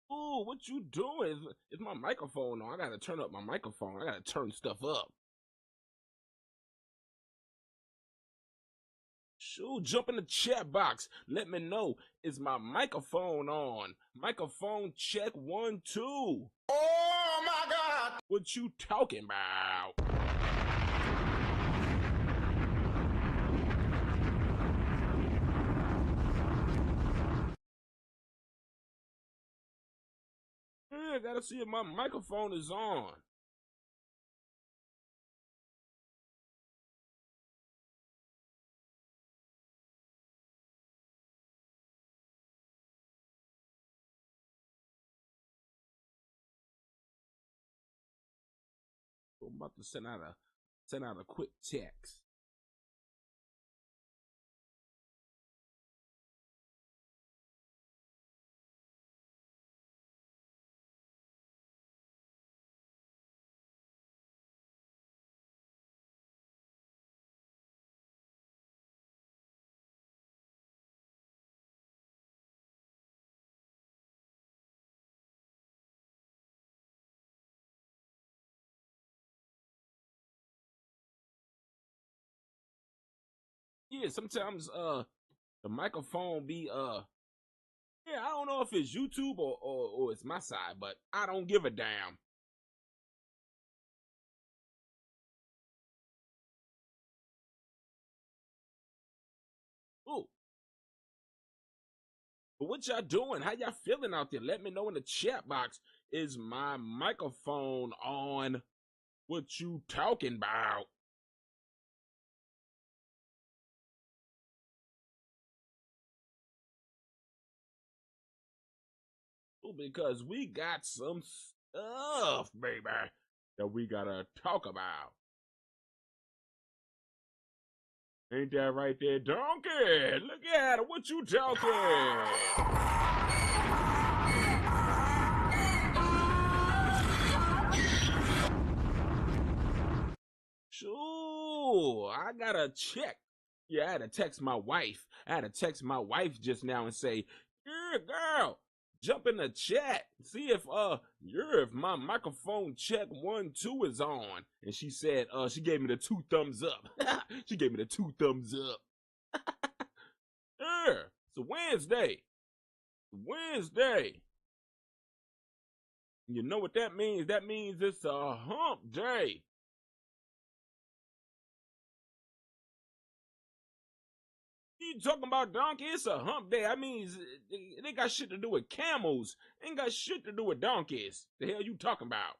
Ooh, what you doing? Is my microphone on? I gotta turn up my microphone. I gotta turn stuff up. Shoot, jump in the chat box. Let me know. Is my microphone on? Microphone check 1, 2. Oh my God! What you talking about? Yeah, I gotta see if my microphone is on. I'm about to send out a quick text. Yeah, sometimes the microphone be yeah, I don't know if it's YouTube or it's my side, but I don't give a damn. Ooh. But what y'all doing? How y'all feeling out there? Let me know in the chat box. Is my microphone on? What you talking about? Ooh, because we got some stuff, baby, that we gotta talk about. Ain't that right there, donkey? Look at it. What you talking? Sure, I gotta check. Yeah, I had to text my wife. I had to text my wife just now and say, "Yeah, girl, jump in the chat, see if my microphone check 1 2 is on. And she said she gave me the 2 thumbs up. She gave me the 2 thumbs up. Yeah, it's a Wednesday. Wednesday. You know what that means? That means it's a hump day. You talking about donkey? It's a hump day. I mean, they got shit to do with camels. Ain't got shit to do with donkeys. The hell you talking about?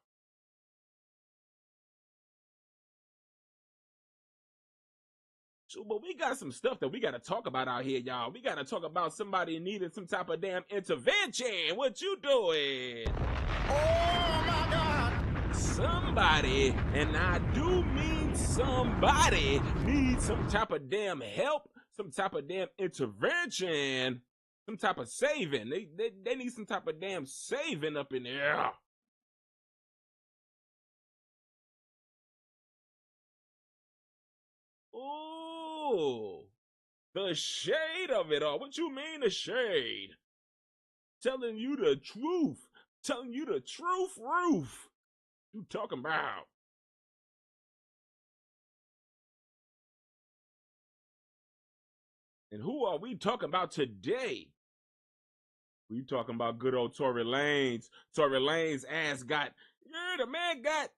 So, but we got some stuff that we got to talk about out here, y'all. We got to talk about somebody needing some type of damn intervention. What you doing? Oh my God! Somebody, and I do mean somebody, needs some type of damn help, some type of damn intervention, some type of saving. They need some type of damn saving up in there. Ooh, the shade of it all. What you mean the shade? Telling you the truth. Telling you the truth, Roof. You talking about? And who are we talking about today? We talking about good old Tory Lanez. Tory Lanez ass got, the man got,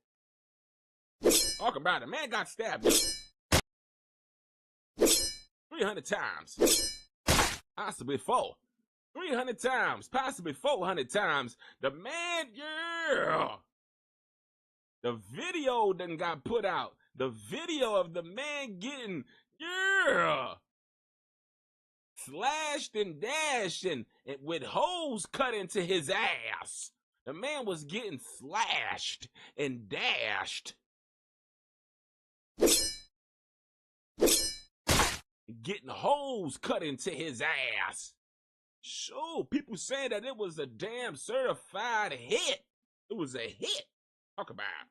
talk about it, man got stabbed 300 times. Possibly 4. 300 times, possibly 400 times. The man, the video done got put out. The video of the man getting, slashed and dashed and with holes cut into his ass. The man was getting slashed and dashed. Getting holes cut into his ass. Sure, people saying that it was a damn certified hit. It was a hit. Talk about it.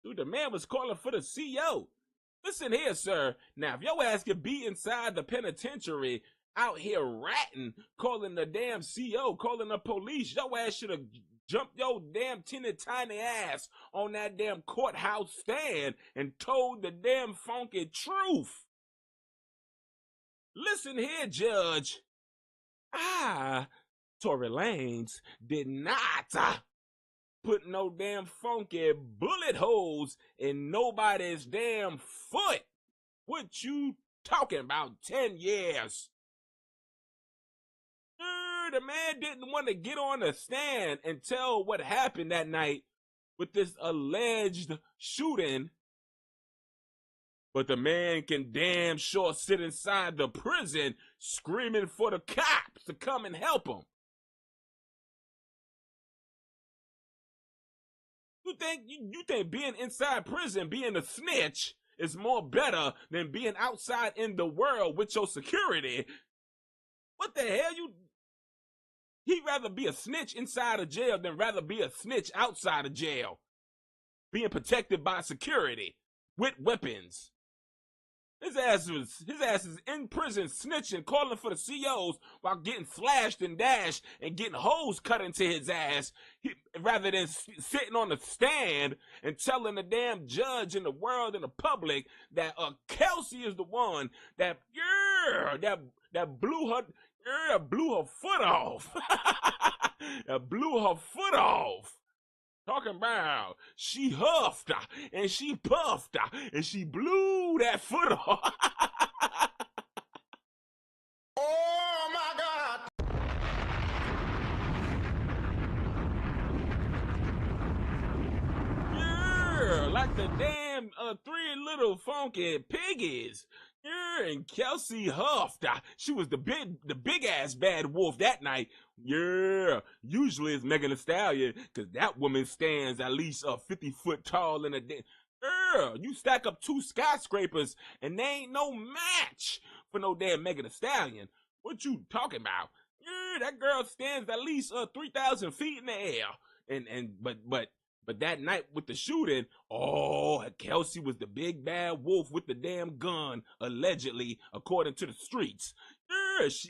Dude, the man was calling for the CO. Listen here, sir. Now, if your ass could be inside the penitentiary out here ratting, calling the damn CO, calling the police, your ass should have jumped your damn teeny tiny ass on that damn courthouse stand and told the damn funky truth. Listen here, Judge. Tory Lanez did not put no damn funky bullet holes in nobody's damn foot. What you talking about? 10 years. The man didn't want to get on the stand and tell what happened that night with this alleged shooting. But the man can damn sure sit inside the prison screaming for the cops to come and help him. You think being inside prison, being a snitch, is more better than being outside in the world with your security? What the hell? He'd rather be a snitch inside of jail than rather be a snitch outside of jail, being protected by security with weapons. His ass is in prison snitching, calling for the COs while getting slashed and dashed and getting holes cut into his ass, rather than sitting on the stand and telling the damn judge and the world and the public that Kelsey is the one that blew her foot off. That blew her foot off. Talking about she huffed and she puffed and she blew that foot off. Oh my God! Yeah, like the damn 3 little funky piggies. Yeah, and Kelsey huffed. She was the big ass bad wolf that night. Yeah, usually it's Megan Thee Stallion, because that woman stands at least 50 foot tall in a day. Yeah, you stack up 2 skyscrapers and they ain't no match for no damn Megan Thee Stallion. What you talking about? Yeah, that girl stands at least 3,000 feet in the air. But that night with the shooting, Kelsey was the big bad wolf with the damn gun, allegedly, according to the streets.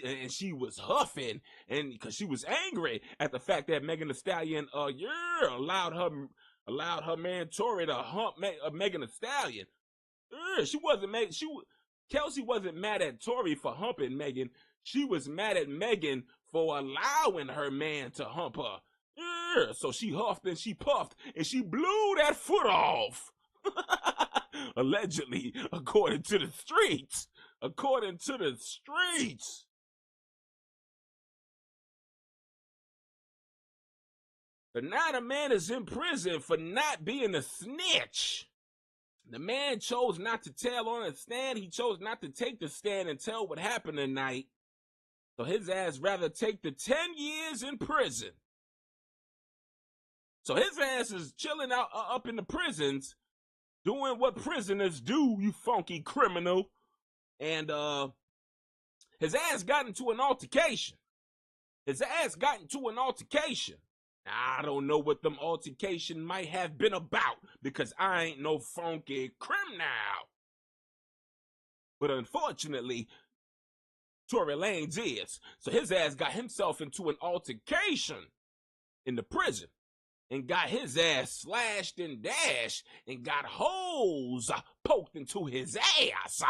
and she was huffing, and because she was angry at the fact that Megan Thee Stallion, allowed her man Tory to hump Megan Thee Stallion. Kelsey wasn't mad at Tory for humping Megan. She was mad at Megan for allowing her man to hump her. So she huffed and she puffed and she blew that foot off. Allegedly, according to the streets. According to the streets. But now the man is in prison for not being a snitch. The man chose not to tell on a stand. He chose not to take the stand and tell what happened tonight. So his ass rather take the 10 years in prison. So his ass is chilling out up in the prisons, doing what prisoners do, you funky criminal. And his ass got into an altercation. I don't know what them altercation might have been about because I ain't no funky criminal. But unfortunately, Tory Lanez is. So his ass got himself into an altercation in the prison and got his ass slashed and dashed and got holes poked into his ass.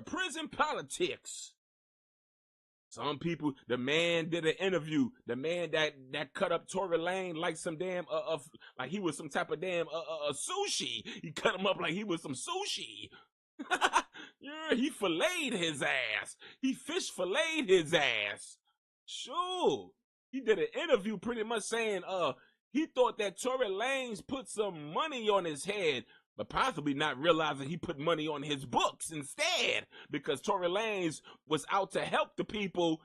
Prison politics. Some people, the man did an interview. The man that cut up Tory Lanez like some damn like he was some type of damn sushi. He cut him up like he was some sushi. Yeah, he filleted his ass. He fish filleted his ass. Sure. He did an interview pretty much saying he thought that Tory Lanez put some money on his head, but possibly not realizing he put money on his books instead, because Tory Lanez was out to help the people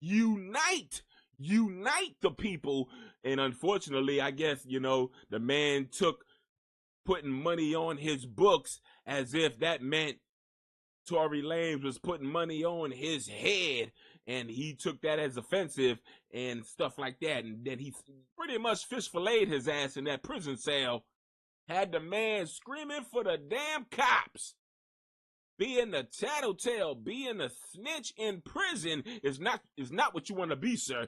unite the people. And unfortunately, I guess, the man took putting money on his books as if that meant Tory Lanez was putting money on his head, and he took that as offensive and stuff like that. And then he pretty much fish filleted his ass in that prison cell. Had the man screaming for the damn cops. Being the tattletale, being a snitch in prison is not what you want to be, sir.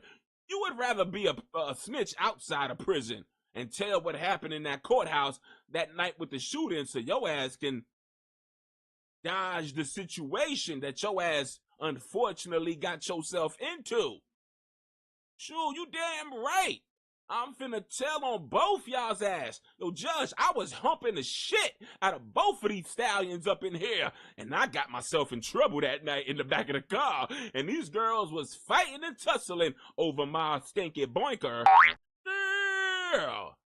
You would rather be a snitch outside of prison and tell what happened in that courthouse that night with the shooting, so your ass can dodge the situation that your ass unfortunately got yourself into. Sure, you damn right. I'm finna tell on both y'all's ass. Yo, Judge, I was humping the shit out of both of these stallions up in here, and I got myself in trouble that night in the back of the car, and these girls was fighting and tussling over my stinky boinker. Girl.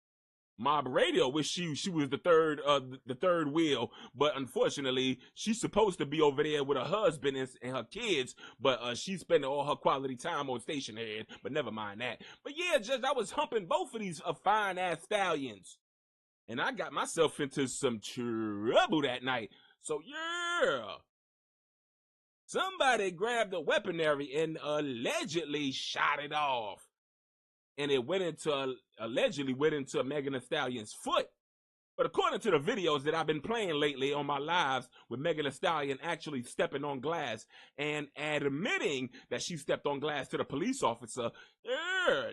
Mob Radio wish she was the third wheel, but unfortunately she's supposed to be over there with her husband and her kids, but she's spending all her quality time on station head. But never mind that. But yeah, Judge, I was humping both of these fine ass stallions, and I got myself into some trouble that night. So yeah, somebody grabbed the weaponry and allegedly shot it off. And it allegedly went into Megan Thee Stallion's foot. But according to the videos that I've been playing lately on my lives with Megan Thee Stallion actually stepping on glass and admitting that she stepped on glass to the police officer,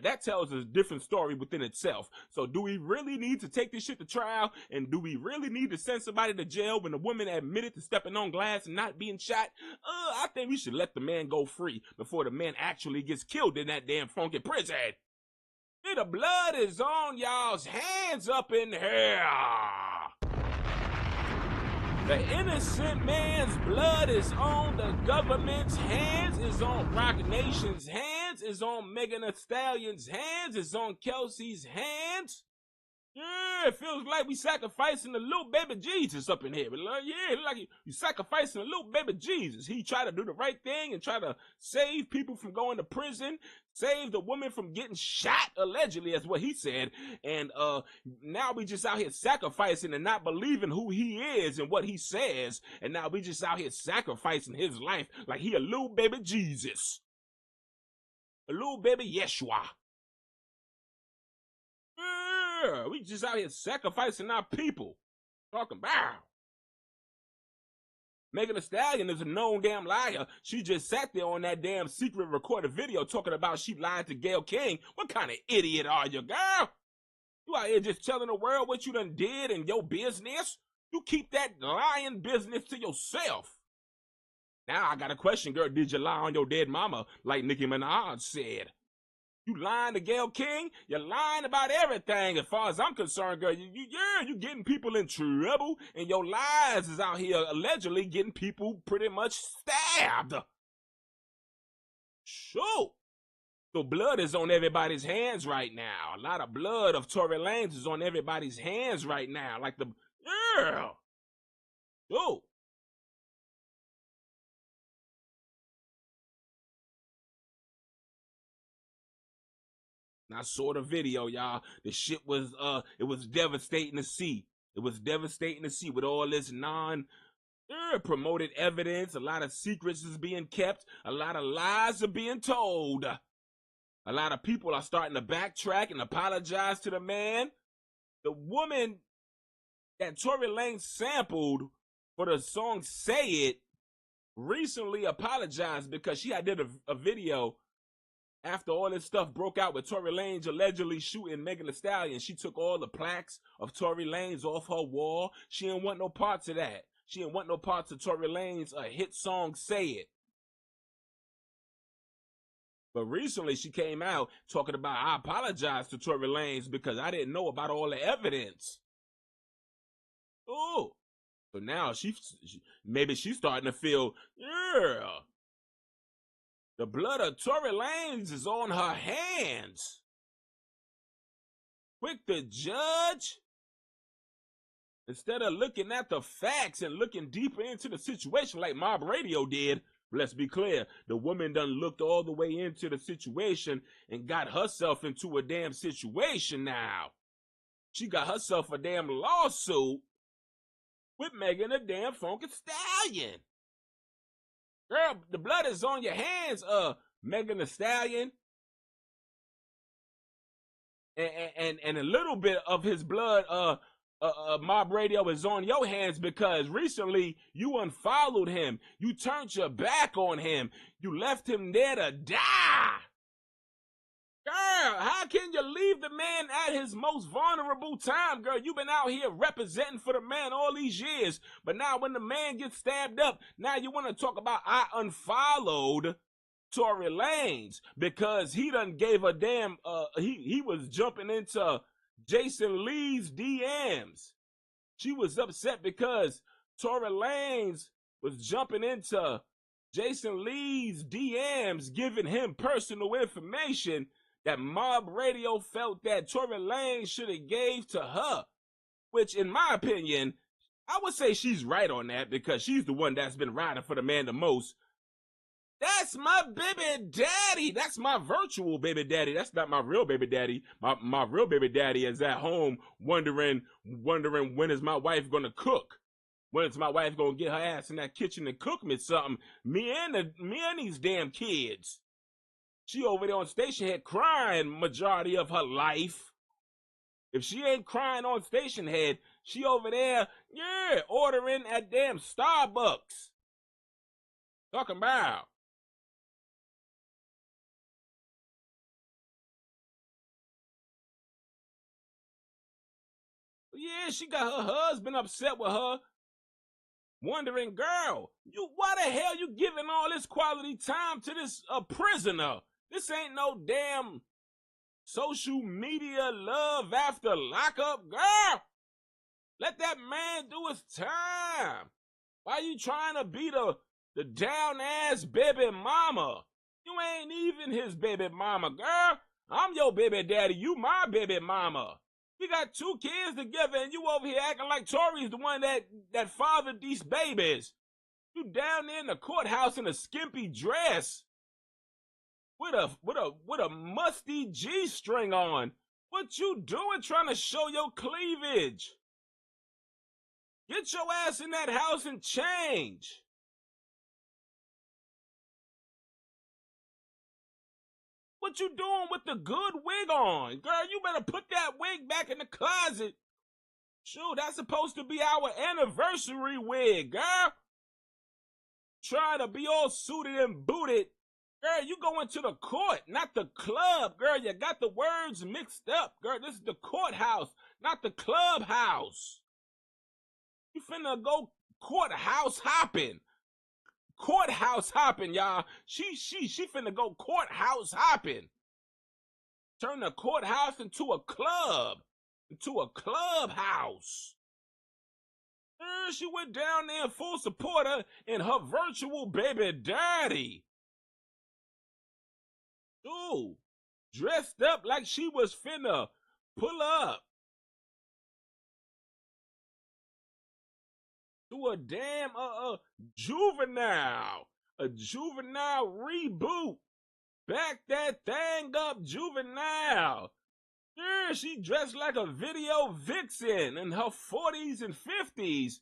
that tells a different story within itself. So do we really need to take this shit to trial? And do we really need to send somebody to jail when the woman admitted to stepping on glass and not being shot? I think we should let the man go free before the man actually gets killed in that damn funky prison. The blood is on y'all's hands up in here. The innocent man's blood is on the government's hands, is on Rock Nation's hands, is on Megan Thee Stallion's hands, is on Kelsey's hands. Yeah, it feels like we sacrificing a little baby Jesus up in here. But yeah, like you sacrificing a little baby Jesus. He tried to do the right thing and try to save people from going to prison, save the woman from getting shot, allegedly, that's what he said. And now we just out here sacrificing and not believing who he is and what he says. And now we just out here sacrificing his life like he a little baby Jesus. A little baby Yeshua. Yeah, we just out here sacrificing our people. Talking about. Megan Thee Stallion is a known damn liar. She just sat there on that damn secret recorded video talking about she lied to Gayle King. What kind of idiot are you, girl? You out here just telling the world what you done did in your business? You keep that lying business to yourself. Now I got a question, girl. Did you lie on your dead mama like Nicki Minaj said? You lying to Gayle King? You're lying about everything as far as I'm concerned, girl. You getting people in trouble, and your lies is out here allegedly getting people pretty much stabbed. Shoot. So blood is on everybody's hands right now. A lot of blood of Tory Lanez is on everybody's hands right now. Like the, yeah. Shoot. I saw the video, y'all. The shit was it was devastating to see. It was devastating to see with all this promoted evidence. A lot of secrets is being kept. A lot of lies are being told. A lot of people are starting to backtrack and apologize to the man. The woman that Tory Lanez sampled for the song Say It recently apologized because she had did a video after all this stuff broke out with Tory Lanez allegedly shooting Megan Thee Stallion. She took all the plaques of Tory Lanez off her wall. She didn't want no parts of that. She didn't want no parts of Tory Lanez hit song Say It. But recently she came out talking about, I apologize to Tory Lanez because I didn't know about all the evidence. Oh, so now maybe she's starting to feel, yeah, the blood of Tory Lanez is on her hands. Quick to judge. Instead of looking at the facts and looking deeper into the situation like Mob Radio did, let's be clear, the woman done looked all the way into the situation and got herself into a damn situation now. She got herself a damn lawsuit with Megan the damn Funky Stallion. Girl, the blood is on your hands, Megan Thee Stallion. And a little bit of his blood, Mob Radio is on your hands because recently you unfollowed him. You turned your back on him. You left him there to die. Girl, how can you leave the man at his most vulnerable time, girl? You've been out here representing for the man all these years. But now when the man gets stabbed up, now you want to talk about I unfollowed Tory Lanez because he done gave a damn, he was jumping into Jason Lee's DMs. She was upset because Tory Lanez was jumping into Jason Lee's DMs, giving him personal information that Mob Radio felt that Tory Lanez should have gave to her, which in my opinion, I would say she's right on that because she's the one that's been riding for the man the most. That's my baby daddy. That's my virtual baby daddy. That's not my real baby daddy. My real baby daddy is at home wondering when is my wife gonna cook? When is my wife gonna get her ass in that kitchen and cook me something? Me and these damn kids. She over there on Station Head crying majority of her life. If she ain't crying on Station Head, she over there, yeah, ordering at damn Starbucks. Talking about. Yeah, she got her husband upset with her. Wondering, girl, why the hell you giving all this quality time to this prisoner? This ain't no damn social media love after lockup, girl. Let that man do his time. Why you trying to be the down-ass baby mama? You ain't even his baby mama, girl. I'm your baby daddy. You my baby mama. We got 2 kids together and you over here acting like Tory's the one that fathered these babies. You down there in the courthouse in a skimpy dress with a musty G-string on. What you doing trying to show your cleavage? Get your ass in that house and change. what you doing with the good wig on? Girl, you better put that wig back in the closet. Shoot, that's supposed to be our anniversary wig, girl. Trying to be all suited and booted. Girl, you going to the court, not the club. Girl, you got the words mixed up. Girl, this is the courthouse, not the clubhouse. You finna go courthouse hopping. Courthouse hopping, y'all. She finna go courthouse hopping. Turn the courthouse into a club. Into a clubhouse. She went down there in full supporter in her virtual baby daddy. Ooh, dressed up like she was finna pull up to a damn juvenile. A juvenile reboot. Back that thing up, juvenile. Yeah, she dressed like a video vixen in her 40s and 50s.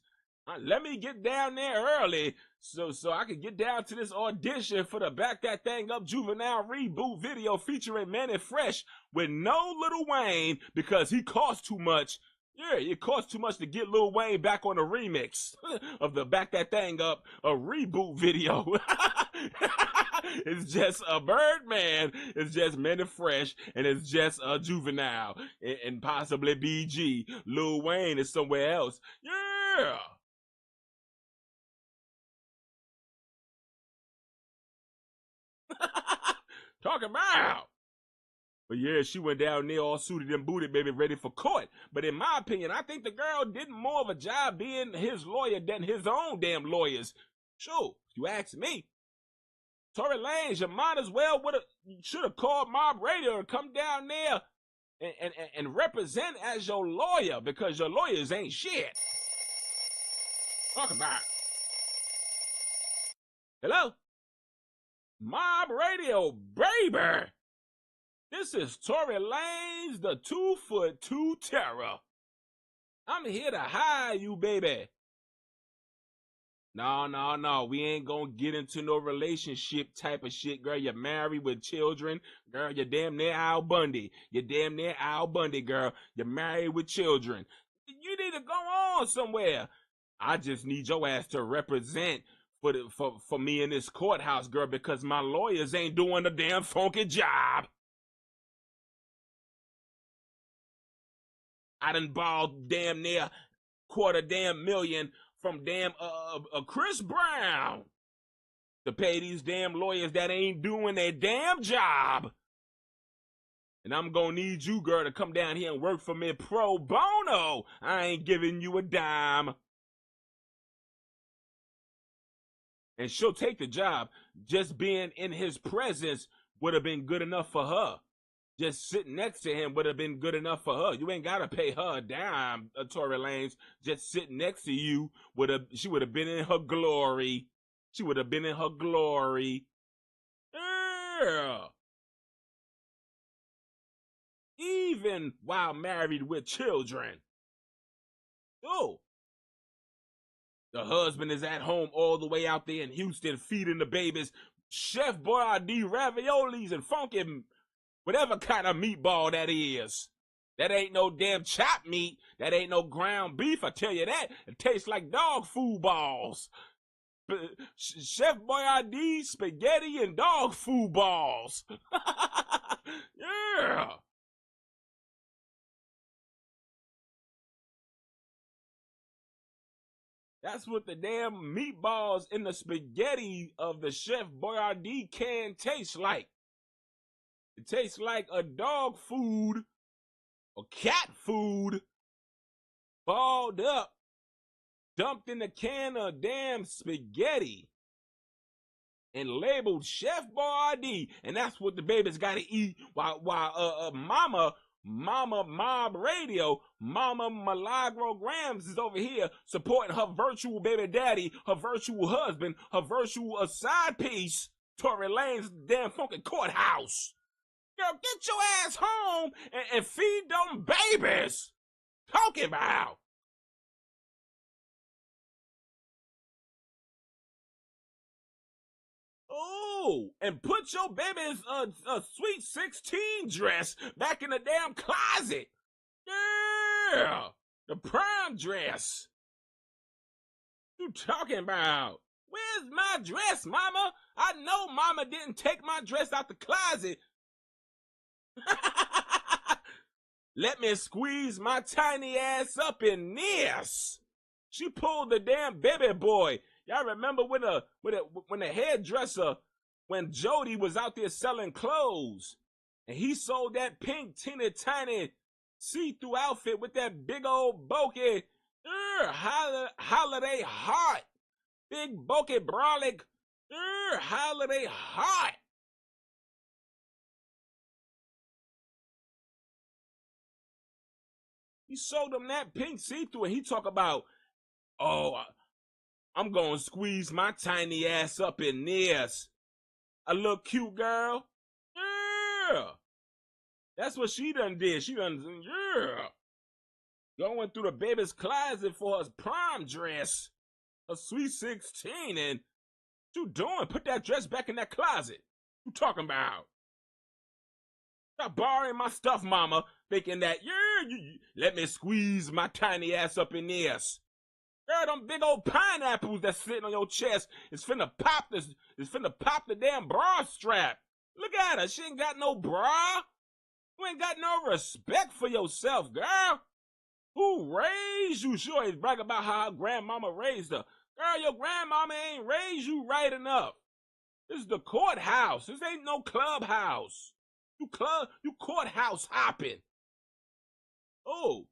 Let me get down there early so I could get down to this audition for the Back That Thing Up juvenile reboot video featuring Manny Fresh with no Lil Wayne because he cost too much. Yeah, it cost too much to get Lil Wayne back on the remix of the Back That Thing Up a reboot video. It's just a Birdman, it's just Men and Fresh, and it's just a Juvenile, and possibly BG. Lil Wayne is somewhere else. Yeah! Talking about. But yeah, she went down there all suited and booted, baby, ready for court. But in my opinion, I think the girl did more of a job being his lawyer than his own damn lawyers. Sure, if you ask me. Tory Lanez, you might as well should have called Mob Radio to come down there and represent as your lawyer, because your lawyers ain't shit. Talk about. Hello? Mob Radio, baby. This is Tory Lanez, the 2'2" terror. I'm here to hire you, baby. No, we ain't gonna get into no relationship type of shit, girl. You're married with children, girl. You're damn near Al Bundy. You're damn near Al Bundy, girl. You're married with children. You need to go on somewhere. I just need your ass to represent for me in this courthouse, girl, because my lawyers ain't doing a damn funky job. I done borrowed damn near $250,000 from damn Chris Brown to pay these damn lawyers that ain't doing their damn job. And I'm gonna need you, girl, to come down here and work for me pro bono. I ain't giving you a dime. And she'll take the job. Just being in his presence would have been good enough for her. Just sitting next to him would have been good enough for her. You ain't gotta pay her a dime, Tory Lanez. Just sitting next to you she would have been in her glory. She would have been in her glory. Yeah. Even while married with children. Oh. The husband is at home all the way out there in Houston feeding the babies Chef Boyardee raviolis and funky whatever kind of meatball that is. That ain't no damn chopped meat. That ain't no ground beef, I tell you that. It tastes like dog food balls. Chef Boyardee spaghetti and dog food balls. Yeah. That's what the damn meatballs in the spaghetti of the Chef Boyardee can taste like. It tastes like a dog food or cat food balled up, dumped in a can of damn spaghetti and labeled Chef Boyardee. And that's what the babies gotta eat while Mama Mob Radio, Mama Milagro Grams is over here supporting her virtual baby daddy, her virtual husband, her virtual side piece, Tory Lanez damn funky courthouse. Girl, get your ass home and feed them babies. Talking about. Ooh. Sure, and put your baby's sweet 16 dress back in the damn closet. Yeah, the prom dress. What you talking about? Where's my dress, mama? I know mama didn't take my dress out the closet. Let me squeeze my tiny ass up in this. She pulled the damn baby boy. Y'all remember when the hairdresser, when Jody was out there selling clothes, and he sold that pink teeny tiny see-through outfit with that big old bulky holiday heart. Big bulky brolic holiday heart. He sold him that pink see-through, and he talk about, oh, I'm gonna squeeze my tiny ass up in this. A little cute girl. Yeah. That's what she done did. She done, yeah. Going through the baby's closet for his prom dress. A sweet 16, and what you doing? Put that dress back in that closet. What you talking about? Stop borrowing my stuff, mama, thinking that, yeah, let me squeeze my tiny ass up in this. Girl, them big old pineapples that's sitting on your chest is finna pop this. Is finna pop the damn bra strap. Look at her. She ain't got no bra. You ain't got no respect for yourself, girl. Who raised you? She always brag about how her grandmama raised her. Girl, your grandmama ain't raised you right enough. This is the courthouse. This ain't no clubhouse. You courthouse hopping. Oh.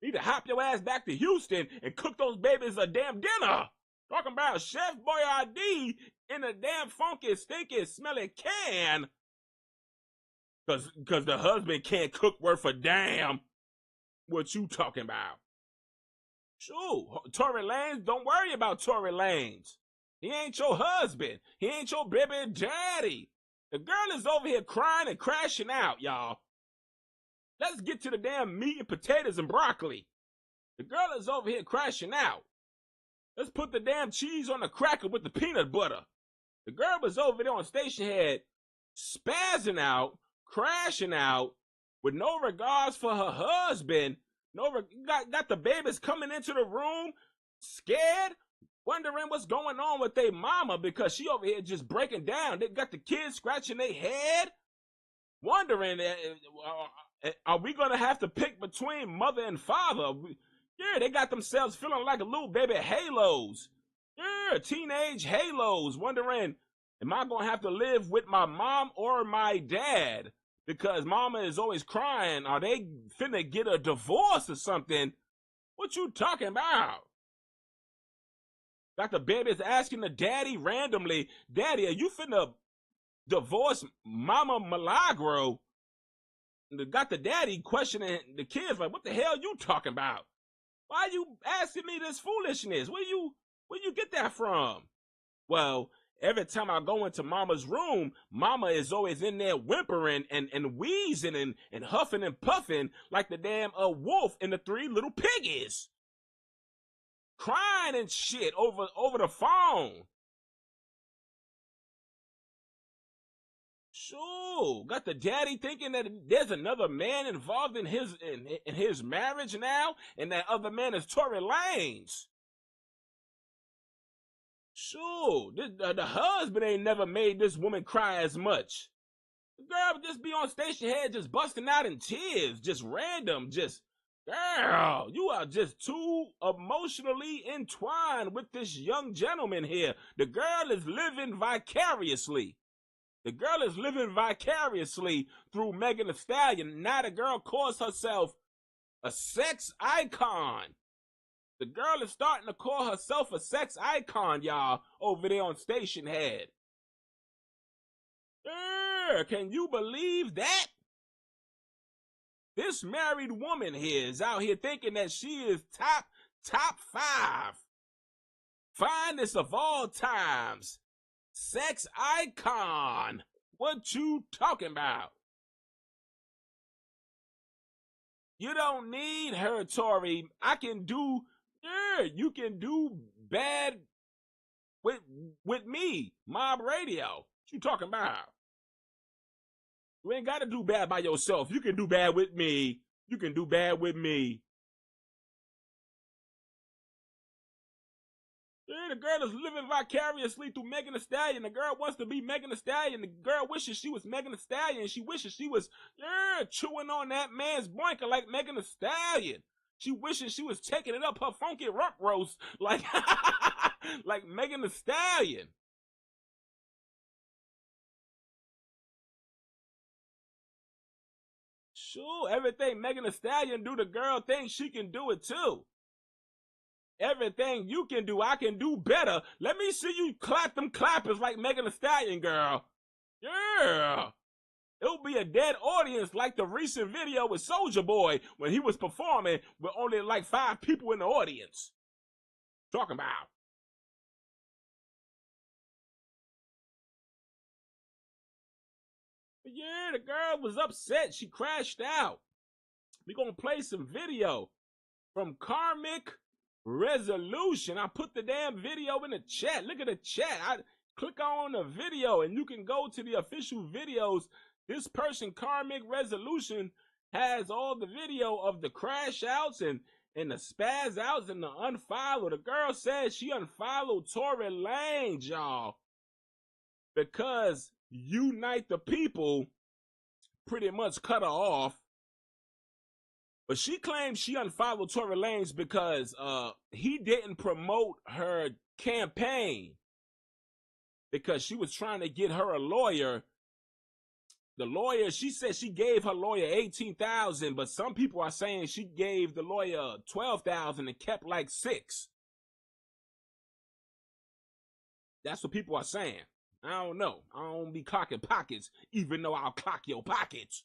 Need to hop your ass back to Houston and cook those babies a damn dinner. Talking about Chef Boyardee in a damn funky, stinky, smelly can. Cause the husband can't cook worth a damn. What you talking about? Sure, Tory Lanez, don't worry about Tory Lanez. He ain't your husband. He ain't your baby daddy. The girl is over here crying and crashing out, y'all. Let's get to the damn meat and potatoes and broccoli. The girl is over here crashing out. Let's put the damn cheese on the cracker with the peanut butter. The girl was over there on station head, spazzing out, crashing out, with no regards for her husband. Got the babies coming into the room, scared, wondering what's going on with their mama because she over here just breaking down. They got the kids scratching their head, wondering, are we going to have to pick between mother and father? Yeah, they got themselves feeling like a little baby halos. Yeah, teenage halos, wondering, am I going to have to live with my mom or my dad? Because mama is always crying. Are they finna get a divorce or something? What you talking about? Got the babies asking the daddy randomly, Daddy, are you finna divorce Mama Milagro? Got the daddy questioning the kids like, what the hell you talking about? Why you asking me this foolishness? Where you get that from? Well, every time I go into mama's room, mama is always in there whimpering and wheezing and huffing and puffing like the damn wolf in the Three Little Piggies. Crying and shit over the phone. Sure, got the daddy thinking that there's another man involved in his marriage now, and that other man is Tory Lanez. Sure, the husband ain't never made this woman cry as much. The girl would just be on station head just busting out in tears, just random, just, girl, you are just too emotionally entwined with this young gentleman here. The girl is living vicariously. The girl is living vicariously through Megan Thee Stallion. Now the girl calls herself a sex icon. The girl is starting to call herself a sex icon, y'all, over there on Station Head. Can you believe that? This married woman here is out here thinking that she is top 5. Finest of all times. Sex icon. What you talking about? You don't need her, Tory. You can do bad with me, Mob Radio. you talking about? You ain't got to do bad by yourself. You can do bad with me. You can do bad with me. Yeah, the girl is living vicariously through Megan Thee Stallion. The girl wants to be Megan Thee Stallion. The girl wishes she was Megan Thee Stallion. She wishes she was chewing on that man's boinker like Megan Thee Stallion. She wishes she was taking it up her funky rock roast like like Megan Thee Stallion. Sure, everything Megan Thee Stallion do, the girl thinks she can do it too. Everything you can do, I can do better. Let me see you clap them clappers like Megan Thee Stallion, girl. Yeah. It'll be a dead audience like the recent video with Soulja Boy when he was performing with only like 5 people in the audience. Talking about. But yeah, the girl was upset. She crashed out. We're going to play some video from Karmic Resolution. I put the damn video in the chat. Look at the chat. I click on the video and you can go to the official videos. This person, Karmic Resolution, has all the video of the crash outs and the spaz outs and the unfollow. The girl says she unfollowed Tory Lanez, y'all, because Unite the People pretty much cut her off. But she claims she unfollowed Tory Lanez because he didn't promote her campaign because she was trying to get her a lawyer. The lawyer, she said she gave her lawyer $18,000, but some people are saying she gave the lawyer $12,000 and kept like $6,000. That's what people are saying. I don't know. I don't be clocking pockets, even though I'll clock your pockets.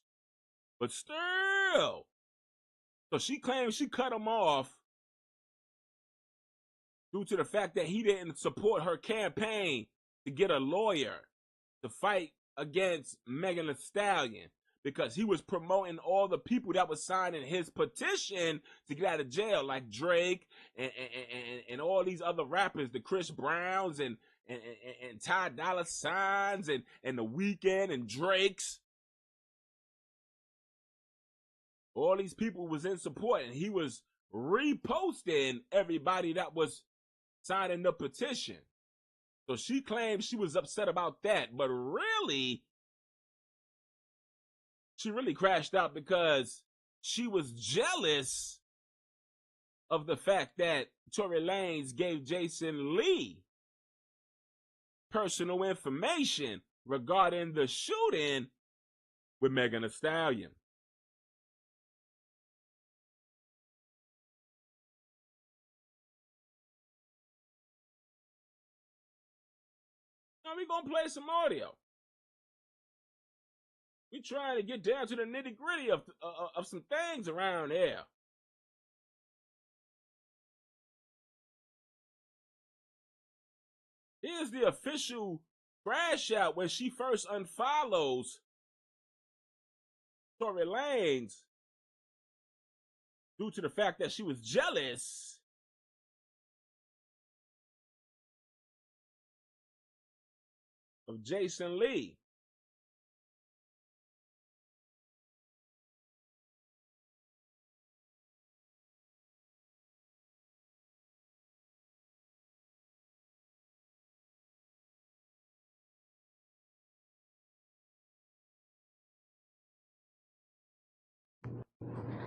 But still. So she claims she cut him off due to the fact that he didn't support her campaign to get a lawyer to fight against Megan Thee Stallion because he was promoting all the people that was signing his petition to get out of jail, like Drake and all these other rappers, the Chris Browns and Ty Dolla Signs and The Weeknd and Drake's. All these people was in support, and he was reposting everybody that was signing the petition. So she claims she was upset about that, but really, she really crashed out because she was jealous of the fact that Tory Lanez gave Jason Lee personal information regarding the shooting with Megan Thee Stallion. Now we're going to play some audio. We trying to get down to the nitty gritty of some things around here. Here's the official crash out when she first unfollows Tory Lanez due to the fact that she was jealous of Jason Lee.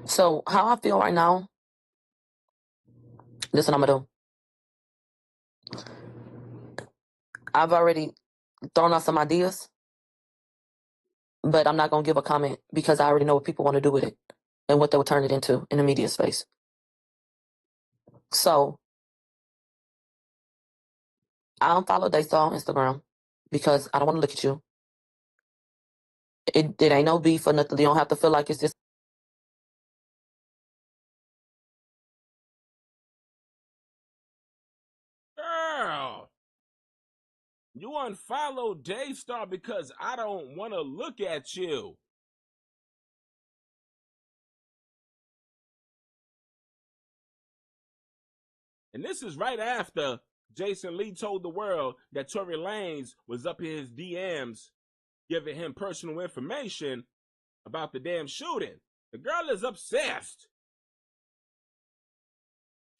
So how I feel right now, this is what I'm gonna do. I've already thrown out some ideas, but I'm not gonna give a comment because I already know what people want to do with it and what they will turn it into in the media space. So I unfollowed T.Y.S.R on Instagram because I don't want to look at you. It ain't no beef or nothing. You don't have to feel like it's just. Girl, you unfollowed T.Y.S.R because I don't want to look at you. And this is right after Jason Lee told the world that Tory Lanez was up in his DMs giving him personal information about the damn shooting. The girl is obsessed.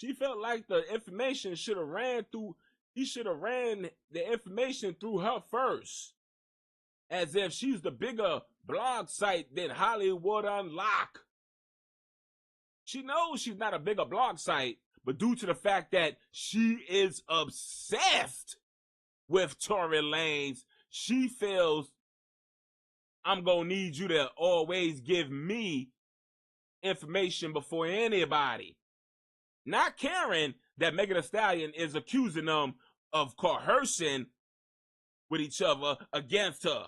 She felt like the information should have he should have ran the information through her first. As if she's the bigger blog site than Hollywood Unlock. She knows she's not a bigger blog site, but due to the fact that she is obsessed with Tory Lanez, she feels, I'm going to need you to always give me information before anybody. Not caring that Megan Thee Stallion is accusing them of coercing with each other against her.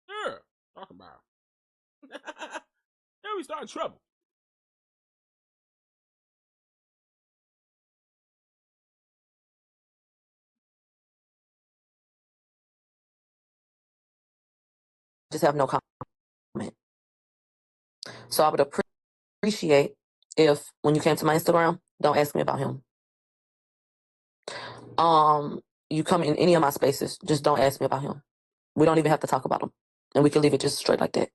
Sure, talk about. Then we start trouble. Just have no comment. So I would appreciate if when you came to my Instagram, don't ask me about him. You come in any of my spaces, just don't ask me about him. We don't even have to talk about him. And we can leave it just straight like that.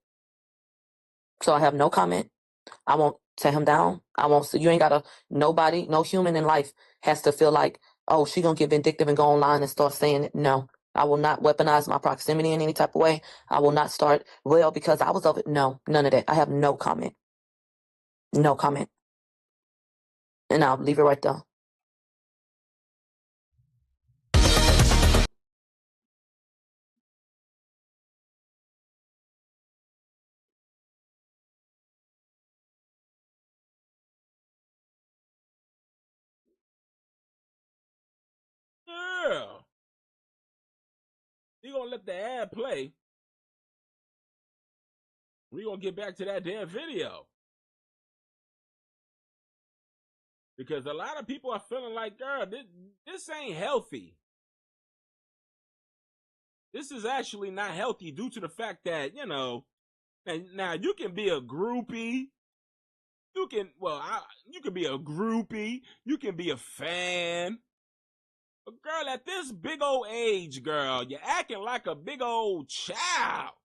So I have no comment. I won't tear him down. I won't. You ain't gotta. Nobody, no human in life has to feel like, oh, she gonna get vindictive and go online and start saying it. No, I will not weaponize my proximity in any type of way. I will not start. Well, because I was of it. No, none of that. I have no comment. No comment. And I'll leave it right there. Yeah. You gonna let the ad play. We gonna get back to that damn video. Because a lot of people are feeling like, girl, this ain't healthy. This is actually not healthy due to the fact that, you know, now you can be a groupie. You can be a groupie. You can be a fan. But girl, at this big old age, girl, you're acting like a big old child.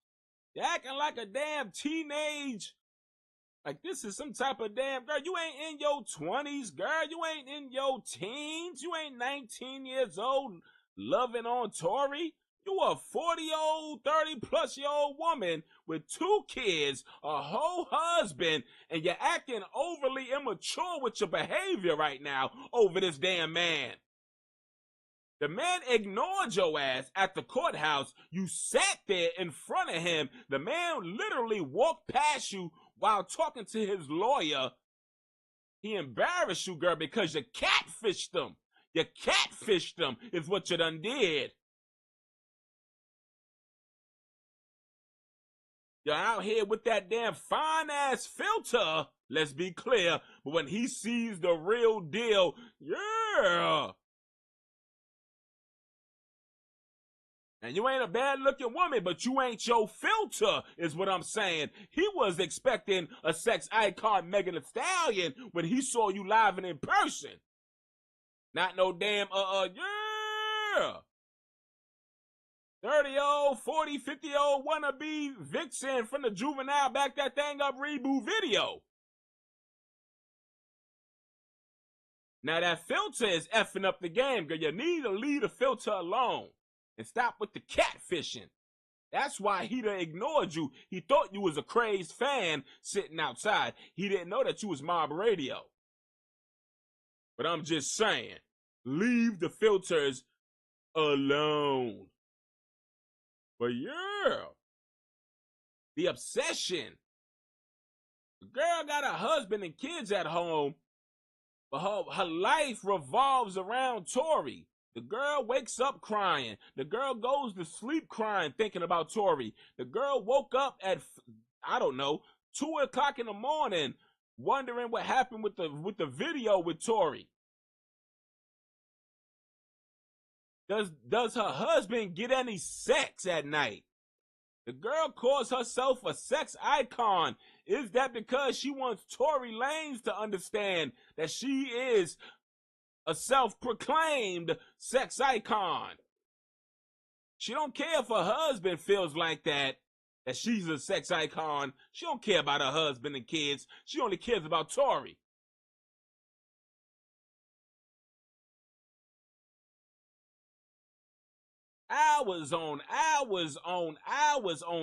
You're acting like a damn teenage. Like this is some type of damn, girl, you ain't in your 20s, girl. You ain't in your teens. You ain't 19 years old loving on Tory. You a 40-year-old, 30-plus-year-old woman with 2 kids, a whole husband, and you're acting overly immature with your behavior right now over this damn man. The man ignored your ass at the courthouse. You sat there in front of him. The man literally walked past you while talking to his lawyer. He embarrassed you, girl, because you catfished him. You catfished him is what you done did. You're out here with that damn fine-ass filter, let's be clear. But when he sees the real deal, yeah. And you ain't a bad-looking woman, but you ain't your filter, is what I'm saying. He was expecting a sex icon Megan Thee Stallion when he saw you live and in person. Not no damn, yeah. 30-year-old, 40, 50-year-old wannabe vixen from the Juvenile Back That Thing Up reboot video. Now that filter is effing up the game, girl. You need to leave the filter alone and stop with the catfishing. That's why he done ignored you. He thought you was a crazed fan sitting outside. He didn't know that you was mob radio. But I'm just saying, leave the filters alone. But yeah, the obsession. The girl got a husband and kids at home, but her life revolves around Tory. The girl wakes up crying. The girl goes to sleep crying, thinking about Tory. The girl woke up at, I don't know, 2 o'clock in the morning, wondering what happened with the video with Tory. Does her husband get any sex at night? The girl calls herself a sex icon Is that because she wants Tory Lanez to understand that she is a self-proclaimed sex icon? She don't care if her husband feels like that she's a sex icon. She don't care about her husband and kids. She only cares about Tory. Hours on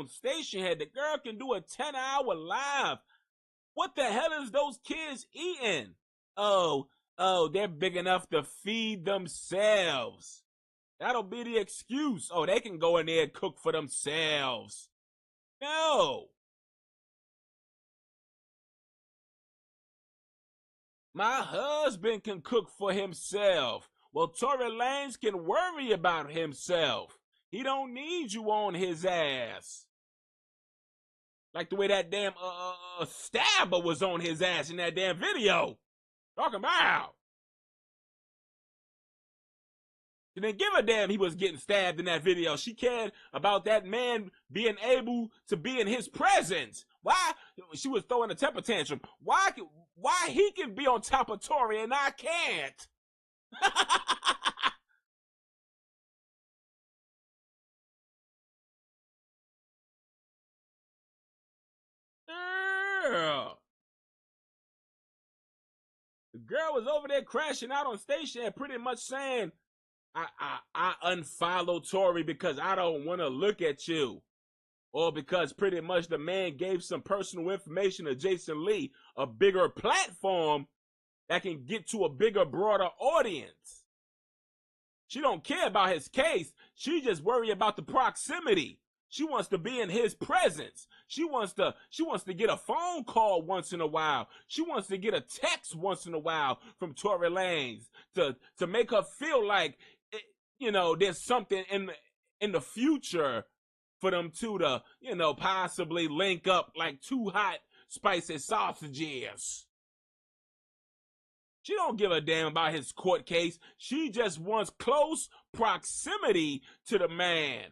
Stationhead. The girl can do a 10-hour live. What the hell is those kids eating? Oh, they're big enough to feed themselves. That'll be the excuse. Oh, they can go in there and cook for themselves. No. My husband can cook for himself. Well, Tory Lanez can worry about himself. He don't need you on his ass. Like the way that damn stabber was on his ass in that damn video. Talking about. She didn't give a damn he was getting stabbed in that video. She cared about that man being able to be in his presence. Why? She was throwing a temper tantrum. Why he can be on top of Tory and I can't? Girl. The girl was over there crashing out on station and pretty much saying, I unfollow Tory because I don't want to look at you. Or because pretty much the man gave some personal information to Jason Lee, a bigger platform that can get to a bigger, broader audience. She don't care about his case. She just worry about the proximity. She wants to be in his presence. She wants to get a phone call once in a while. She wants to get a text once in a while from Tory Lanez to make her feel like, there's something in the future for them two to, possibly link up like two hot, spicy sausages. She don't give a damn about his court case. She just wants close proximity to the man.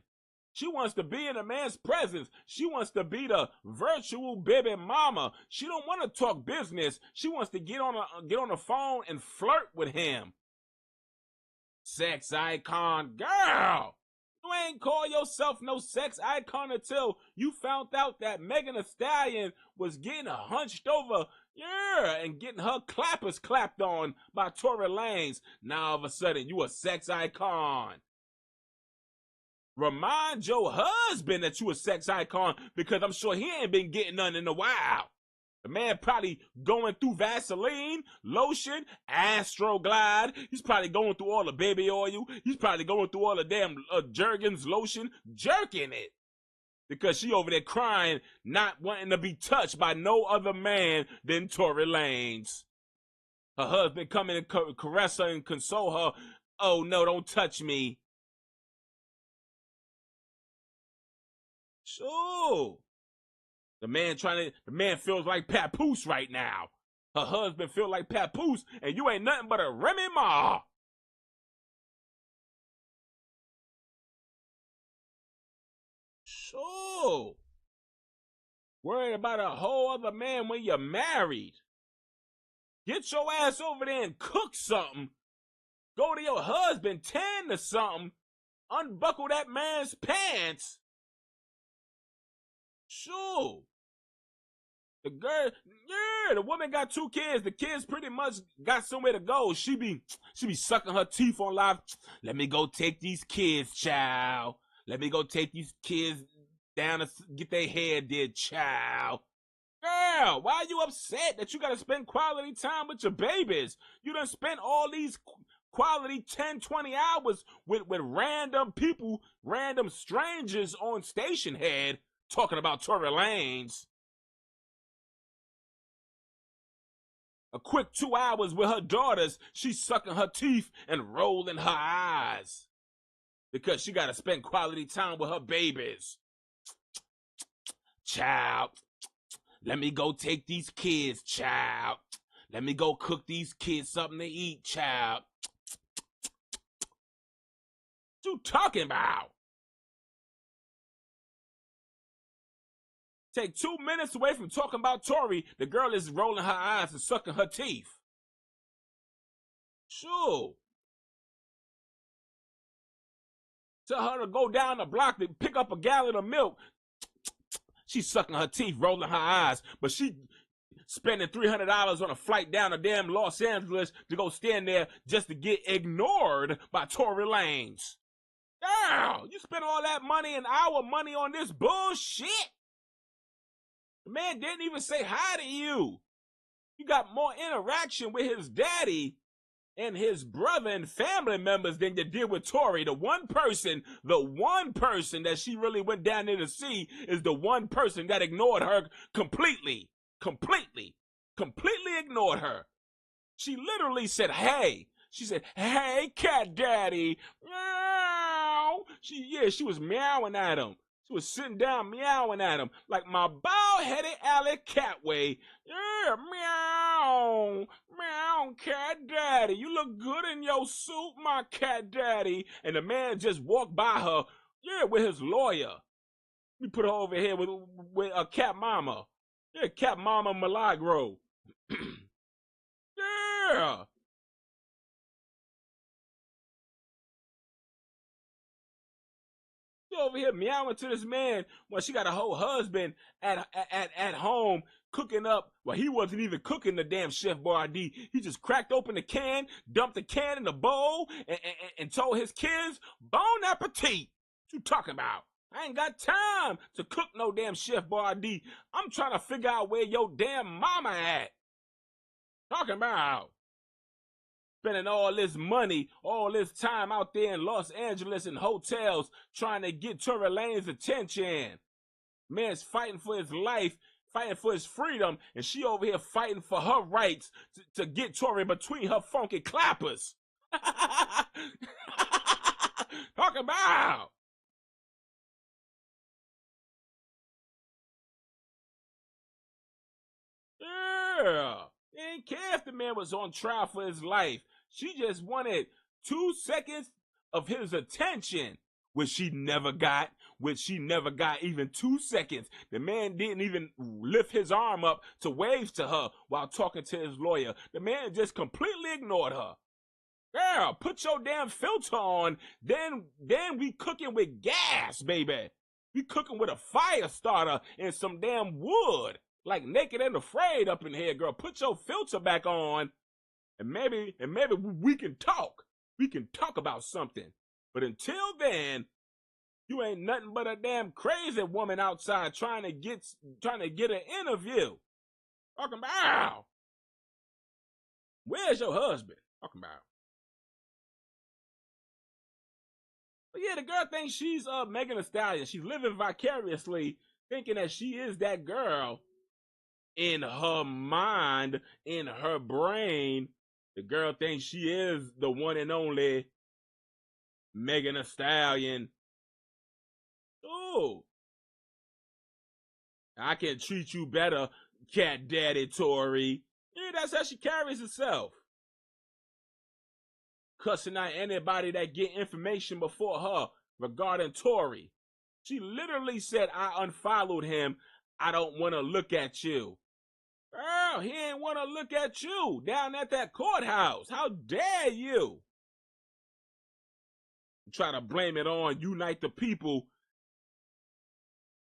She wants to be in a man's presence. She wants to be the virtual baby mama. She don't want to talk business. She wants to get on the phone and flirt with him. Sex icon, girl. You ain't call yourself no sex icon until you found out that Megan Thee Stallion was getting hunched over, and getting her clappers clapped on by Tory Lanez. Now all of a sudden you a sex icon. Remind your husband that you a sex icon, because I'm sure he ain't been getting none in a while. The man probably going through Vaseline, lotion, Astroglide. He's probably going through all the baby oil. He's probably going through all the damn Jergens lotion, jerking it. Because she over there crying, not wanting to be touched by no other man than Tory Lanez. Her husband come in and caress her and console her. Oh no, don't touch me. So the man feels like Papoose right now. Her husband feels like Papoose, and you ain't nothing but a Remy Ma. So worried about a whole other man when you're married. Get your ass over there and cook something. Go to your husband, tend to something. Unbuckle that man's pants. Sure. The woman got 2 kids. The kids pretty much got somewhere to go. She be sucking her teeth on live. Let me go take these kids, child. Let me go take these kids down to get their hair did, child. Girl, why are you upset that you gotta spend quality time with your babies? You done spent all these quality 10, 20 hours with random people, random strangers on Stationhead talking about Tory Lanez. A quick 2 hours with her daughters, she's sucking her teeth and rolling her eyes. Because she gotta spend quality time with her babies. Child, let me go take these kids, child. Let me go cook these kids something to eat, child. What you talking about? Take 2 minutes away from talking about Tory, the girl is rolling her eyes and sucking her teeth. Sure. Tell her to go down the block to pick up a gallon of milk. She's sucking her teeth, rolling her eyes, but she spending $300 on a flight down to damn Los Angeles to go stand there just to get ignored by Tory Lanez. Girl, you spent all that money and our money on this bullshit? The man didn't even say hi to you. You got more interaction with his daddy and his brother and family members than you did with Tory. The one person that she really went down there to see is the one person that ignored her completely ignored her. She literally said, hey. She said, hey, cat daddy. Meow. She was meowing at him. She was sitting down meowing at him like my bald-headed alley catway. Yeah, meow, meow, cat daddy. You look good in your suit, my cat daddy. And the man just walked by her, yeah, with his lawyer. We put her over here with a cat mama. Yeah, cat mama Milagro. Yeah. She over here meowing to this man when she got a whole husband at home cooking up. Well, he wasn't even cooking the damn Chef Boyardee. He just cracked open the can, dumped the can in the bowl, and told his kids, bon appetit. What you talking about? I ain't got time to cook no damn Chef Boyardee. I'm trying to figure out where your damn mama at. Talking about spending all this money, all this time out there in Los Angeles in hotels trying to get Tory Lanez's attention. Man's fighting for his life, fighting for his freedom, and she over here fighting for her rights to get Tory between her funky clappers. Talking about. Yeah. They didn't care if the man was on trial for his life. She just wanted 2 seconds of his attention, which she never got, even 2 seconds. The man didn't even lift his arm up to wave to her while talking to his lawyer. The man just completely ignored her. Girl, put your damn filter on, then we cooking with gas, baby. We cooking with a fire starter and some damn wood. Like Naked and Afraid up in here, girl. Put your filter back on, and maybe we can talk. We can talk about something. But until then, you ain't nothing but a damn crazy woman outside trying to get an interview. Talking about, where's your husband? Talking about. But yeah, the girl thinks she's Megan Thee Stallion. She's living vicariously, thinking that she is that girl. In her mind, in her brain, the girl thinks she is the one and only Megan Thee Stallion. Oh, I can treat you better, cat daddy Tory. Yeah, that's how she carries herself. Cussing out anybody that get information before her regarding Tory. She literally said, I unfollowed him. I don't want to look at you. Girl, he ain't want to look at you down at that courthouse. How dare you? Try to blame it on Unite the People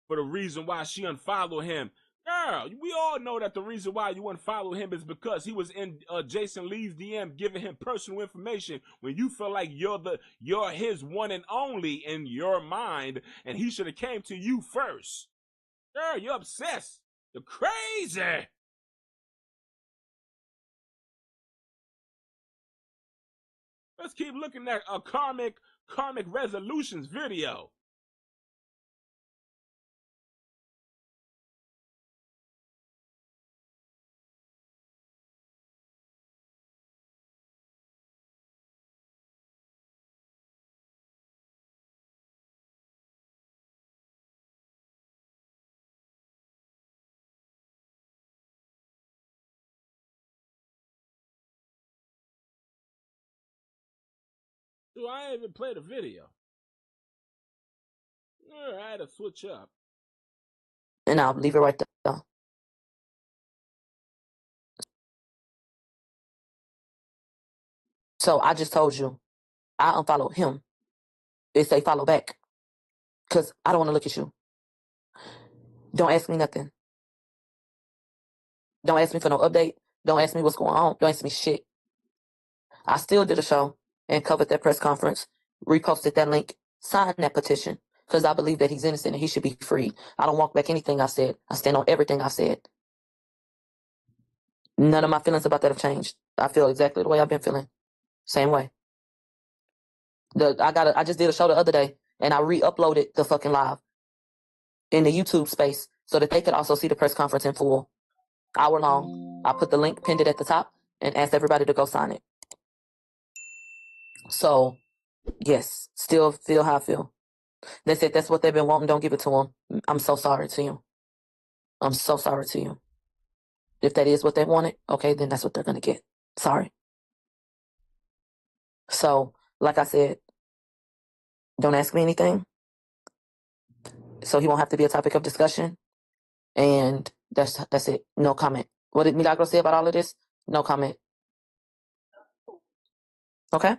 for the reason why she unfollowed him. Girl, we all know that the reason why you unfollowed him is because he was in Jason Lee's DM giving him personal information when you feel like you're his one and only in your mind, and he should have came to you first. Girl, you're obsessed. You're crazy. Let's keep looking at a karmic resolutions video. Dude, I ain't even played the video. I had to switch up. And I'll leave it right there. So I just told you, I unfollowed him. It say follow back. Because I don't want to look at you. Don't ask me nothing. Don't ask me for no update. Don't ask me what's going on. Don't ask me shit. I still did a show and covered that press conference, reposted that link, signed that petition, because I believe that he's innocent and he should be free. I don't walk back anything I said. I stand on everything I said. None of my feelings about that have changed. I feel exactly the way I've been feeling. Same way. I just did a show the other day and I re-uploaded the fucking live in the YouTube space so that they could also see the press conference in full. Hour long. I put the link, pinned it at the top, and asked everybody to go sign it. So, yes, still feel how I feel. They said that's what they've been wanting. Don't give it to them. I'm so sorry to you. I'm so sorry to you. If that is what they wanted, okay, then that's what they're going to get. Sorry. So, like I said, don't ask me anything. So he won't have to be a topic of discussion. And that's it. No comment. What did Milagro say about all of this? No comment. Okay?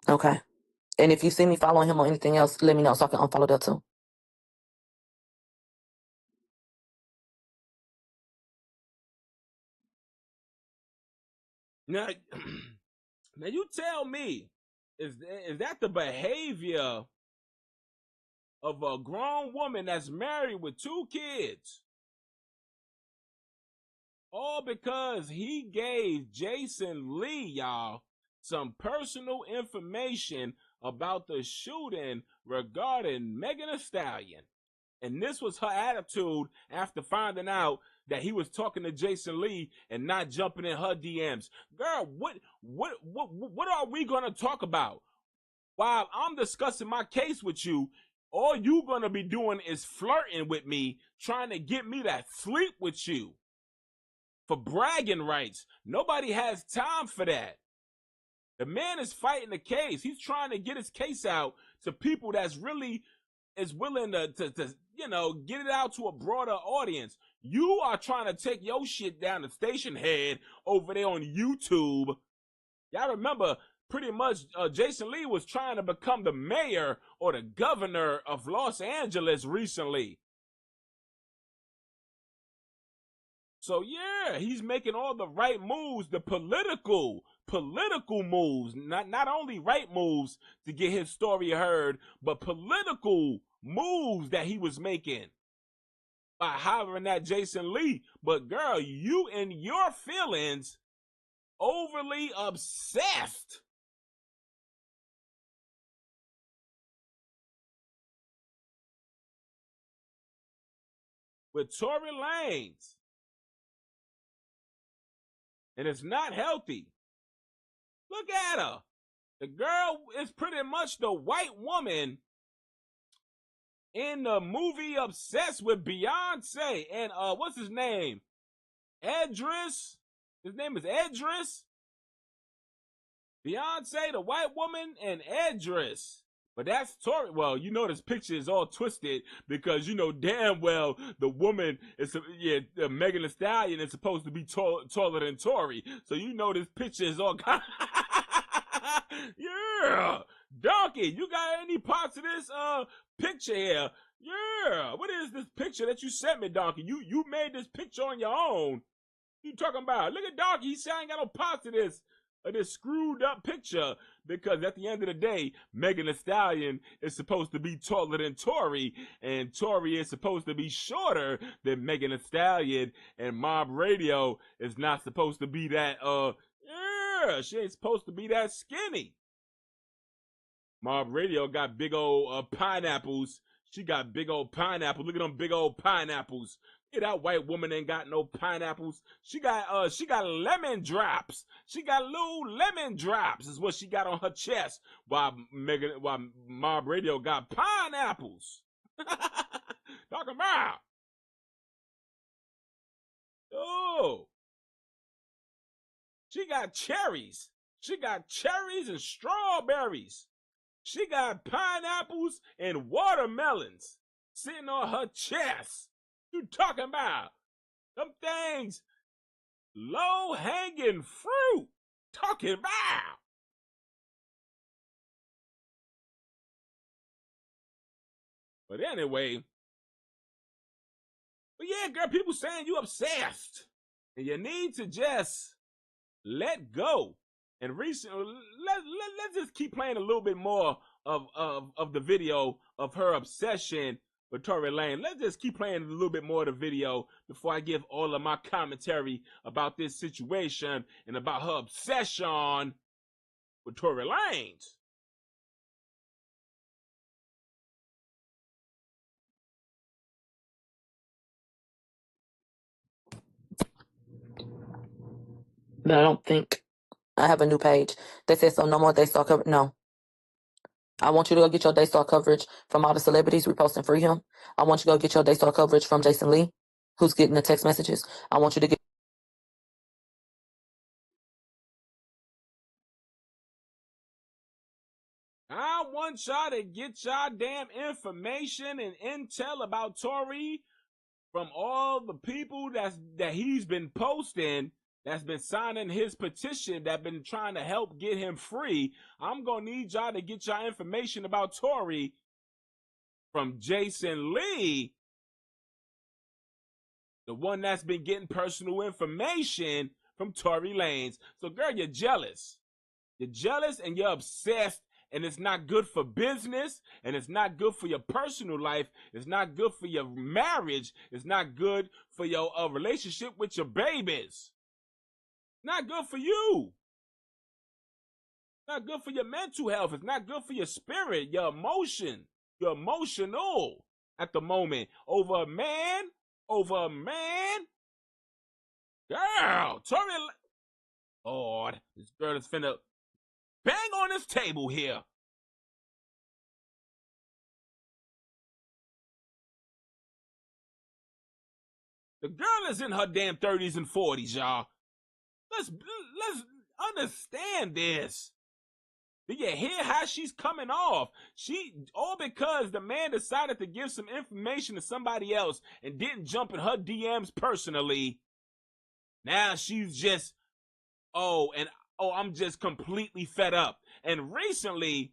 Okay. And if you see me following him or anything else, let me know so I can unfollow that too. Now, now you tell me, is that the behavior of a grown woman that's married with 2 kids? All because he gave Jason Lee, y'all, some personal information about the shooting regarding Megan Thee Stallion. And this was her attitude after finding out that he was talking to Jason Lee and not jumping in her DMs. Girl, what are we gonna talk about? While I'm discussing my case with you, all you gonna be doing is flirting with me, trying to get me to sleep with you for bragging rights. Nobody has time for that. The man is fighting the case. He's trying to get his case out to people that's really is willing to get it out to a broader audience. You are trying to take your shit down the station head over there on YouTube. Y'all remember pretty much Jason Lee was trying to become the mayor or the governor of Los Angeles recently. So yeah, he's making all the right moves, the political moves, not only right moves to get his story heard, but political moves that he was making by hiring that Jason Lee. But girl, you and your feelings overly obsessed with Tory Lanez. And it's not healthy. Look at her. The girl is pretty much the white woman in the movie Obsessed with Beyonce and what's his name? Idris. His name is Idris. Beyonce, the white woman, and Idris. But that's Tory. Well, you know this picture is all twisted because you know damn well the woman is Megan Thee Stallion is supposed to be taller than Tory. So you know this picture is all yeah. Donkey, you got any parts of this picture here? Yeah. What is this picture that you sent me, Donkey? You made this picture on your own. You talking about? Look at Donkey. He said I ain't got no parts of this screwed up picture because at the end of the day, Megan Thee Stallion is supposed to be taller than Tory, and Tory is supposed to be shorter than Megan Thee Stallion, and Mob Radio is not supposed to be that she ain't supposed to be that skinny. Mob Radio got big old pineapples. She got big old pineapples. Look at them big old pineapples. Yeah, that white woman ain't got no pineapples. She got lemon drops. She got little lemon drops is what she got on her chest. While Mob Radio got pineapples. Talking about. Oh. She got cherries. She got cherries and strawberries. She got pineapples and watermelons. sitting on her chest. You talking about? Them things, low-hanging fruit. Talking about. But anyway, but yeah, girl, people saying you obsessed. And you need to just let go. And recently, let's just keep playing a little bit more of the video of her obsession with Tory Lanez. Let's just keep playing a little bit more of the video before I give all of my commentary about this situation and about her obsession with Tory Lanez. But I don't think I have a new page. They said so no more Daystar coverage. No. I want you to go get your Daystar coverage from all the celebrities reposting free him. I want you to go get your Daystar coverage from Jason Lee, who's getting the text messages. I want you to get I want y'all to get y'all damn information and intel about Tory from all the people that he's been posting, that's been signing his petition, that been trying to help get him free. I'm gonna need y'all to get y'all information about Tory from Jason Lee, the one that's been getting personal information from Tory Lanez. So girl, you're jealous. You're jealous and you're obsessed, and it's not good for business, and it's not good for your personal life. It's not good for your marriage. It's not good for your relationship with your babies. Not good for you. Not good for your mental health. It's not good for your spirit, your emotion. You're emotional at the moment over a man. Girl, Tory, Lord, this girl is finna bang on this table here. The girl is in her damn 30s and 40s, y'all. Let's understand this. Do you hear how she's coming off? All because the man decided to give some information to somebody else and didn't jump in her DMs personally. Now she's just, I'm just completely fed up. And recently,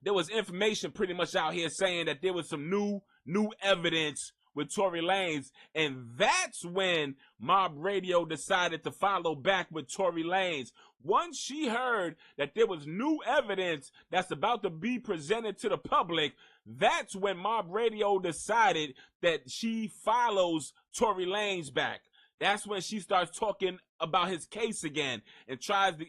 there was information pretty much out here saying that there was some new evidence with Tory Lanez, and that's when Mob Radio decided to follow back with Tory Lanez. Once she heard that there was new evidence that's about to be presented to the public, that's when Mob Radio decided that she follows Tory Lanez back. That's when she starts talking about his case again and tries to,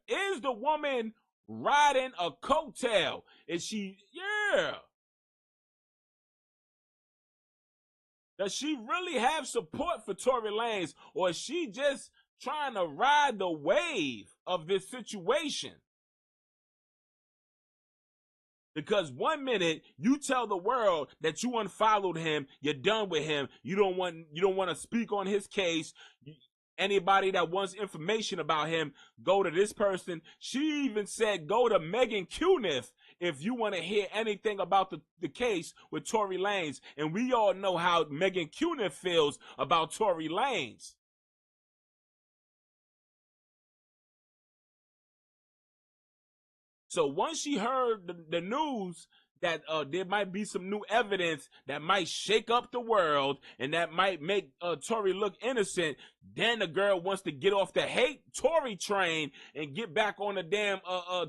is the woman riding a coattail? Is she, Does she really have support for Tory Lanez, or is she just trying to ride the wave of this situation? Because 1 minute you tell the world that you unfollowed him, you're done with him, you don't want to speak on his case. Anybody that wants information about him, go to this person. She even said go to Megan Cuniff if you want to hear anything about the case with Tory Lanez. And we all know how Megan Cuniff feels about Tory Lanez. So once she heard the news that there might be some new evidence that might shake up the world and that might make Tory look innocent, then the girl wants to get off the hate Tory train and get back on the damn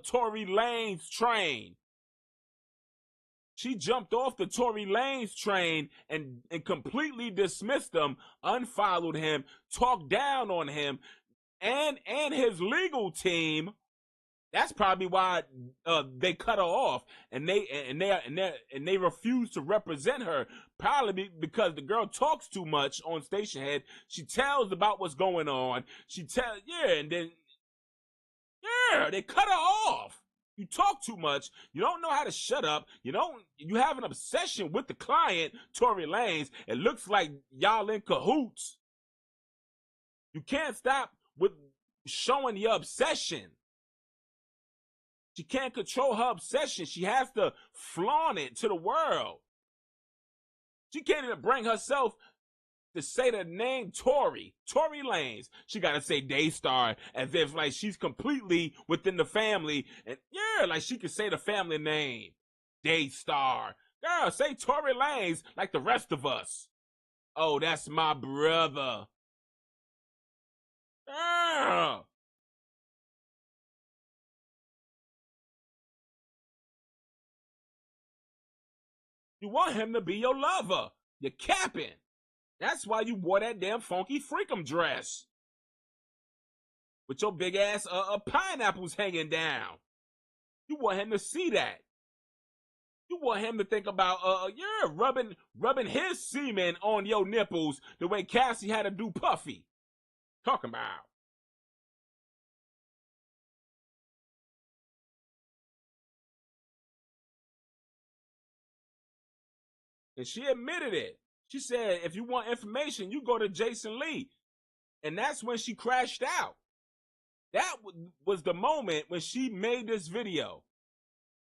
Tory Lanez train. She jumped off the Tory Lanez train and completely dismissed him, unfollowed him, talked down on him and his legal team. That's probably why they cut her off, and they refuse to represent her. Probably because the girl talks too much on Stationhead. She tells about what's going on. And then they cut her off. You talk too much. You don't know how to shut up. You have an obsession with the client, Tory Lanez. It looks like y'all in cahoots. You can't stop with showing your obsession. She can't control her obsession. She has to flaunt it to the world. She can't even bring herself to say the name Tory Lanez. She got to say T.Y.S.R as if like she's completely within the family. And yeah, like she could say the family name. T.Y.S.R. Girl, say Tory Lanez like the rest of us. Oh, that's my brother. Girl. You want him to be your lover. You're capping. That's why you wore that damn funky freakum dress. With your big ass pineapples hanging down. You want him to see that. You want him to think about yeah, rubbing his semen on your nipples the way Cassie had to do Puffy. Talking about. And she admitted it. She said, if you want information, you go to Jason Lee. And that's when she crashed out. That was the moment when she made this video.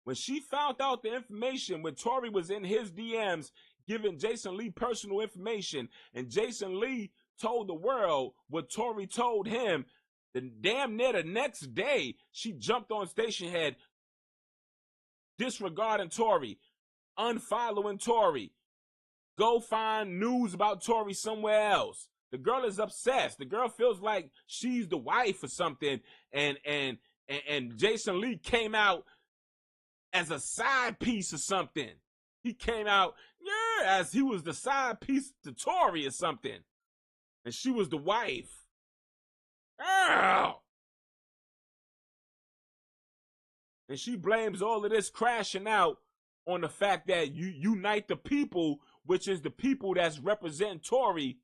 When she found out the information, when Tory was in his DMs giving Jason Lee personal information, and Jason Lee told the world what Tory told him, then damn near the next day, she jumped on Station Head, disregarding Tory, unfollowing Tory. Go find news about Tory somewhere else. The girl is obsessed. The girl feels like she's the wife or something, and Jason Lee came out as a side piece or something. He came out, yeah, as he was the side piece to Tory or something. And she was the wife. Girl. And she blames all of this crashing out on the fact that you unite the people, which is the people that's representing Tory,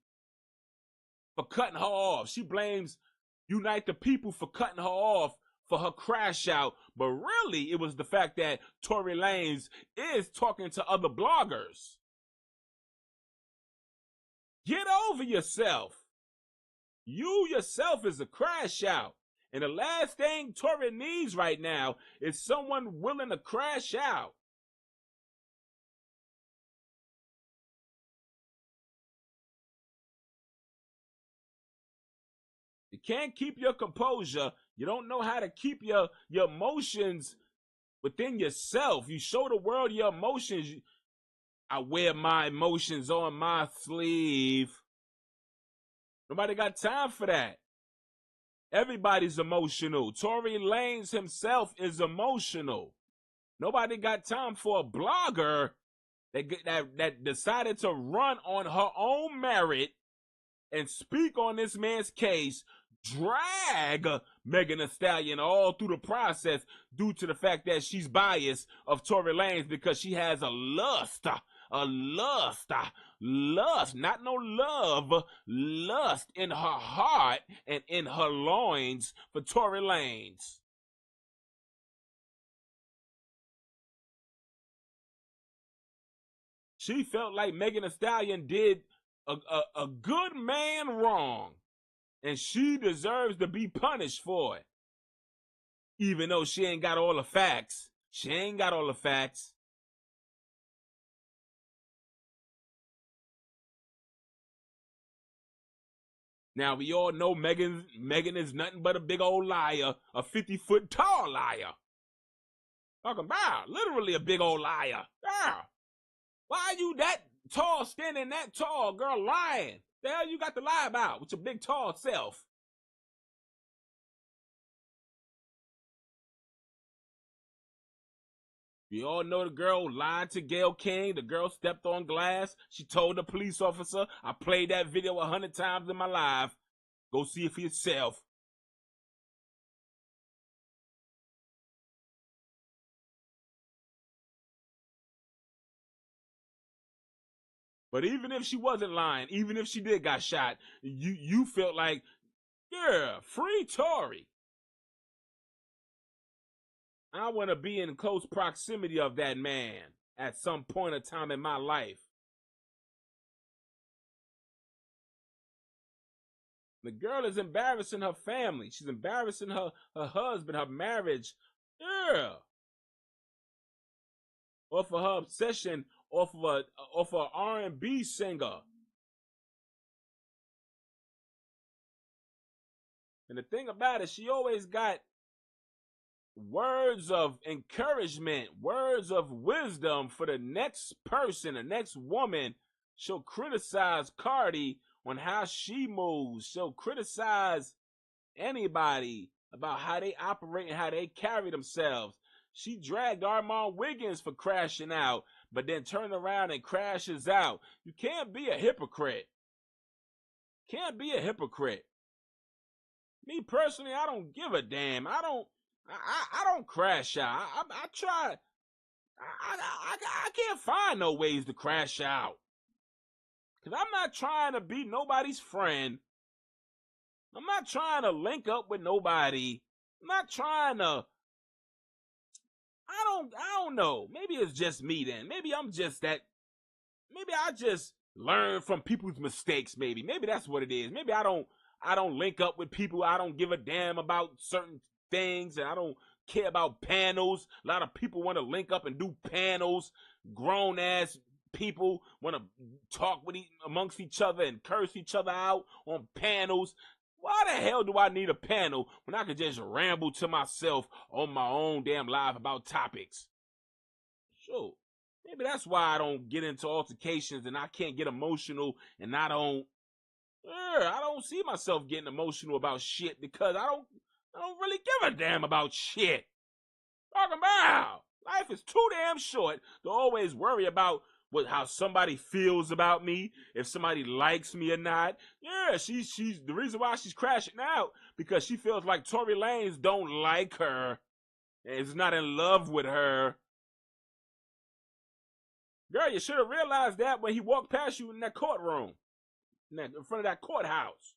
for cutting her off. She blames Unite the People for cutting her off for her crash out, but really it was the fact that Tory Lanez is talking to other bloggers. Get over yourself. You yourself is a crash out. And the last thing Tory needs right now is someone willing to crash out. You can't keep your composure. You don't know how to keep your emotions within yourself. You show the world your emotions. I wear my emotions on my sleeve. Nobody got time for that. Everybody's emotional. Tory Lanez himself is emotional. Nobody got time for a blogger that decided to run on her own merit and speak on this man's case, drag Megan Thee Stallion all through the process due to the fact that she's biased of Tory Lanez because she has a lust, not no love, lust in her heart and in her loins for Tory Lanez. She felt like Megan Thee Stallion did a good man wrong, and she deserves to be punished for it. Even though she ain't got all the facts. She ain't got all the facts. Now, we all know Megan is nothing but a big old liar, a 50-foot tall liar. Talking about literally a big old liar. Girl, why are you that tall, standing that tall, girl, lying? The hell you got to lie about with your big, tall self? We all know the girl lied to Gayle King. The girl stepped on glass. She told the police officer, I played that video 100 times in my life. Go see it for yourself. But even if she wasn't lying, even if she did got shot, you felt like, yeah, free Tory. I want to be in close proximity of that man at some point of time in my life. The girl is embarrassing her family. She's embarrassing her husband, her marriage. Yeah. Off of her obsession off of a R&B singer. And the thing about it, she always got words of encouragement, words of wisdom for the next person, the next woman. She'll criticize Cardi on how she moves. She'll criticize anybody about how they operate and how they carry themselves. She dragged Armand Wiggins for crashing out, but then turned around and crashes out. You can't be a hypocrite. Can't be a hypocrite. Me personally, I don't give a damn. I don't crash out. I try. I can't find no ways to crash out. Because I'm not trying to be nobody's friend. I'm not trying to link up with nobody. I'm not trying to. I don't know. Maybe it's just me then. Maybe I'm just that. Maybe I just learn from people's mistakes. Maybe that's what it is. Maybe I don't link up with people. I don't give a damn about certain things, and I don't care about panels. A lot of people want to link up and do panels. Grown ass people want to talk with amongst each other and curse each other out on panels. Why the hell do I need a panel when I could just ramble to myself on my own damn live about topics? Sure. Maybe that's why I don't get into altercations and I can't get emotional, and I don't see myself getting emotional about shit because I don't really give a damn about shit. Talking about life is too damn short to always worry about how somebody feels about me, if somebody likes me or not. Yeah, she's the reason why she's crashing out because she feels like Tory Lanez don't like her and is not in love with her. Girl, you should have realized that when he walked past you in that courtroom, in front of that courthouse.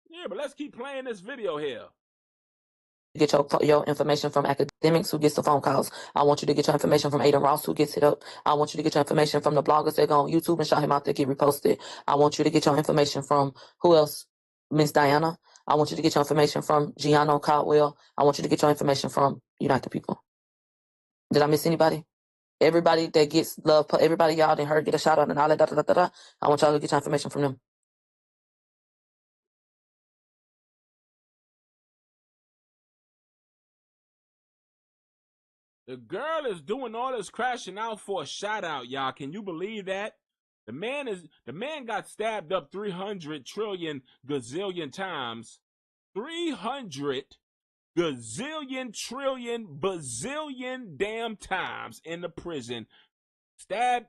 Yeah, but let's keep playing this video here. Get your information from academics who gets the phone calls. I want you to get your information from Aiden Ross who gets hit up. I want you to get your information from the bloggers that go on YouTube and shout him out that get reposted. I want you to get your information from who else? Miss Diana. I want you to get your information from Gianno Caldwell. I want you to get your information from Unite the People. Did I miss anybody? Everybody that gets love, everybody y'all didn't heard get a shout out and all that, I want y'all to get your information from them. The girl is doing all this crashing out for a shout out, y'all. Can you believe that? The man got stabbed up 300 trillion gazillion times. 300 gazillion trillion bazillion damn times in the prison. The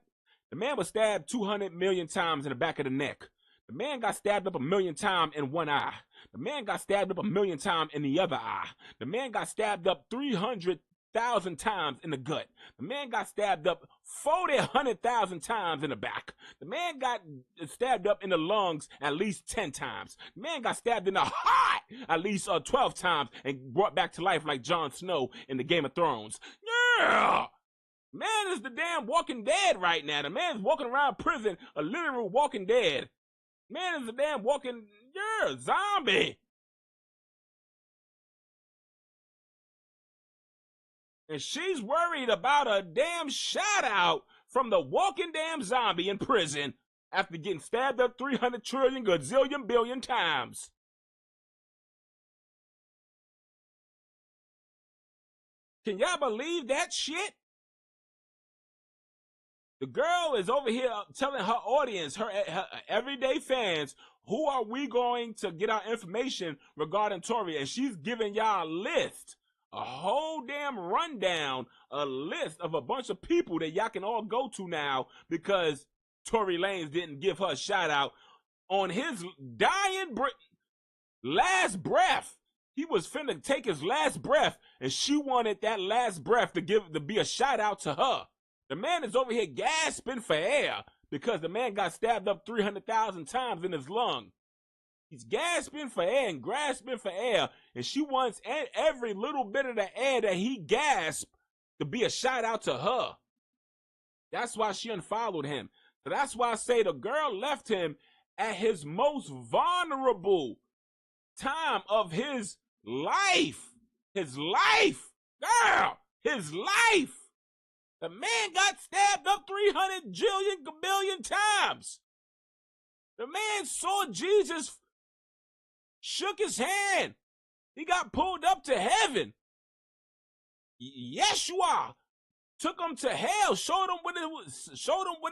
man was stabbed 200 million times in the back of the neck. The man got stabbed up 1 million times in one eye. The man got stabbed up 1 million times in the other eye. The man got stabbed up 300,000 times in the gut. The man got stabbed up 100,000 times in the back. The man got stabbed up in the lungs at least 10 times. The man got stabbed in the heart at least 12 times and brought back to life like Jon Snow in the Game of Thrones. Yeah! Man is the damn Walking Dead right now. The man's walking around prison, a literal Walking Dead. Man is a damn walking, zombie. And she's worried about a damn shout out from the walking damn zombie in prison after getting stabbed up 300 trillion gazillion billion times. Can y'all believe that shit? The girl is over here telling her audience, her everyday fans, who are we going to get our information regarding Tory? And she's giving y'all a list, a whole damn rundown, a list of a bunch of people that y'all can all go to now because Tory Lanez didn't give her a shout out on his dying last breath. He was finna take his last breath, and she wanted that last breath to be a shout out to her. The man is over here gasping for air because the man got stabbed up 300,000 times in his lung. He's gasping for air and grasping for air, and she wants every little bit of the air that he gasped to be a shout out to her. That's why she unfollowed him. So that's why I say the girl left him at his most vulnerable time of his life. His life. Girl, his life. The man got stabbed up 300 billion times. The man saw Jesus, shook his hand. He got pulled up to heaven. Yeshua took him to hell, showed him what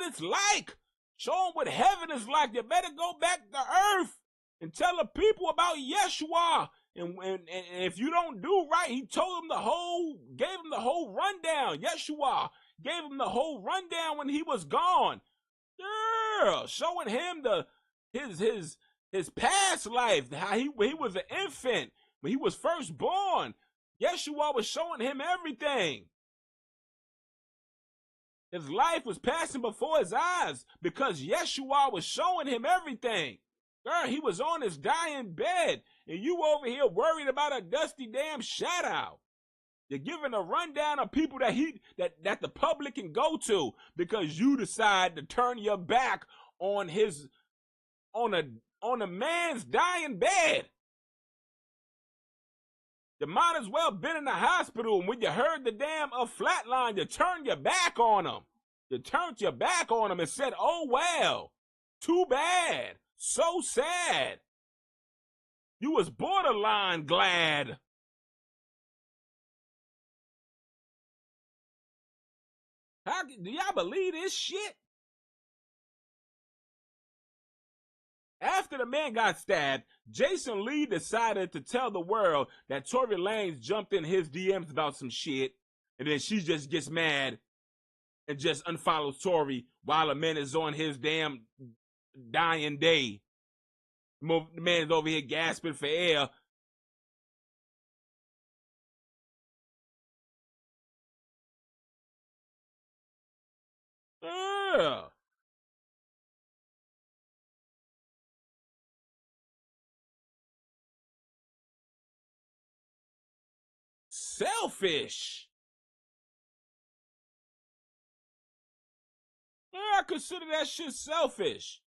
it's like, showed him what heaven is like. You better go back to earth and tell the people about Yeshua. And if you don't do right, he told him gave him the whole rundown. Yeshua gave him the whole rundown when he was gone. Girl, showing him his past life, how he was an infant when he was first born. Yeshua was showing him everything. His life was passing before his eyes because Yeshua was showing him everything. Girl, he was on his dying bed, and you over here worried about a dusty damn shadow. You're giving a rundown of people that the public can go to because you decide to turn your back on a man's dying bed. You might as well been in the hospital, and when you heard the damn flatline, you turned your back on him. You turned your back on him and said, "Oh well, too bad, so sad." You was borderline glad. Do y'all believe this shit? After the man got stabbed, Jason Lee decided to tell the world that Tory Lanez jumped in his DMs about some shit, and then she just gets mad and just unfollows Tory while the man is on his damn dying day. The man is over here gasping for air. Selfish. I consider that shit selfish.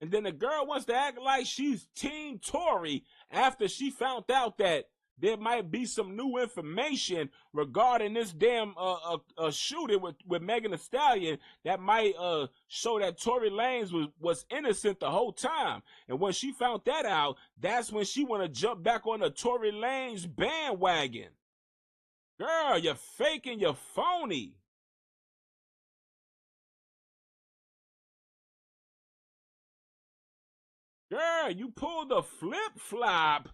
And then the girl wants to act like she's Team Tory after she found out that there might be some new information regarding this damn shooting with Megan Thee Stallion that might show that Tory Lanez was innocent the whole time. And when she found that out, that's when she want to jump back on the Tory Lanez bandwagon. Girl, you're fake and you're phony. Girl, you pulled a flip-flop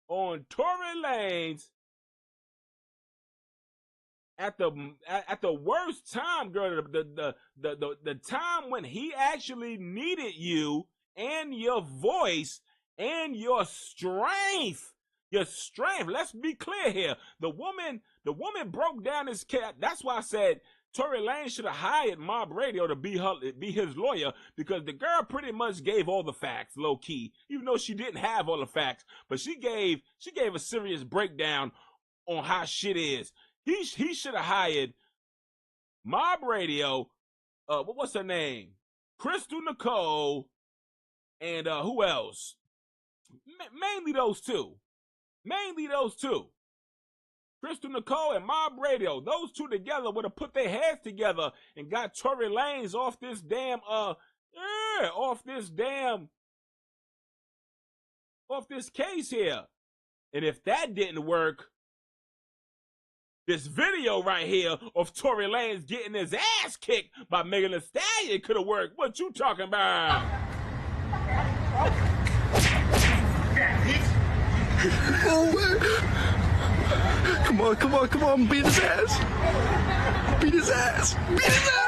on Tory Lanez at the worst time, girl. The time when he actually needed you and your voice and your strength. Your strength. Let's be clear here. The woman broke down his cat. That's why I said Tory Lanez should have hired Mob Radio to be his lawyer, because the girl pretty much gave all the facts, low key, even though she didn't have all the facts. But she gave a serious breakdown on how shit is. He should have hired Mob Radio. What's her name? Crystal Nicole, and who else? Mainly those two. Crystal Nicole and Mob Radio, those two together would have put their heads together and got Tory Lanez off this case here. And if that didn't work, this video right here of Tory Lanez getting his ass kicked by Megan Thee Stallion could have worked. What you talking about? Come on, beat his ass.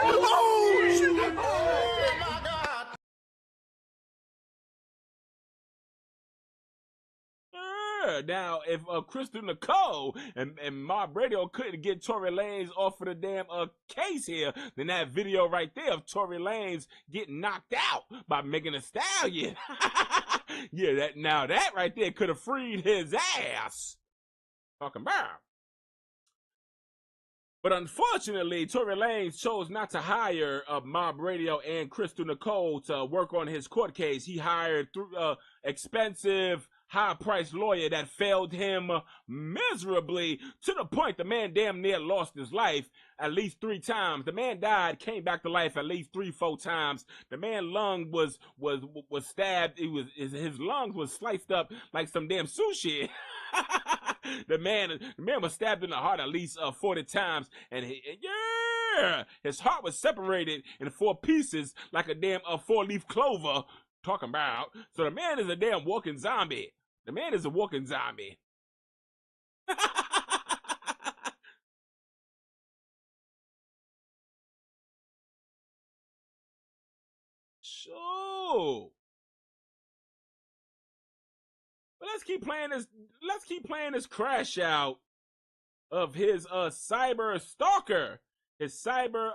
Oh, shit. Oh my God. Now, if Crystal Nicole and Mob Radio couldn't get Tory Lanez off of the damn case here, then that video right there of Tory Lanez getting knocked out by Megan Thee Stallion, yeah, that right there could have freed his ass. Talking about. But unfortunately, Tory Lanez chose not to hire Mob Radio and Crystal Nicole to work on his court case. He hired expensive, high-priced lawyer that failed him miserably, to the point the man damn near lost his life at least 3 times. The man died, came back to life at least 3-4 times. The man's lung was stabbed. His lungs was sliced up like some damn sushi. The man was stabbed in the heart at least 40 times, and his heart was separated in 4 pieces like a damn 4-leaf clover. Talking about, so the man is a damn walking zombie. The man is a walking zombie. So, but let's keep playing this. Let's keep playing this crash out of his cyber stalker, his cyber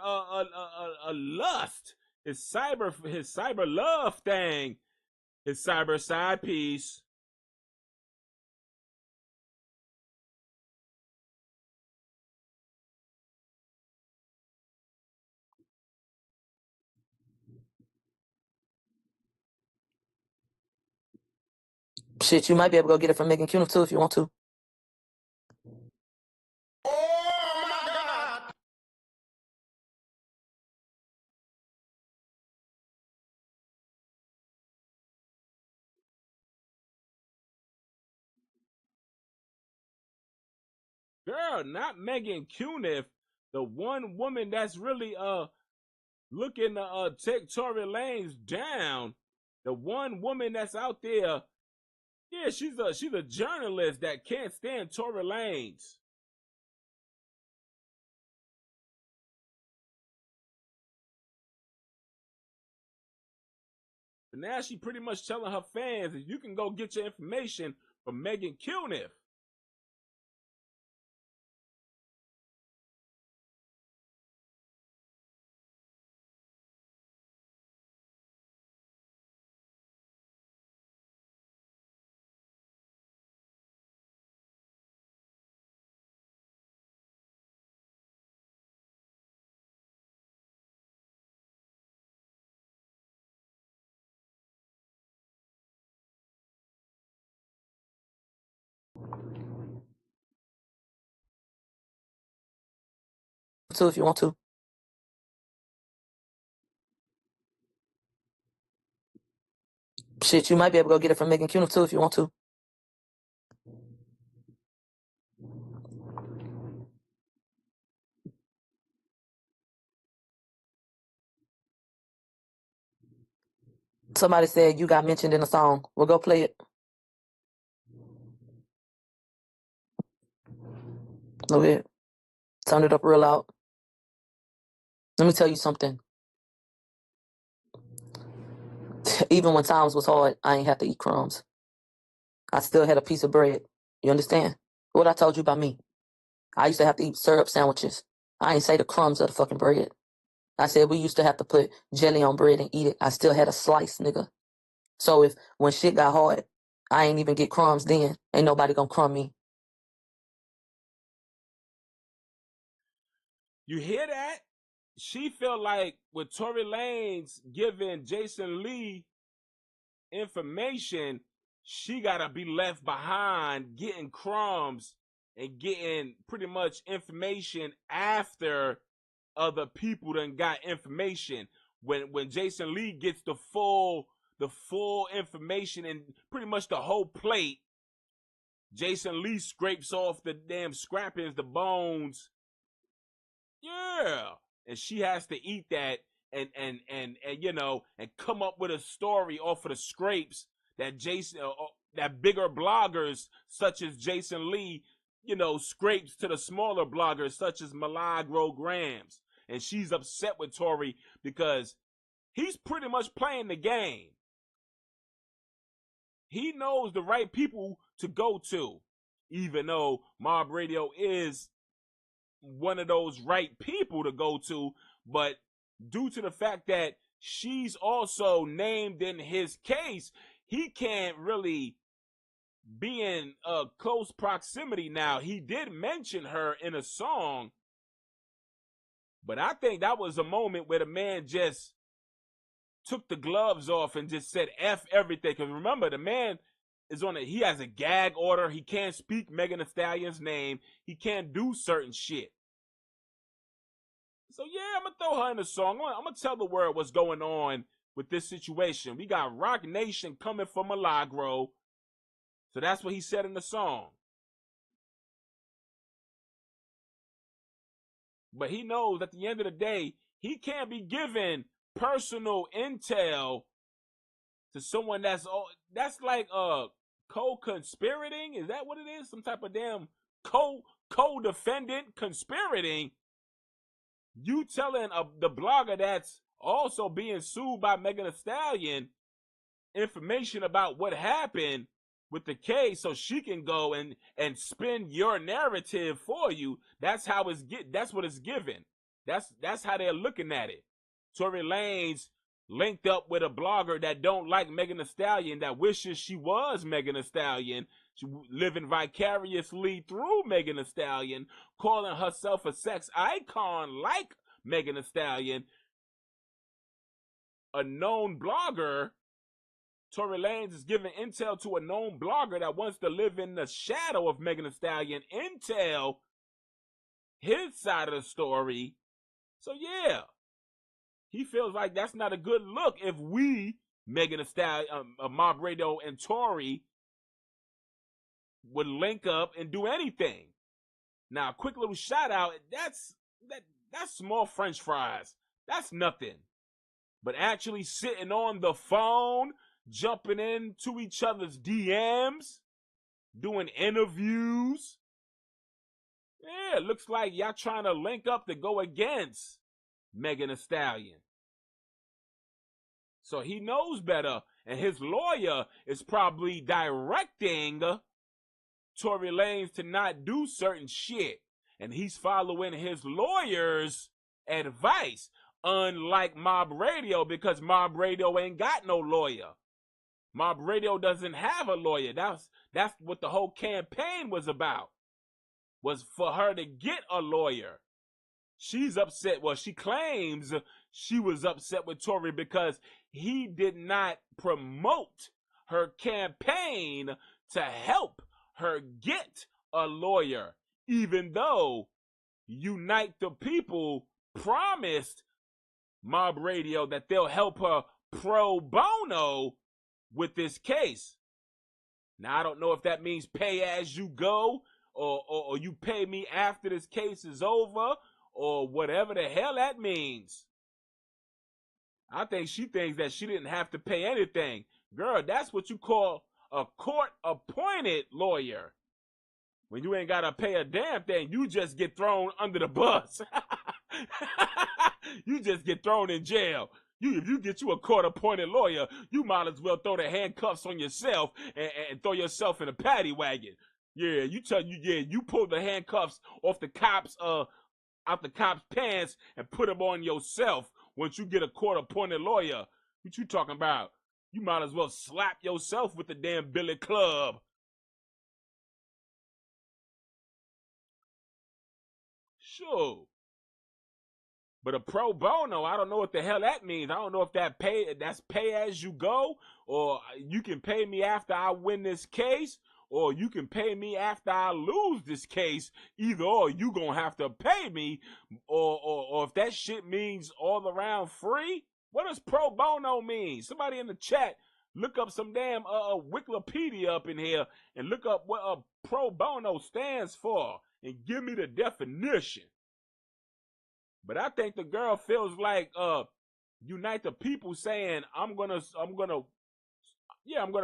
lust, his cyber love thing, his cyber side piece. Shit, you might be able to go get it from Megan Cunha too if you want to. Oh my God! Girl, not Megan Cunha, the one woman that's really looking to take Tory Lanez down. The one woman that's out there. Yeah, she's a journalist that can't stand Tory Lanez. But now she pretty much telling her fans that you can go get your information from Megan Cunha. Too if you want to. Shit, you might be able to go get it from Megan Cunha too if you want to. Somebody said you got mentioned in a song. We'll go play it. Go ahead. Turn it up real loud. Let me tell you something. Even when times was hard, I ain't have to eat crumbs. I still had a piece of bread. You understand? What I told you about me. I used to have to eat syrup sandwiches. I ain't say the crumbs of the fucking bread. I said we used to have to put jelly on bread and eat it. I still had a slice, nigga. So if when shit got hard, I ain't even get crumbs then. Ain't nobody gonna crumb me. You hear that? She felt like with Tory Lanez giving Jason Lee information, she gotta be left behind getting crumbs and getting pretty much information after other people done got information. When Jason Lee gets the full information and pretty much the whole plate, Jason Lee scrapes off the damn scrappings, the bones. Yeah. And she has to eat that and you know, and come up with a story off of the scrapes that that bigger bloggers such as Jason Lee, you know, scrapes to the smaller bloggers such as Milagro Grams. And she's upset with Tory because he's pretty much playing the game. He knows the right people to go to, even though Mob Radio is one of those right people to go to, but due to the fact that she's also named in his case, he can't really be in close proximity now. He did mention her in a song, But I think that was a moment where the man just took the gloves off and just said F everything. Because remember, the man he has a gag order. He can't speak Megan Thee Stallion's name. He can't do certain shit. So yeah, I'm gonna throw her in the song. I'm gonna tell the world what's going on with this situation. We got Rock Nation coming from Milagro. So that's what he said in the song. But he knows at the end of the day, he can't be giving personal intel to someone that's like co-conspirating. Is that what it is? Some type of damn co-defendant conspirating. You telling the blogger that's also being sued by Megan Thee Stallion information about what happened with the case so she can go and spin your narrative for you. That's how that's what it's given. That's how they're looking at it. Tory Lanez linked up with a blogger that don't like Megan Thee Stallion, that wishes she was Megan Thee Stallion, she living vicariously through Megan Thee Stallion, calling herself a sex icon like Megan Thee Stallion. A known blogger, Tory Lanez is giving intel to a known blogger that wants to live in the shadow of Megan Thee Stallion, intel his side of the story. So yeah, he feels like that's not a good look if we, Megan Thee Stallion, Mob Radio and Tory, would link up and do anything. Now, a quick little shout out, that's small French fries. That's nothing. But actually sitting on the phone, jumping into each other's DMs, doing interviews. Yeah, it looks like y'all trying to link up to go against Megan Thee Stallion. So he knows better, and his lawyer is probably directing Tory Lanez to not do certain shit. And he's following his lawyer's advice, unlike Mob Radio, because Mob Radio ain't got no lawyer. Mob Radio doesn't have a lawyer. That's what the whole campaign was about, was for her to get a lawyer. She's upset. Well, she claims she was upset with Tory because he did not promote her campaign to help her get a lawyer, even though Unite the People promised Mob Radio that they'll help her pro bono with this case. Now, I don't know if that means pay as you go, or you pay me after this case is over, or whatever the hell that means. I think she thinks that she didn't have to pay anything. Girl, that's what you call a court-appointed lawyer. When you ain't got to pay a damn thing, you just get thrown under the bus. You just get thrown in jail. If you get you a court-appointed lawyer, you might as well throw the handcuffs on yourself and throw yourself in a paddy wagon. Yeah, you pull the handcuffs off the cops, out the cop's pants and put them on yourself once you get a court-appointed lawyer. What you talking about? You might as well slap yourself with the damn billy club. Sure. But a pro bono, I don't know what the hell that means. I don't know if that's pay as you go, or you can pay me after I win this case, or you can pay me after I lose this case. Either or, you gonna have to pay me, or if that shit means all around free. What does pro bono mean? Somebody in the chat, look up some damn Wikipedia up in here and look up what pro bono stands for and give me the definition. But I think the girl feels like Unite the People saying I'm gonna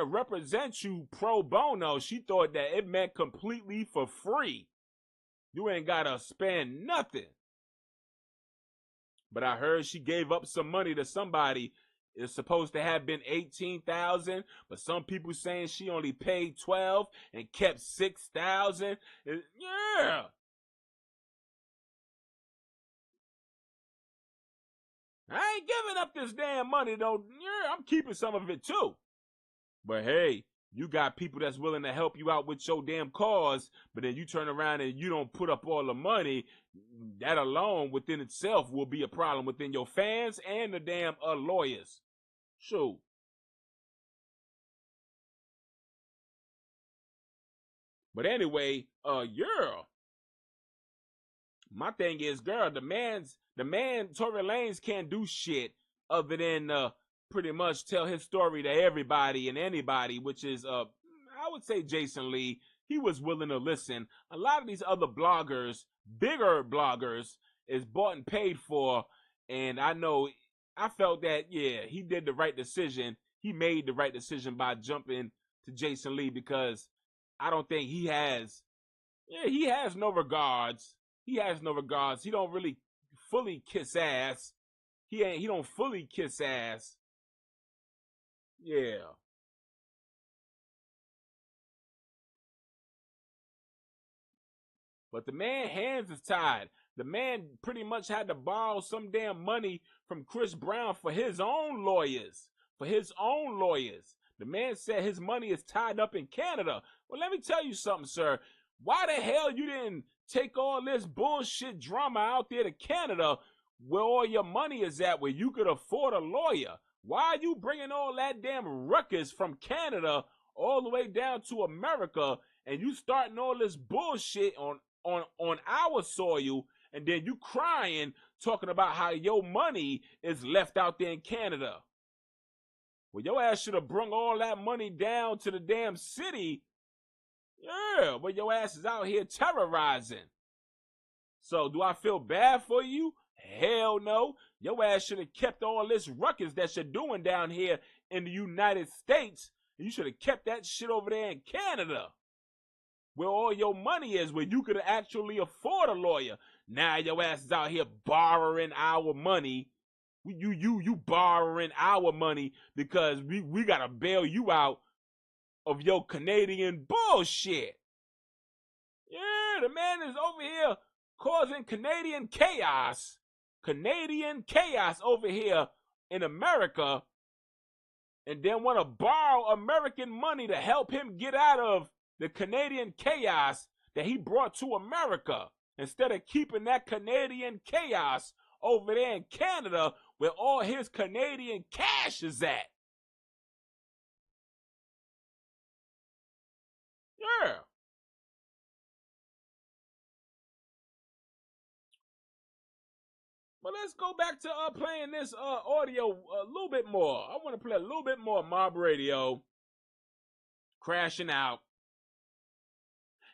represent you pro bono. She thought that it meant completely for free. You ain't gotta spend nothing. But I heard she gave up some money to somebody. It's supposed to have been $18,000, but some people saying she only paid $12 and kept $6,000. Yeah. I ain't giving up this damn money though. Yeah, I'm keeping some of it too. But hey, You got people that's willing to help you out with your damn cause, but then you turn around and you don't put up all the money. That alone within itself will be a problem within your fans and the damn lawyers. Shoot. But anyway, yeah. My thing is, girl, the man, Tory Lanez can't do shit other than pretty much tell his story to everybody and anybody, which is, I would say Jason Lee. He was willing to listen. A lot of these other bloggers, bigger bloggers, is bought and paid for, and I felt that, yeah, he did the right decision. He made the right decision by jumping to Jason Lee, because I don't think he has no regards. He has no regards. He don't really fully kiss ass. He don't fully kiss ass. Yeah. But the man's hands is tied. The man pretty much had to borrow some damn money from Chris Brown for his own lawyers. The man said his money is tied up in Canada. Well, let me tell you something, sir. Why the hell you didn't take all this bullshit drama out there to Canada, where all your money is at, where you could afford a lawyer? Why are you bringing all that damn ruckus from Canada all the way down to America, and you starting all this bullshit on our soil, and then you crying, talking about how your money is left out there in Canada? Well, your ass should have brung all that money down to the damn city. Yeah, but your ass is out here terrorizing. So do I feel bad for you? Hell no. Your ass should have kept all this ruckus that you're doing down here in the United States. You should have kept that shit over there in Canada, where all your money is, where you could actually afford a lawyer. Now your ass is out here borrowing our money. You borrowing our money because we gotta bail you out of your Canadian bullshit. Yeah, the man is over here causing Canadian chaos over here in America, and then want to borrow American money to help him get out of the Canadian chaos that he brought to America, instead of keeping that Canadian chaos over there in Canada, where all his Canadian cash is at. Yeah. But let's go back to playing this audio a little bit more. I want to play a little bit more Mob Radio, crashing out.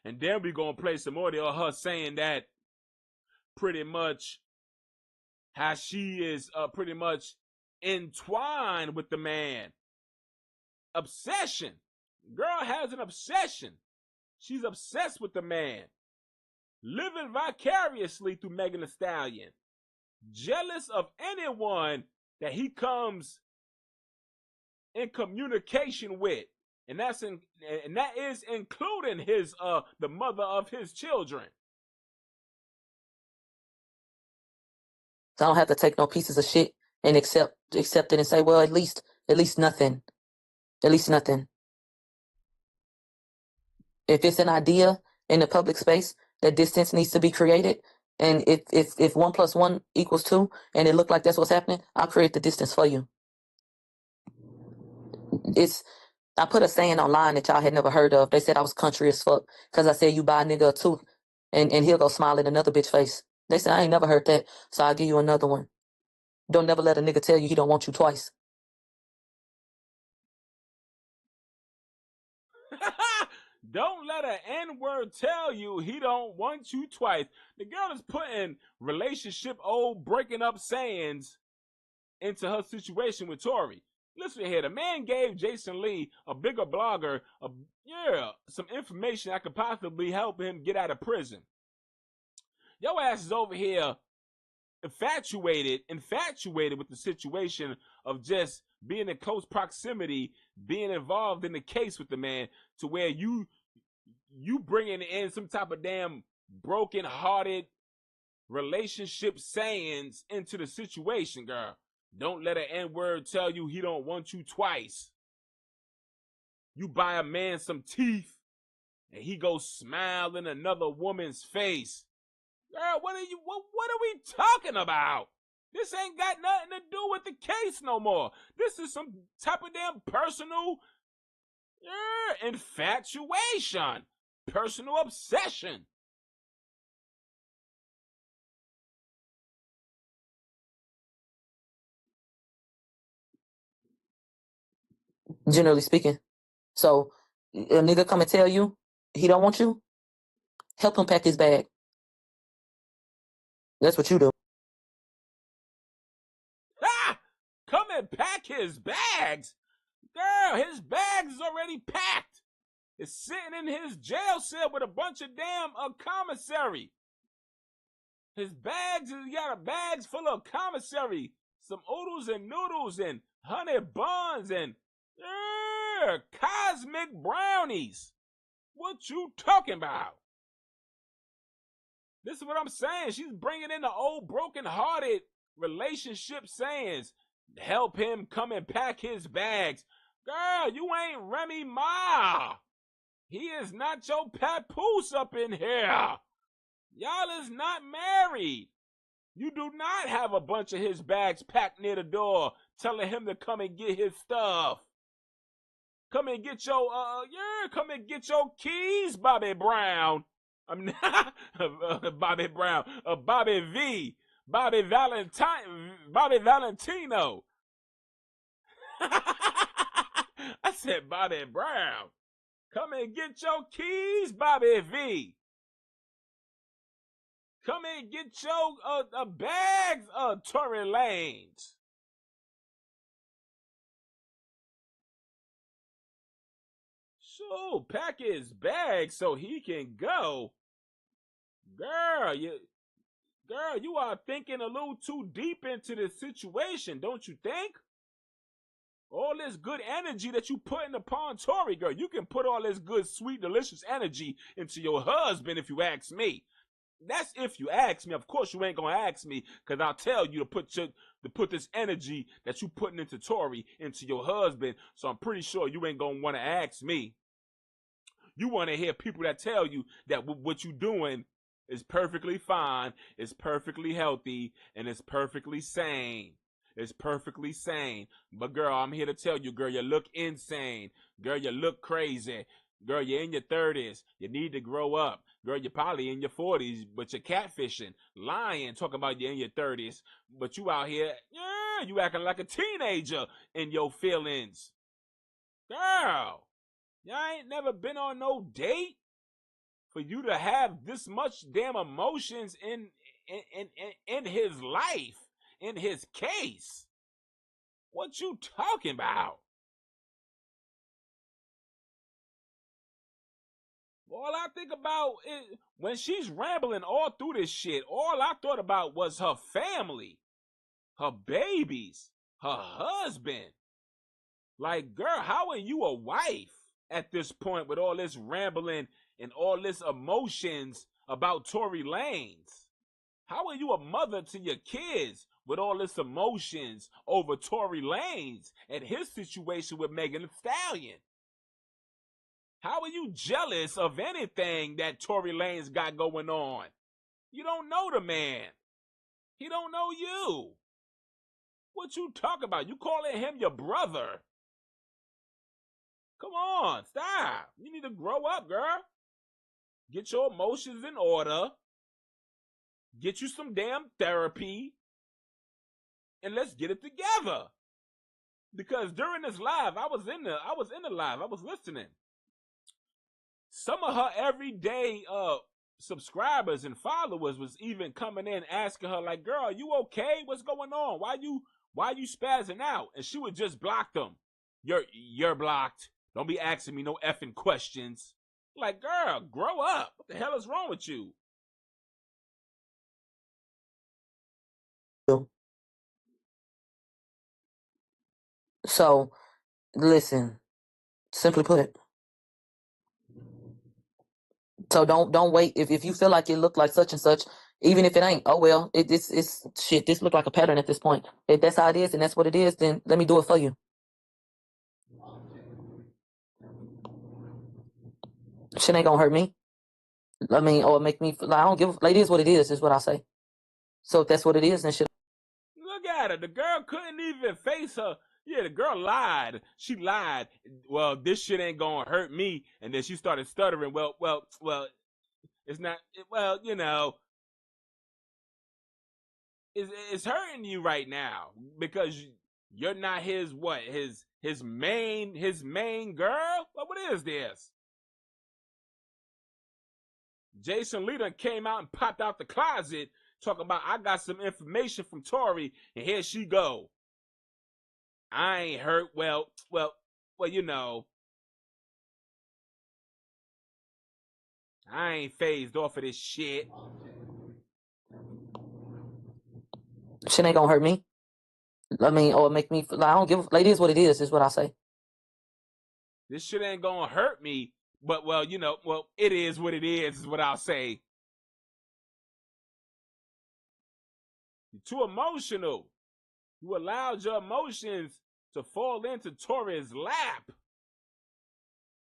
And then we're going to play some audio of her saying that pretty much how she is pretty much entwined with the man. Obsession. Girl has an obsession. She's obsessed with the man. Living vicariously through Megan Thee Stallion. Jealous of anyone that he comes in communication with. And that is including his the mother of his children. So I don't have to take no pieces of shit and accept it and say, well, at least nothing. At least nothing. If it's an idea in the public space that distance needs to be created, and if 1 + 1 = 2, and it looked like that's what's happening, I'll create the distance for you. I put a saying online that y'all had never heard of. They said I was country as fuck because I said you buy a nigga a tooth and he'll go smile at another bitch face. They said I ain't never heard that, so I'll give you another one. Don't never let a nigga tell you he don't want you twice. Don't let an N-word tell you he don't want you twice. The girl is putting relationship old breaking up sayings into her situation with Tory. Listen here, the man gave Jason Lee, a bigger blogger, some information that could possibly help him get out of prison. Your ass is over here infatuated with the situation of just being in close proximity, being involved in the case with the man, to where you bringing in some type of damn broken-hearted relationship sayings into the situation, girl. Don't let an N-word tell you he don't want you twice. You buy a man some teeth, and he goes smile in another woman's face. Girl, what are we talking about? This ain't got nothing to do with the case no more. This is some type of damn personal infatuation, personal obsession. Generally speaking. So a nigga come and tell you he don't want you, help him pack his bag. That's what you do. Ah! Come and pack his bags? Girl, his bags is already packed. It's sitting in his jail cell with a bunch of damn commissary. His bags, he got bags full of commissary, some oodles and noodles and honey buns and cosmic brownies. What you talking about? This is what I'm saying. She's bringing in the old broken-hearted relationship sayings. Help him come and pack his bags. Girl, you ain't Remy Ma. He is not your papoose up in here. Y'all is not married. You do not have a bunch of his bags packed near the door telling him to come and get his stuff. Come and get your, come and get your keys, Bobby Brown. I'm not Bobby Brown, Bobby V, Bobby Valentino. I said Bobby Brown. Come and get your keys, Bobby V. Come and get your bags, Tory Lanez. So pack his bag so he can go. Girl, you are thinking a little too deep into the situation, don't you think? All this good energy that you putting upon Tory, girl, you can put all this good, sweet, delicious energy into your husband if you ask me. That's if you ask me. Of course, you ain't gonna ask me, cause I'll tell you to put this energy that you putting into Tory into your husband. So I'm pretty sure you ain't gonna want to ask me. You want to hear people that tell you that what you doing is perfectly fine, it's perfectly healthy, and it's perfectly sane. It's perfectly sane. But girl, I'm here to tell you, girl, you look insane. Girl, you look crazy. Girl, you're in your 30s. You need to grow up. Girl, you're probably in your 40s, but you're catfishing, lying, talking about you're in your 30s. But you out here, you acting like a teenager in your feelings. Girl, y'all ain't never been on no date for you to have this much damn emotions in his life, in his case. What you talking about? All I think about is when she's rambling all through this shit, all I thought about was her family, her babies, her husband. Like, girl, how are you a wife at this point with all this rambling and all this emotions about Tory Lanez? How are you a mother to your kids with all this emotions over Tory Lanez and his situation with Megan Thee Stallion? How are you jealous of anything that Tory Lanez got going on? You don't know the man. He don't know you. What you talk about? You calling him your brother? Come on, stop. You need to grow up, girl. Get your emotions in order. Get you some damn therapy. And let's get it together. Because during this live, I was in the live. I was listening. Some of her everyday subscribers and followers was even coming in asking her, like, girl, you okay? What's going on? Why you spazzing out? And she would just block them. You're blocked. Don't be asking me no effing questions. Like, girl, grow up. What the hell is wrong with you? So, listen, simply put. So don't wait. If you feel like it looked like such and such, even if it ain't, oh well, it's shit. This look like a pattern at this point. If that's how it is and that's what it is, then let me do it for you. Shit ain't gonna hurt me. I mean, or make me feel like I don't give. Like, it is what it is what I say. So if that's what it is, then shit. Look at her. The girl couldn't even face her. Yeah, the girl lied. She lied. Well, this shit ain't gonna hurt me. And then she started stuttering. Well, it's not. Well, you know, it's hurting you right now because you're not his what? His main girl. What is this? Jason Lee came out and popped out the closet talking about I got some information from Tory and here she go. I ain't hurt. Well, you know, I ain't phased off of this shit. Shit ain't gonna hurt me. I mean, or make me feel like I don't give. Like, it is what it is what I say. This shit ain't gonna hurt me, but well, you know, well, it is what it is what I'll say. You're too emotional. You allowed your emotions to fall into Tory's lap.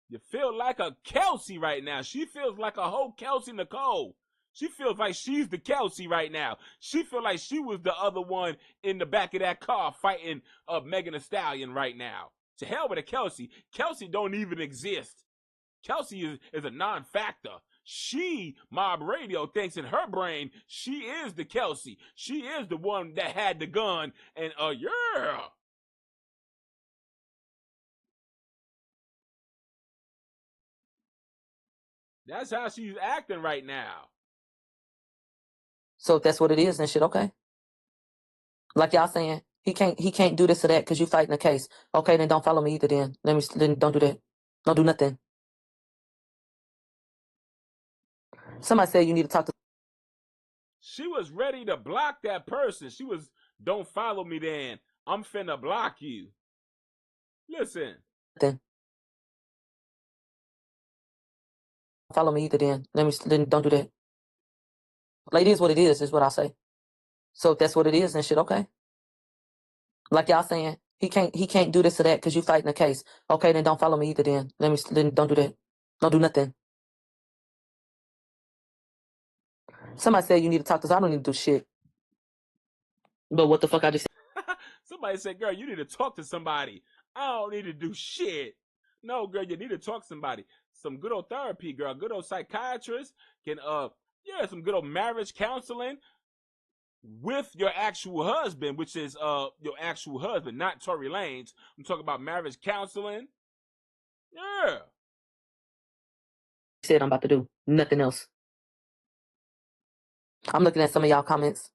You feel like a Kelsey right now. She feels like a whole Kelsey Nicole. She feels like she's the Kelsey right now. She feels like she was the other one in the back of that car fighting Megan Thee Stallion right now. To hell with a Kelsey. Kelsey don't even exist. Kelsey is a non-factor. She, Mob Radio, thinks in her brain she is the Kelsey. She is the one that had the gun and yeah. That's how she's acting right now. So if that's what it is, then shit, okay. Like y'all saying, he can't do this or that because you fighting the case. Okay, then don't follow me either. Then don't do that. Don't do nothing. Somebody said you need to talk to. She was ready to block that person. She was, don't follow me then. I'm finna block you. Listen. Then follow me either. Then don't do that. Like, it is what it is what I say. So if that's what it is, then shit, okay. Like y'all saying, he can't do this or that because you fighting the case. Okay, then don't follow me either. Then don't do that. Don't do nothing. Somebody said you need to talk to us. I don't need to do shit. But what the fuck I just said? Somebody said, girl, you need to talk to somebody. I don't need to do shit. No, girl, you need to talk to somebody. Some good old therapy, girl. Good old psychiatrist can, some good old marriage counseling with your actual husband, which is your actual husband, not Tory Lanez. I'm talking about marriage counseling. Yeah. Said I'm about to do nothing else. I'm looking at some of y'all comments.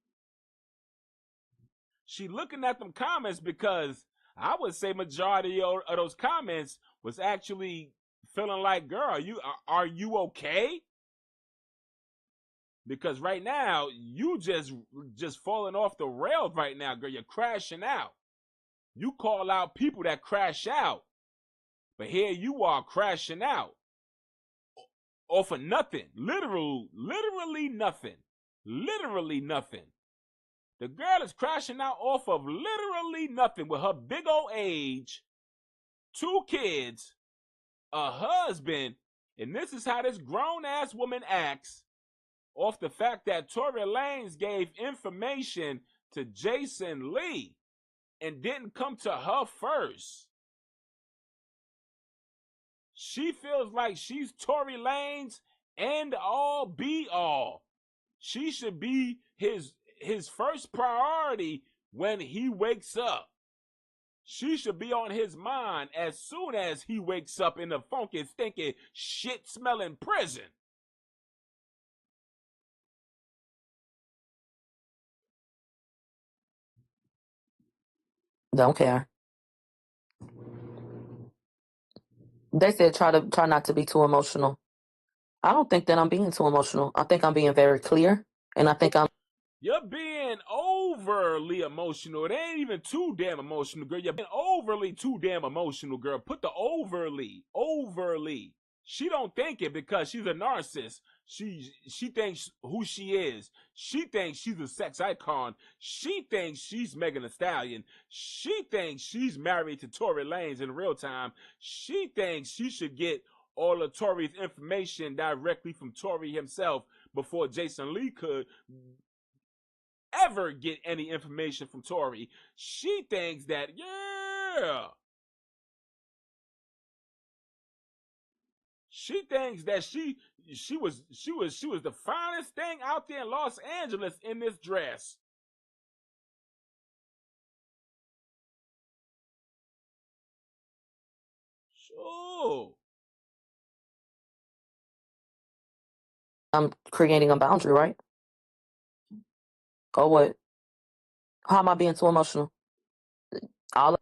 She looking at them comments because I would say majority of those comments was actually feeling like, girl, are you okay? Because right now you just falling off the rails right now, girl. You're crashing out. You call out people that crash out, but here you are crashing out off of nothing. Literally nothing. Literally nothing. The girl is crashing out off of literally nothing with her big old age, 2 kids, a husband, and this is how this grown-ass woman acts off the fact that Tory Lanez gave information to Jason Lee and didn't come to her first. She feels like she's Tory Lanez and all be all. She should be his first priority when he wakes up. She should be on his mind as soon as he wakes up in the funky, stinky, shit-smelling prison. Don't care. They said try not to be too emotional. I don't think that I'm being too emotional. I think I'm being very clear, and I think You're being overly emotional. It ain't even too damn emotional, girl. You're being overly too damn emotional, girl. Put the overly. She don't think it because she's a narcissist. She thinks who she is. She thinks she's a sex icon. She thinks she's Megan Thee Stallion. She thinks she's married to Tory Lanez in real time. She thinks she should get all of Tory's information directly from Tory himself before Jason Lee could ever get any information from Tory. She thinks that, yeah. She thinks that she was the finest thing out there in Los Angeles in this dress. Sure. I'm creating a boundary, right? Or what? How am I being too emotional? Girl,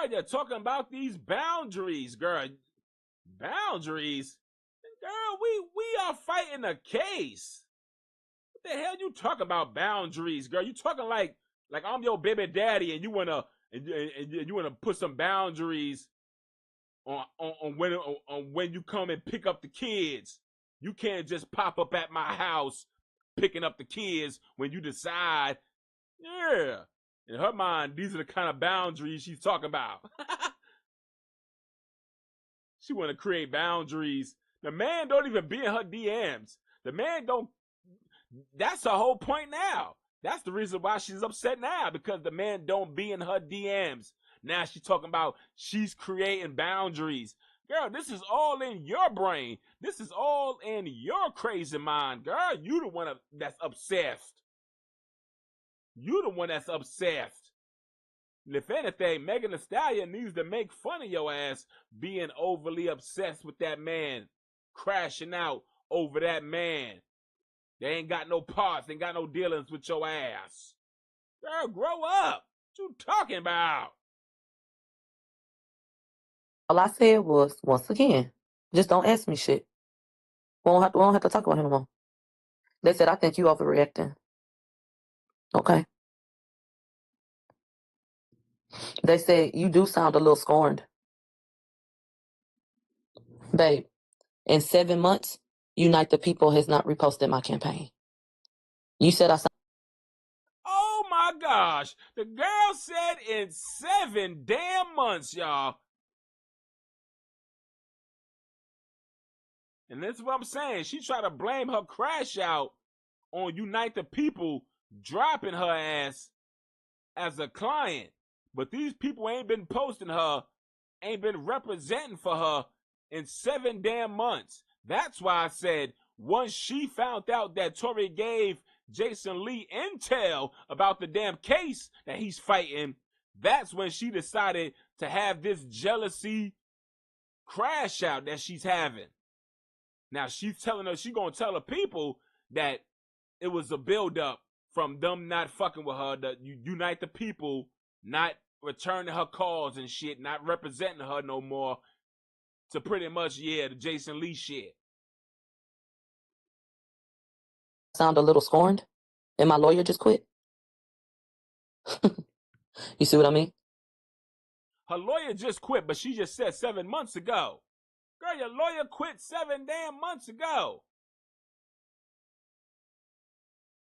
you're talking about these boundaries, girl. Boundaries? Girl, we are fighting a case. What the hell you talking about boundaries, girl? You talking like I'm your baby daddy and you wanna put some boundaries on when you come and pick up the kids. You can't just pop up at my house picking up the kids when you decide. Yeah. In her mind, these are the kind of boundaries she's talking about. She want to create boundaries. The man don't even be in her DMs. The man don't. That's her whole point now. That's the reason why she's upset now, because the man don't be in her DMs. Now she's talking about she's creating boundaries. Girl, this is all in your brain. This is all in your crazy mind. Girl, you the one that's obsessed. You the one that's obsessed. And if anything, Megan Thee Stallion needs to make fun of your ass being overly obsessed with that man, crashing out over that man. They ain't got no parts, ain't got no dealings with your ass. Girl, grow up. What you talking about? All I said was, once again, just don't ask me shit. We don't have to talk about him no more. They said, I think you overreacting. Okay. They said, you do sound a little scorned. Babe, in 7 months, Unite the People has not reposted my campaign. You said I sound. Oh my gosh. The girl said in 7 damn months, y'all. And this is what I'm saying. She tried to blame her crash out on Unite the People dropping her ass as a client. But these people ain't been posting her, ain't been representing for her in 7 damn months. That's why I said once she found out that Tory gave Jason Lee intel about the damn case that he's fighting, that's when she decided to have this jealousy crash out that she's having. Now she's telling her, she gonna tell the people that it was a buildup from them not fucking with her, that you Unite the People not returning her calls and shit, not representing her no more, to pretty much, yeah, the Jason Lee shit. Sound a little scorned, and my lawyer just quit. You see what I mean? Her lawyer just quit, but she just said 7 months ago. Girl, your lawyer quit 7 damn months ago.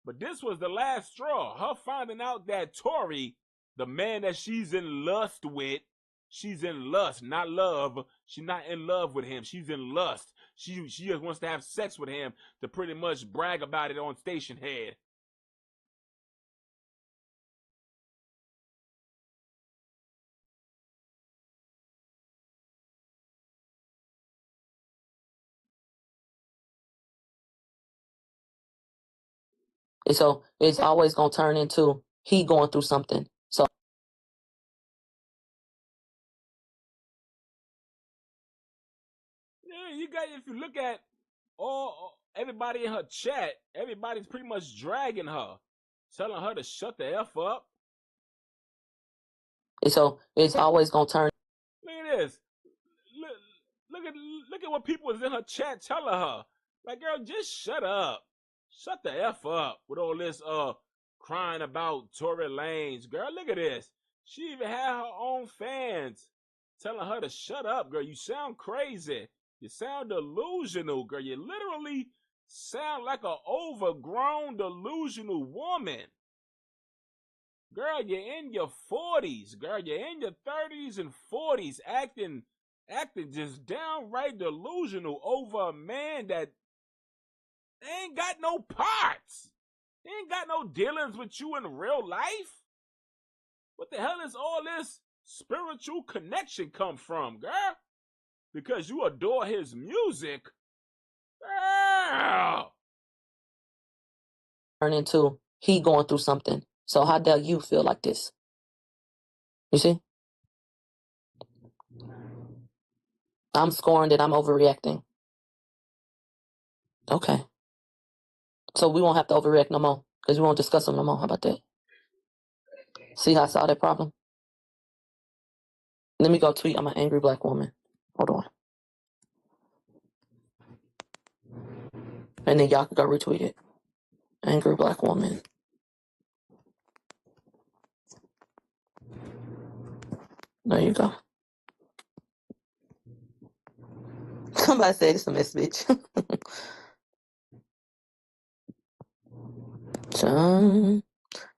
But this was the last straw. Her finding out that Tory, the man that she's in lust with, she's in lust, not love. She's not in love with him. She's in lust. She just wants to have sex with him to pretty much brag about it on Station Head. So it's always going to turn into he going through something. So Yeah, you got, if you look at everybody in her chat, everybody's pretty much dragging her, telling her to shut the F up. it's always going to turn. Look at this. Look at what people is in her chat telling her. Like, girl, just shut up. Shut the F up with all this crying about Tory Lanez. Girl, look at this. She even had her own fans telling her to shut up, girl. You sound crazy. You sound delusional, girl. You literally sound like an overgrown, delusional woman. Girl, you're in your 40s, girl. You're in your 30s and 40s acting acting just downright delusional over a man that ain't got no parts. He ain't got no dealings with you in real life. What the hell is all this spiritual connection come from, girl? Because you adore his music? Girl! Turn into he going through something. So how dare you feel like this? You see? I'm scoring that I'm overreacting. Okay. So we won't have to overreact no more because we won't discuss them no more. How about that? See how I saw that problem? Let me go tweet. I'm an angry black woman. Hold on. And then y'all can go retweet it. Angry black woman. There you go. Somebody said it's a mess, bitch.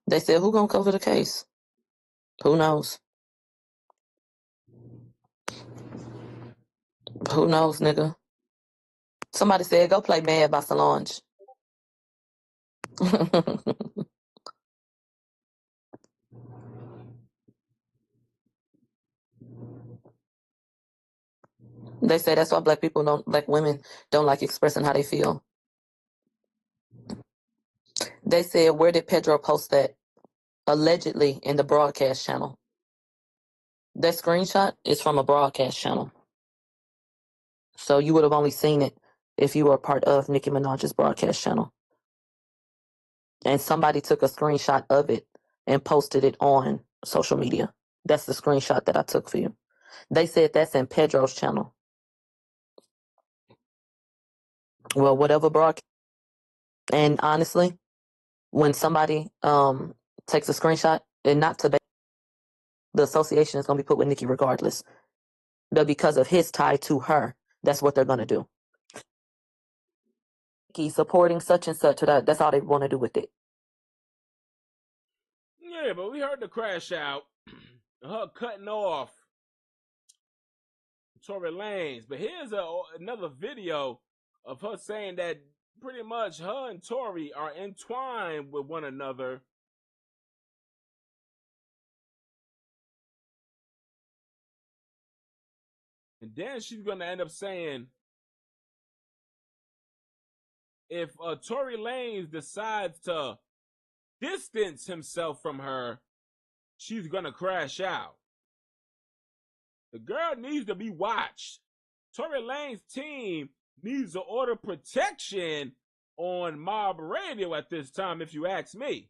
They said, who gonna cover the case? Who knows? Who knows, nigga? Somebody said, go play Mad by Solange. They say that's why black women don't like expressing how they feel. They said, where did Pedro post that? Allegedly in the broadcast channel. That screenshot is from a broadcast channel. So you would have only seen it if you were a part of Nicki Minaj's broadcast channel. And somebody took a screenshot of it and posted it on social media. That's the screenshot that I took for you. They said that's in Pedro's channel. Well, whatever broadcast. And honestly, when somebody takes a screenshot, and not to the association is going to be put with Nicki regardless. But because of his tie to her, that's what they're going to do. Nicki supporting such and such, that's all they want to do with it. Yeah, but we heard the crash out. Her cutting off Tory Lanez. But here's another video of her saying that pretty much her and Tory are entwined with one another. And then she's going to end up saying, if Tory Lanez decides to distance himself from her, she's going to crash out. The girl needs to be watched. Tory Lanez's team needs to order protection on Mob Radio at this time, if you ask me.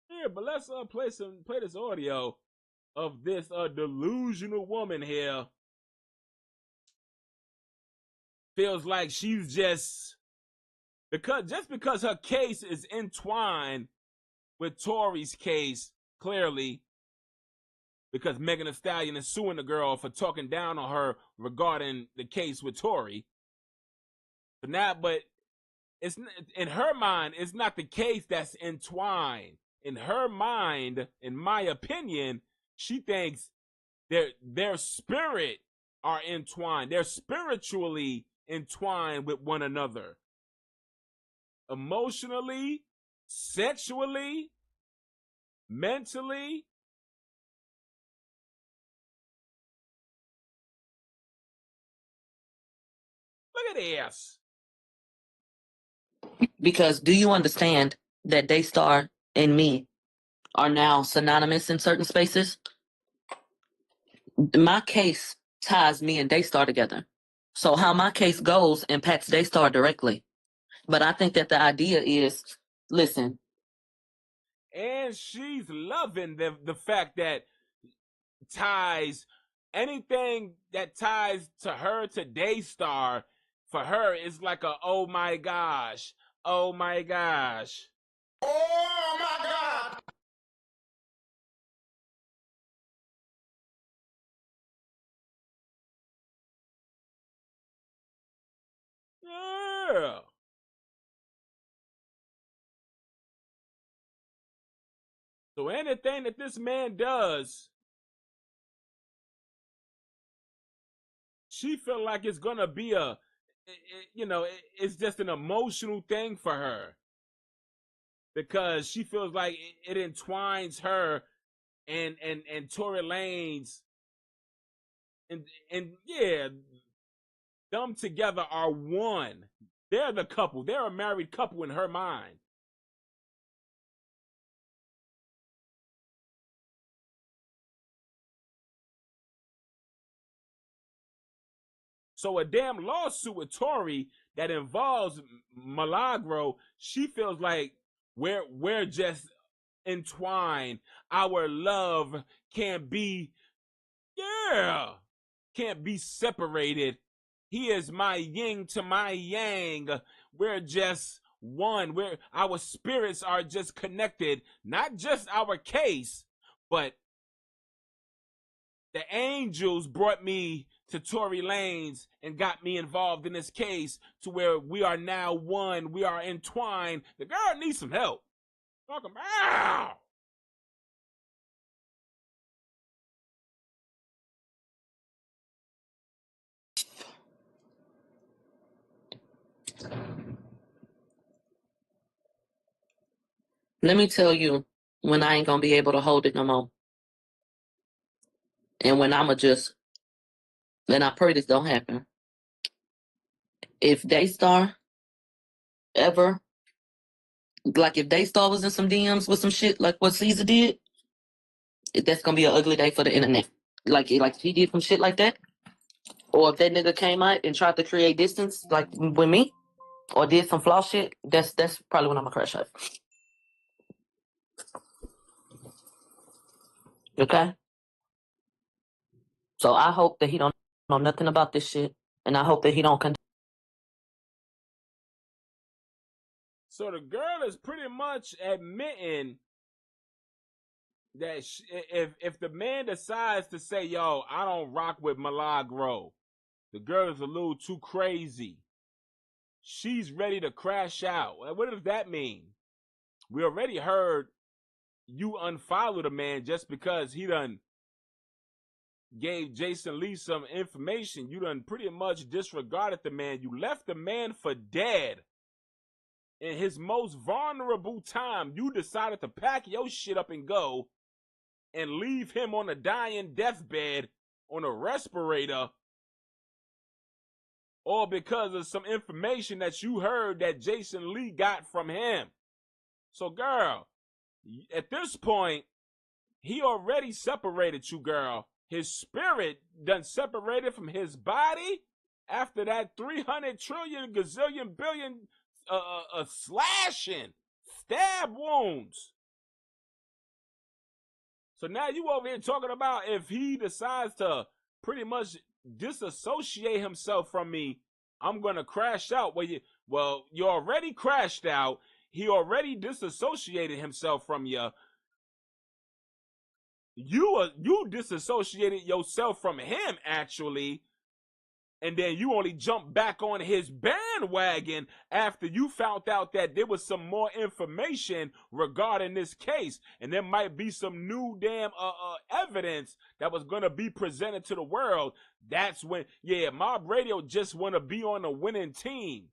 Yeah, but let's play this audio of this delusional woman here. Feels like she's just because her case is entwined with Tory's case, clearly, because Megan Thee Stallion is suing the girl for talking down on her regarding the case with Tory. But it's in her mind, it's not the case that's entwined. In her mind, in my opinion, she thinks their spirit are entwined. They're spiritually entwined with one another. Emotionally, sexually, mentally. Look at this. Because do you understand that T.Y.S.R and me are now synonymous in certain spaces? My case ties me and T.Y.S.R together. So how my case goes impacts T.Y.S.R directly. But I think that the idea is, listen. And she's loving the fact that anything that ties to her to T.Y.S.R, for her is like a oh my gosh. Oh my gosh. Oh my God. Yeah. So anything that this man does, she feel like it's gonna be it's just an emotional thing for her because she feels like it entwines her and Tory Lanez and yeah, them together are one. They're the couple. They're a married couple in her mind. So a damn lawsuit with Tory that involves Milagro, she feels like we're just entwined. Our love can't be can't be separated. He is my yin to my yang. We're just one. Our spirits are just connected. Not just our case, but the angels brought me to Tory Lanez and got me involved in this case to where we are now one. We are entwined. The girl needs some help. Talk about. Let me tell you when I ain't gonna be able to hold it no more. And when I'ma just, and I pray this don't happen. If T.Y.S.R ever, like if T.Y.S.R was in some DMs with some shit like what Caesar did, that's gonna be an ugly day for the internet. Like if he did some shit like that, or if that nigga came out and tried to create distance like with me, or did some flaw shit, that's probably when I'm gonna crash out. Okay? So I hope that he don't know nothing about this shit, and I hope that he don't condone. So the girl is pretty much admitting that if the man decides to say, "Yo, I don't rock with Milagro," the girl is a little too crazy. She's ready to crash out. What does that mean? We already heard you unfollow the man just because he done gave Jason Lee some information. You done pretty much disregarded the man. You left the man for dead. In his most vulnerable time, you decided to pack your shit up and go and leave him on a dying deathbed on a respirator, all because of some information that you heard that Jason Lee got from him. So, girl, at this point, he already separated you, girl. His spirit done separated from his body after that 300 trillion gazillion billion slashing, stab wounds. So now you over here talking about if he decides to pretty much disassociate himself from me, I'm gonna crash out. Well, you already crashed out. He already disassociated himself from you. You disassociated yourself from him actually, and then you only jumped back on his bandwagon after you found out that there was some more information regarding this case, and there might be some new damn evidence that was gonna be presented to the world. That's when, Mob Radio just wanna be on a winning team.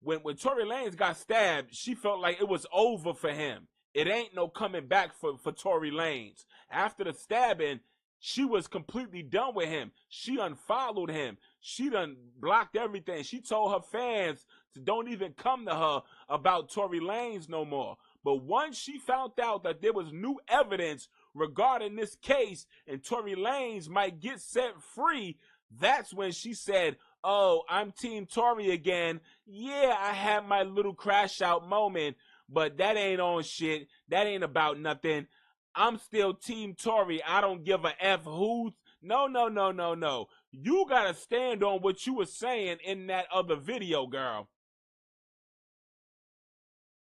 When Tory Lanez got stabbed, she felt like it was over for him. It ain't no coming back for Tory Lanez. After the stabbing, she was completely done with him. She unfollowed him. She done blocked everything. She told her fans to don't even come to her about Tory Lanez no more. But once she found out that there was new evidence regarding this case and Tory Lanez might get set free, that's when she said, "Oh, I'm Team Tory again. Yeah, I had my little crash out moment, but that ain't on shit. That ain't about nothing. I'm still Team Tory. I don't give a F who's." No, no, no, no, no. You gotta stand on what you were saying in that other video, girl.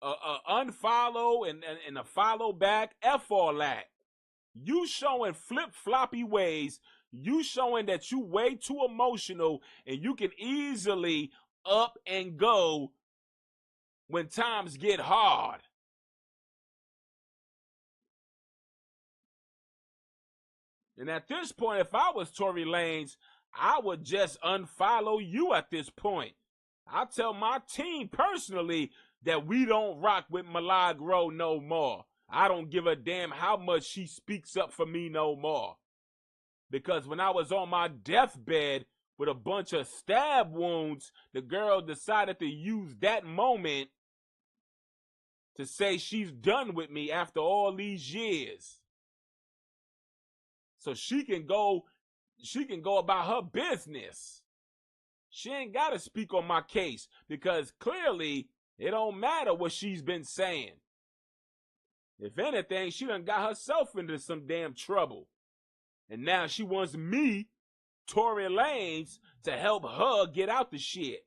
Unfollow and a follow back. F all that. You showing flip floppy ways. You showing that you way too emotional and you can easily up and go when times get hard. And at this point, if I was Tory Lanez, I would just unfollow you at this point. I tell my team personally that we don't rock with Milagro no more. I don't give a damn how much she speaks up for me no more. Because when I was on my deathbed with a bunch of stab wounds, the girl decided to use that moment to say she's done with me after all these years. So she can go about her business. She ain't got to speak on my case because clearly it don't matter what she's been saying. If anything, she done got herself into some damn trouble. And now she wants me, Tory Lanez, to help her get out the shit.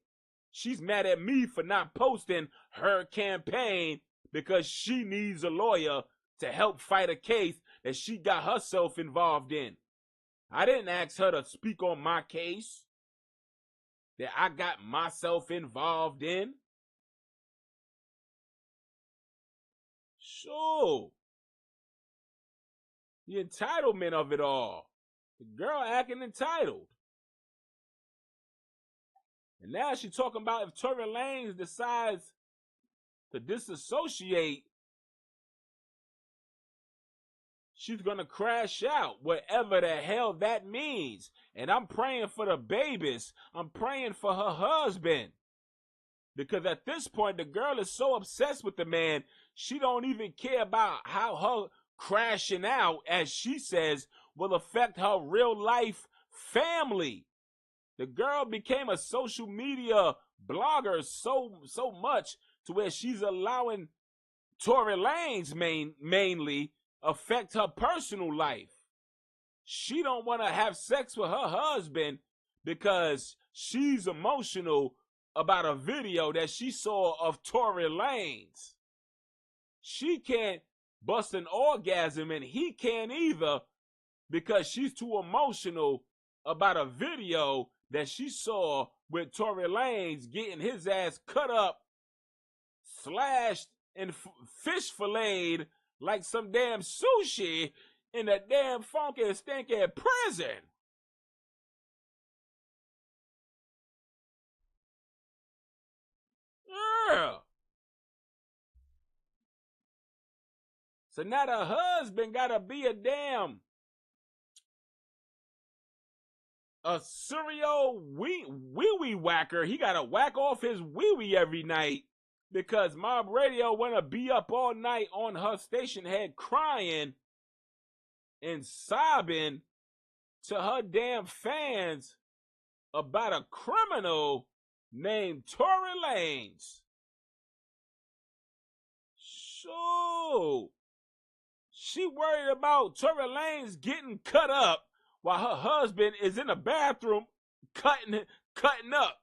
She's mad at me for not posting her campaign because she needs a lawyer to help fight a case that she got herself involved in. I didn't ask her to speak on my case that I got myself involved in. Sure. The entitlement of it all. The girl acting entitled. And now she's talking about if Tory Lanez decides to disassociate, she's going to crash out, whatever the hell that means. And I'm praying for the babies. I'm praying for her husband. Because at this point, the girl is so obsessed with the man, she don't even care about how her crashing out, as she says, will affect her real life family. The girl became a social media blogger so much to where she's allowing Tory Lanez mainly affect her personal life. She don't want to have sex with her husband because she's emotional about a video that she saw of Tory Lanez. She can't bust an orgasm and he can't either because she's too emotional about a video that she saw with Tory Lanez getting his ass cut up, slashed, and fish filleted like some damn sushi in a damn funky, stinky prison. Yeah. So now the husband gotta be a serial wee-wee whacker. He gotta whack off his wee-wee every night because Mob Radio wanna be up all night on her station head crying and sobbing to her damn fans about a criminal named Tory Lanez. So she worried about Tory Lanez getting cut up while her husband is in the bathroom cutting up.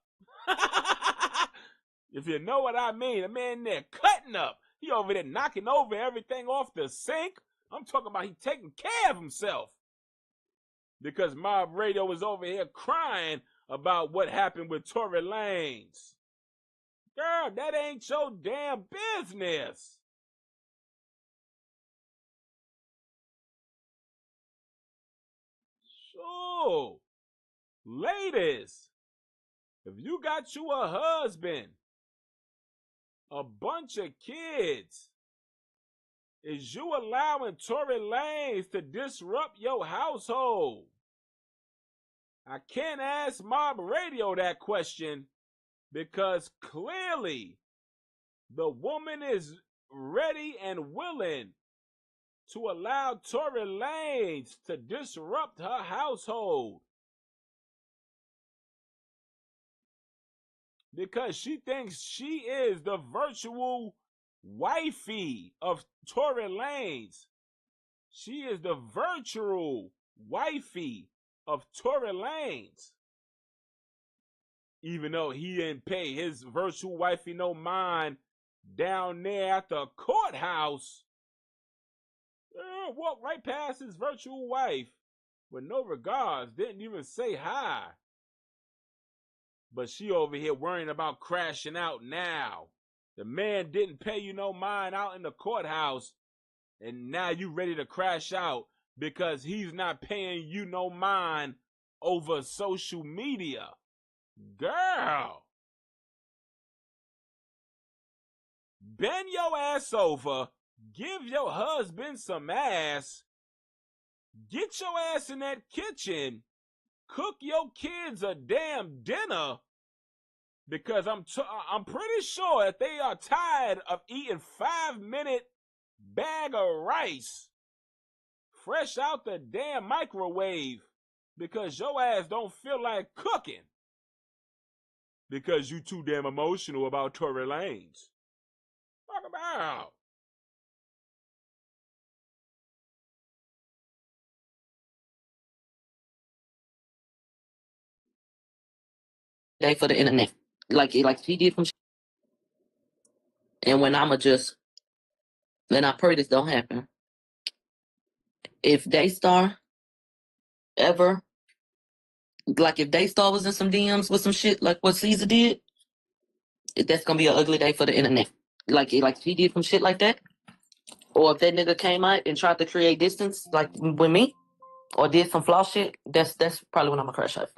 If you know what I mean, a man there cutting up. He over there knocking over everything off the sink. I'm talking about he taking care of himself. Because Mob Radio was over here crying about what happened with Tory Lanez. Girl, that ain't your damn business. So, ladies, if you got you a husband, a bunch of kids, is you allowing Tory Lanez to disrupt your household? I can't ask Mob Radio that question because clearly the woman is ready and willing to allow Tory Lanez to disrupt her household because she thinks she is the virtual wifey of Tory Lanez. She is the virtual wifey of Tory Lanez. Even though he didn't pay his virtual wifey no mind down there at the courthouse. Walked right past his virtual wife with no regards, didn't even say hi. But she over here worrying about crashing out now. The man didn't pay you no mind out in the courthouse, and now you ready to crash out because he's not paying you no mind over social media. Girl, bend your ass over, give your husband some ass, get your ass in that kitchen, cook your kids a damn dinner, because I'm pretty sure that they are tired of eating 5-minute bag of rice fresh out the damn microwave because your ass don't feel like cooking because you too damn emotional about Tory Lanez. Talk about. Day for the internet. Like he did from and when I'ma just and I pray this don't happen. If Daystar ever like if Daystar was in some DMs with some shit like what Caesar did, that's gonna be an ugly day for the internet. Like he did some shit like that. Or if that nigga came out and tried to create distance like with me or did some flaw shit, that's probably when I'm gonna crash out.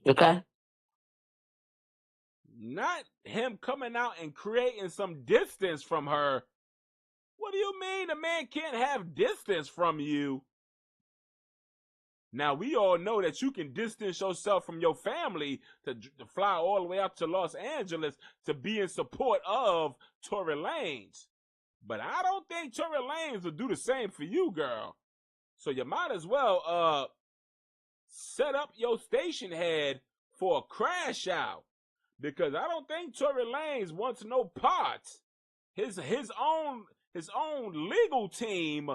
Okay? Not him coming out and creating some distance from her. What do you mean a man can't have distance from you? Now, we all know that you can distance yourself from your family to fly all the way up to Los Angeles to be in support of Tory Lanez. But I don't think Tory Lanez will do the same for you, girl. So you might as well set up your station head for a crash out. Because I don't think Tory Lanez wants no parts. His own legal team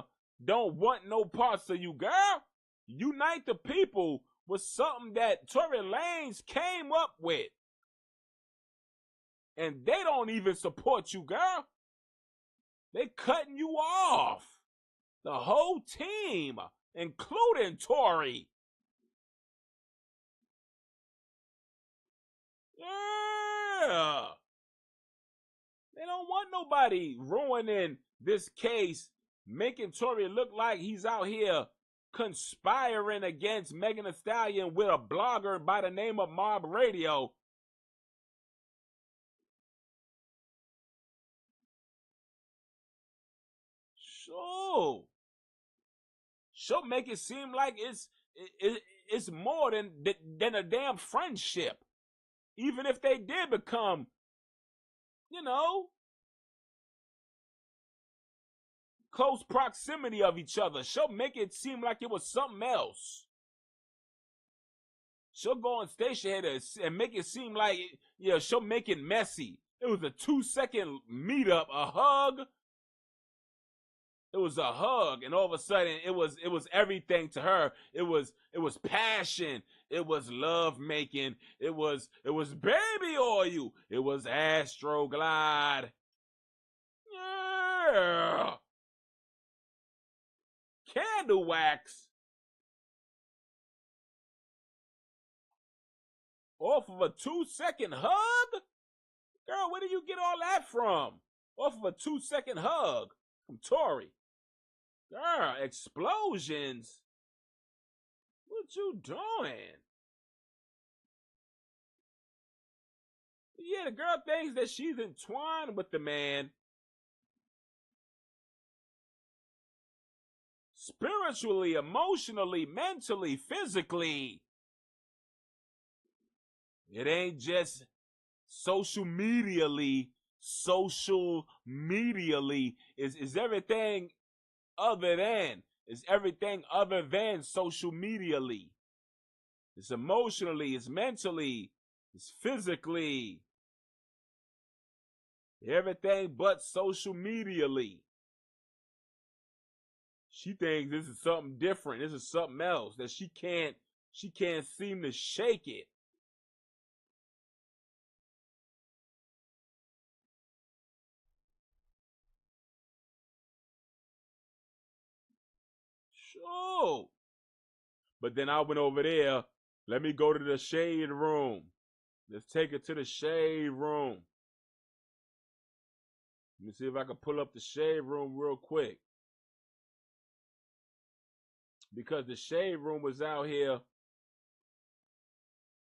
don't want no parts of you, girl. Unite the people was something that Tory Lanez came up with. And they don't even support you, girl. They cutting you off. The whole team, including Tory. Yeah. They don't want nobody ruining this case, making Tory look like he's out here conspiring against Megan Thee Stallion with a blogger by the name of Mob Radio. Sure. She'll make it seem like it's more than a damn friendship. Even if they did become, close proximity of each other, she'll make it seem like it was something else. She'll go on station head and make it seem like, she'll make it messy. It was a 2-second meetup, a hug. It was a hug, and all of a sudden, it was everything to her. It was passion. It was love making. It was baby oil. It was Astroglide. Yeah. Candle wax. Off of a 2-second hug? Girl, where do you get all that from? Off of a 2-second hug from Tory. Girl, explosions? What you doing? Yeah, the girl thinks that she's entwined with the man. Spiritually, emotionally, mentally, physically. It ain't just social medially. Social medially is everything other than. It's everything other than social medially. It's emotionally, it's mentally, it's physically. Everything but social medially. She thinks this is something different. This is something else that she can't seem to shake it. Sure. But then I went over there. Let me go to the shade room. Let's take it to the shade room. Let me see if I can pull up the shade room real quick. Because the shade room was out here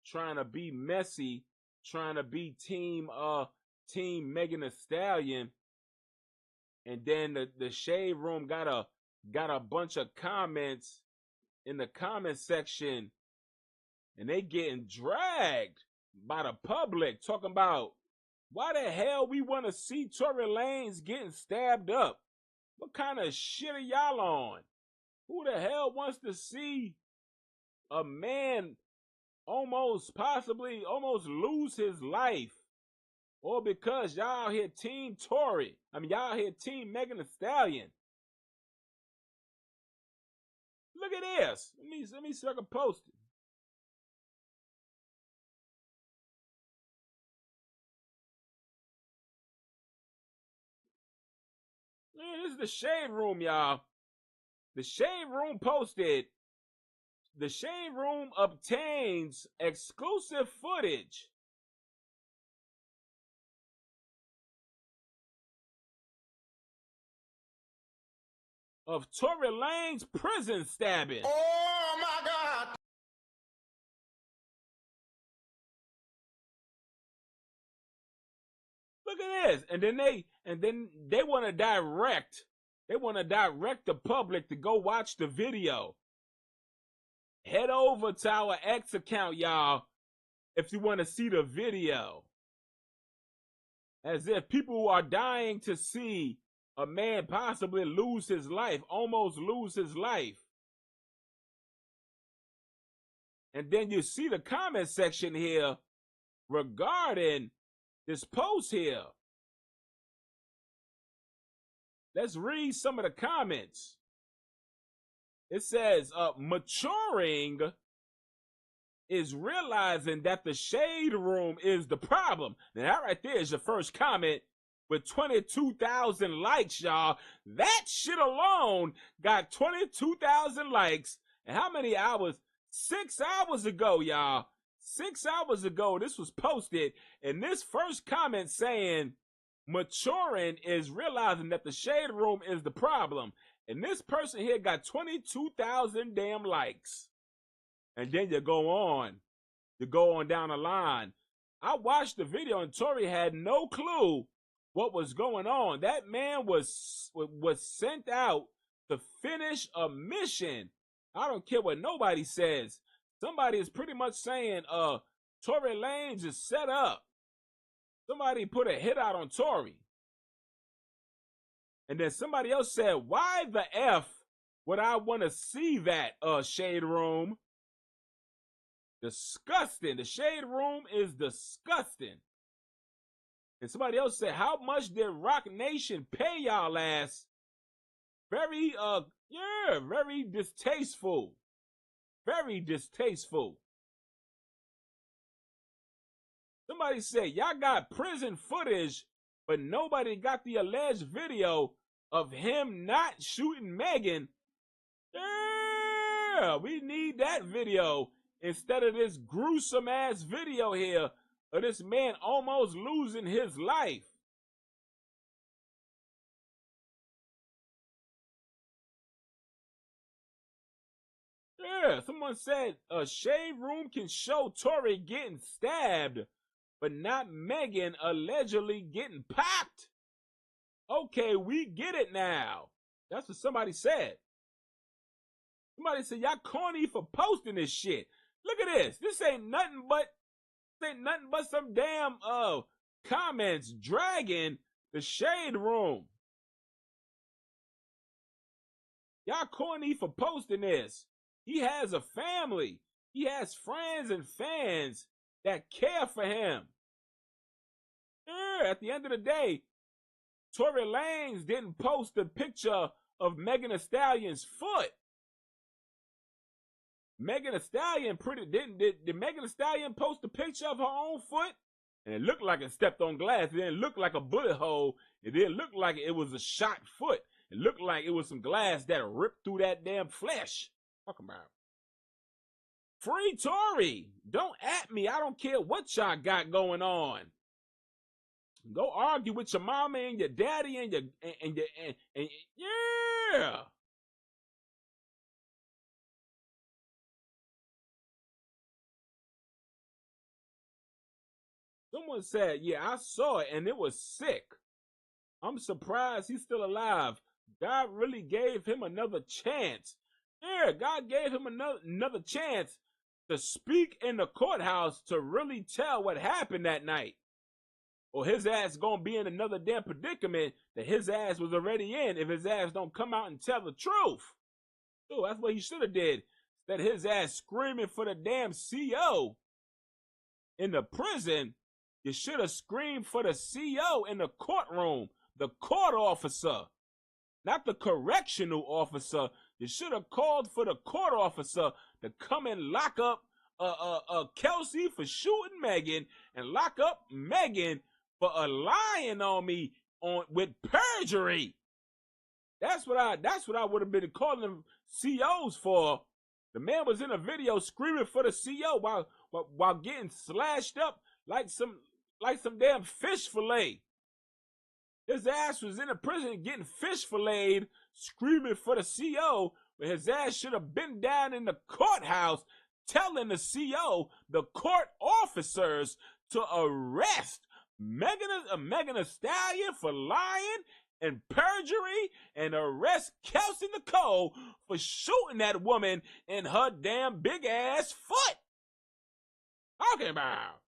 trying to be messy, trying to be team Megan Thee Stallion. And then the shade room got a bunch of comments in the comment section, and they getting dragged by the public, talking about why the hell we want to see Tory Lanez getting stabbed up. What kind of shit are y'all on? Who the hell wants to see a man possibly lose his life? Or because y'all here team Tory. Y'all here team Megan Thee Stallion. Look at this. Let me see if I can post it. Man, this is the shade room, y'all. The shade room posted. The shade room obtains exclusive footage of Tory Lanez prison stabbing. Oh my God! Look at this. And then they want to direct the public to go watch the video. Head over to our X account, y'all, if you want to see the video. As if people are dying to see a man possibly almost lose his life. And then you see the comment section here regarding this post here. Let's read some of the comments. It says, maturing is realizing that the shade room is the problem. Now that right there is your first comment with 22,000 likes, y'all. That shit alone got 22,000 likes. And how many hours? 6 hours ago, y'all. 6 hours ago, this was posted. And this first comment saying, maturing is realizing that the shade room is the problem. And this person here got 22,000 damn likes. And then you go on down the line. I watched the video and Tory had no clue what was going on. That man was sent out to finish a mission. I don't care what nobody says. Somebody is pretty much saying, Tory Lanez is set up. Somebody put a hit out on Tory. And then somebody else said, why the F would I want to see that, shade room? Disgusting. The shade room is disgusting. And somebody else said, how much did Rock Nation pay y'all ass? Very, very distasteful. Very distasteful. Somebody said, y'all got prison footage, but nobody got the alleged video of him not shooting Megan. Yeah, we need that video instead of this gruesome ass video here of this man almost losing his life. Yeah, someone said a shade room can show Tory getting stabbed, but not Megan allegedly getting popped. Okay, we get it now. That's what somebody said. Somebody said, y'all corny for posting this shit. Look at this. This ain't nothing but some damn comments dragging the shade room. Y'all corny for posting this. He has a family. He has friends and fans that care for him. Yeah, at the end of the day, Tory Lanez didn't post a picture of Megan Thee Stallion's foot. Megan Thee Stallion did Megan Thee Stallion post a picture of her own foot? And it looked like it stepped on glass. It didn't look like a bullet hole. It didn't look like it was a shot foot. It looked like it was some glass that ripped through that damn flesh. Talking about. Free Tory. Don't at me. I don't care what y'all got going on. Go argue with your mama and your daddy and your yeah. Someone said, yeah, I saw it and it was sick. I'm surprised he's still alive. God really gave him another chance. Yeah, God gave him another chance to speak in the courthouse to really tell what happened that night. Or his ass gonna be in another damn predicament that his ass was already in if his ass don't come out and tell the truth. So that's what he should have did. Instead of his ass screaming for the damn CO in the prison, you should have screamed for the CO in the courtroom, the court officer, not the correctional officer. You should have called for the court officer to come and lock up Kelsey for shooting Megan and lock up Megan for lying on me with perjury. That's what I would have been calling them COs for. The man was in a video screaming for the CO while getting slashed up like some damn fish fillet. His ass was in a prison getting fish filleted, screaming for the CO, when his ass should have been down in the courthouse telling the CO, the court officers, to arrest Megan Thee Stallion for lying and perjury and arrest Kelsey Nicole for shooting that woman in her damn big ass foot. Talking about.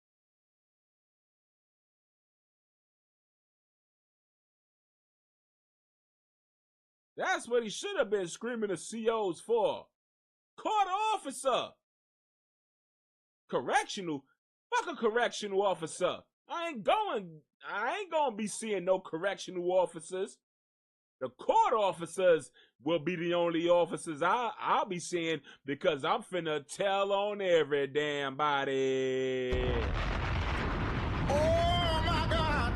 That's what he should have been screaming the COs for. Court officer. Correctional? Fuck a correctional officer. I ain't gonna be seeing no correctional officers. The court officers will be the only officers I'll be seeing because I'm finna tell on every damn body. Oh my God!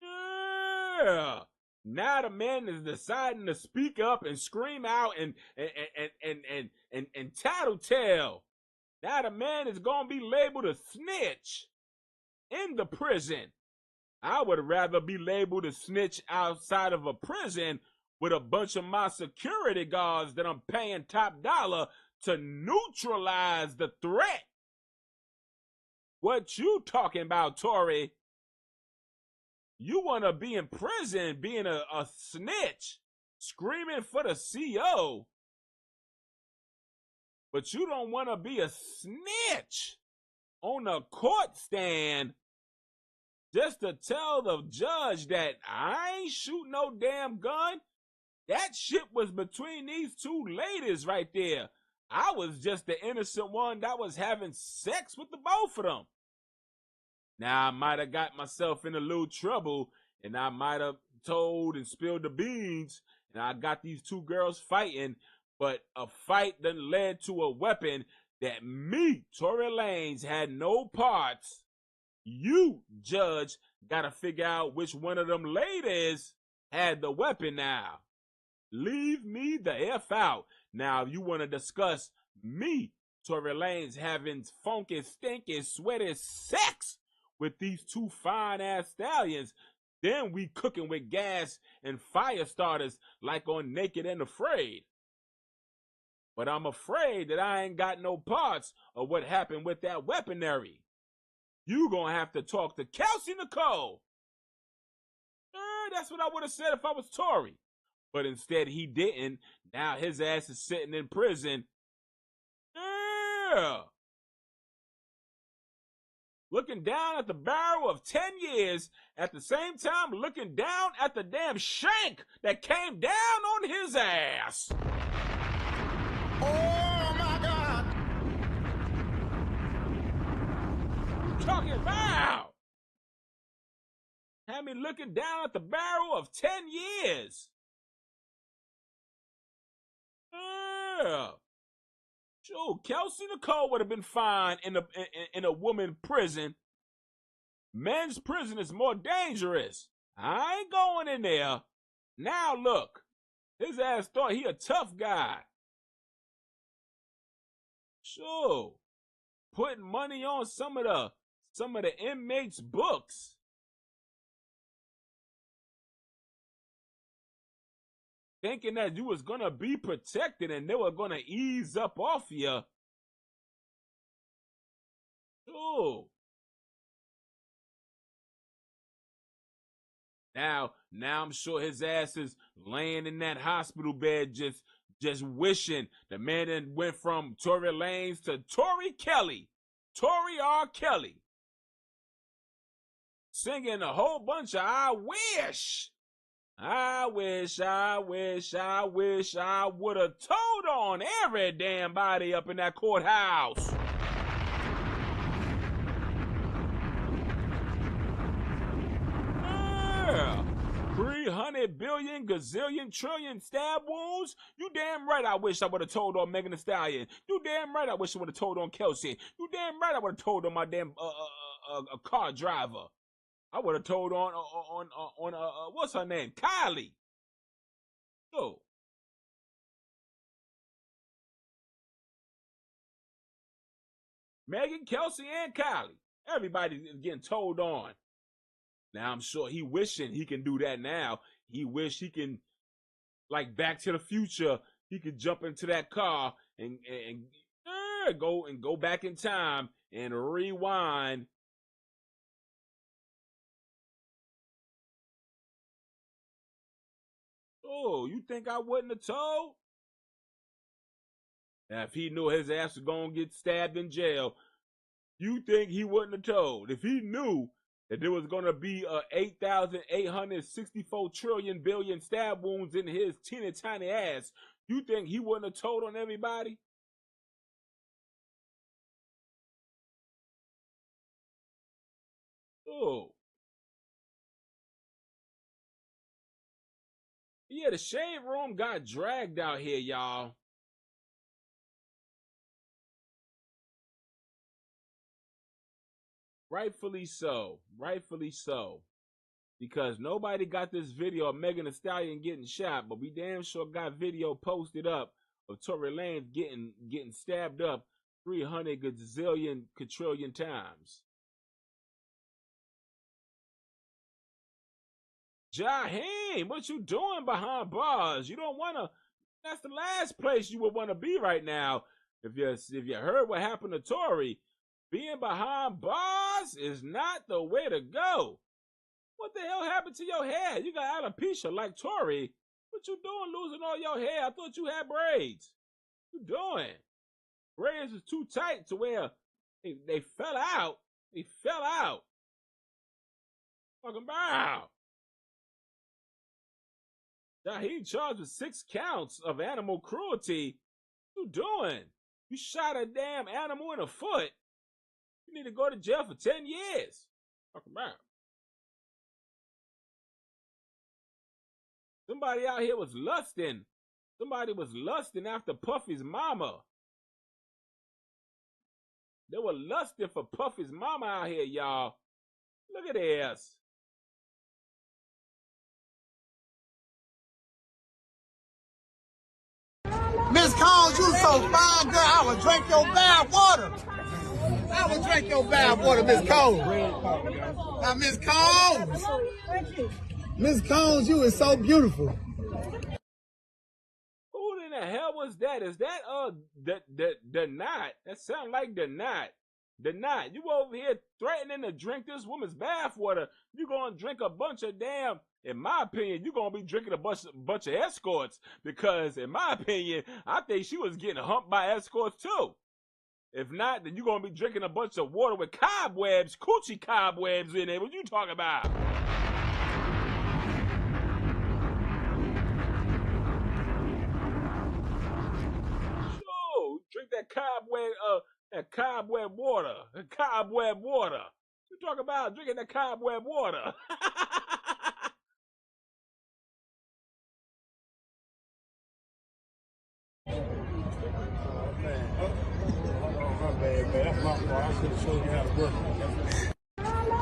Yeah. Now the man is deciding to speak up and scream out and tattletale. Now the man is gonna be labeled a snitch in the prison. I would rather be labeled a snitch outside of a prison with a bunch of my security guards that I'm paying top dollar to neutralize the threat. What you talking about, Tory? You want to be in prison being a snitch, screaming for the CO, but you don't want to be a snitch on a court stand just to tell the judge that I ain't shooting no damn gun. That shit was between these two ladies right there. I was just the innocent one that was having sex with the both of them. Now, I might have got myself in a little trouble, and I might have told and spilled the beans, and I got these two girls fighting, but a fight done led to a weapon that me, Tory Lanez, had no parts. You, judge, gotta figure out which one of them ladies had the weapon now. Leave me the F out. Now, if you want to discuss me, Tory Lanez, having funky, stinky, sweaty sex with these two fine-ass stallions, then we cooking with gas and fire starters like on Naked and Afraid. But I'm afraid that I ain't got no parts of what happened with that weaponry. You gonna have to talk to Kelsey Nicole. That's what I would have said if I was Tory. But instead he didn't. Now his ass is sitting in prison. Yeah. Looking down at the barrel of 10 years, at the same time looking down at the damn shank that came down on his ass. Oh my God! Talking about. Had me looking down at the barrel of 10 years. Yeah. Sure, Kelsey Nicole would have been fine in a woman prison. Men's prison is more dangerous. I ain't going in there. Now look, his ass thought he a tough guy. Sure, putting money on some of the inmates' books. Thinking that you was gonna be protected and they were gonna ease up off you. Sure. Now I'm sure his ass is laying in that hospital bed just wishing. The man that went from Tory Lanez to Tory Kelly. Tory R. Kelly. Singing a whole bunch of I wish. I wish I would have told on every damn body up in that courthouse. Yeah. 300 billion, gazillion, trillion stab wounds? You damn right I wish I would have told on Megan Thee Stallion. You damn right I wish I would have told on Kelsey. You damn right I would have told on my damn a car driver. I would have told on what's her name? Kylie. Oh. Megan, Kelsey, and Kylie. Everybody is getting told on. Now I'm sure he wishing he can do that now. He wish he can, like Back to the Future, he could jump into that car and go back in time and rewind. Oh, you think I wouldn't have told? Now, if he knew his ass was gonna get stabbed in jail, you think he wouldn't have told? If he knew that there was gonna be 8,864 trillion billion stab wounds in his teeny tiny ass, you think he wouldn't have told on everybody? Oh. Yeah, the Shade Room got dragged out here, y'all. Rightfully so. Rightfully so. Because nobody got this video of Megan Thee Stallion getting shot, but we damn sure got video posted up of Tory Lanez getting stabbed up 300 gazillion quadrillion times. Jaheim, what you doing behind bars? You don't wanna. That's the last place you would want to be right now. If you heard what happened to Tory, being behind bars is not the way to go. What the hell happened to your hair? You got alopecia like Tory. What you doing losing all your hair? I thought you had braids. What you doing? Braids is too tight to where they fell out. They fell out. Talking about. He charged with 6 counts of animal cruelty. What you doing? You shot a damn animal in the foot. You need to go to jail for 10 years. Talking about. Somebody out here was lusting. Somebody was lusting after Puffy's mama. They were lusting for Puffy's mama out here, y'all. Look at this. Miss Combs, you so fine, girl. I would drink your bad water. I would drink your bad water, Miss Combs. Now, Miss Combs. Miss Combs, you is so beautiful. Who in the hell was that? Is that the knot? That sound like the knot. The knot. You over here threatening to drink this woman's bath water. You gonna drink a bunch of damn. In my opinion, you're going to be drinking a bunch of escorts because, in my opinion, I think she was getting humped by escorts too. If not, then you're going to be drinking a bunch of water with cobwebs, coochie cobwebs in it. What you talking about? Sure, drink that cobweb water. Cobweb water. You talking about drinking that cobweb water?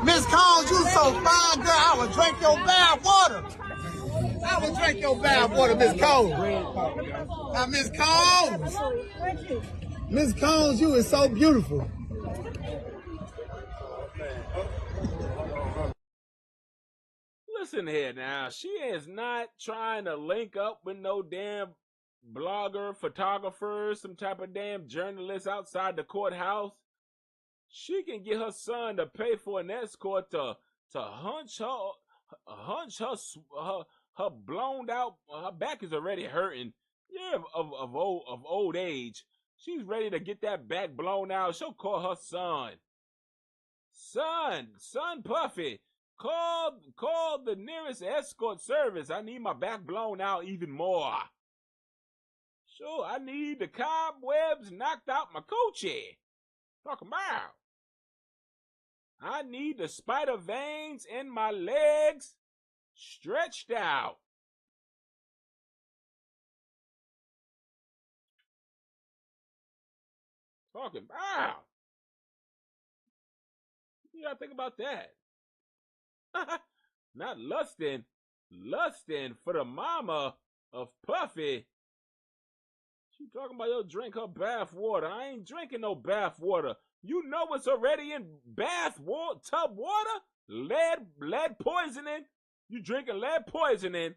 Miss Combs. fine girl, I would drink your bath water. I would drink your bath water, Miss Combs. Now, Miss Combs. Miss Combs, you is so beautiful. Listen here now. She is not trying to link up with no damn blogger, photographer, some type of damn journalist outside the courthouse. She can get her son to pay for an escort to hunch her blown out. Her back is already hurting. Yeah, of old age. She's ready to get that back blown out. She'll call her son. Son Puffy, call the nearest escort service. I need my back blown out even more. Sure, I need the cobwebs knocked out my coochie. Talking about. I need the spider veins in my legs stretched out. Talking about. You gotta think about that. Not lusting for the mama of Puffy. She talking about yo drink her bath water. I ain't drinking no bath water. You know what's already in tub water? Lead poisoning. You drinking lead poisoning.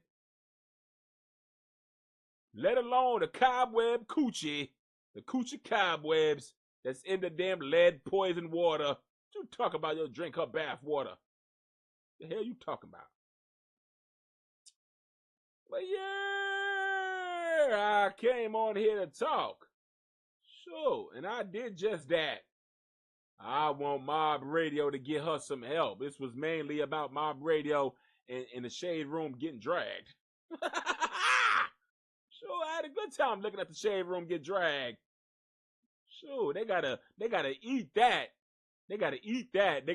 Let alone the cobweb coochie. The coochie cobwebs that's in the damn lead poison water. You talk about yo drink her bath water. The hell you talking about? But yeah, I came on here to talk. Sure, and I did just that. I want Mob Radio to get her some help. This was mainly about Mob Radio in the Shade Room getting dragged. Sure, I had a good time looking at the Shade Room get dragged. Sure, they gotta eat that. They gotta eat that.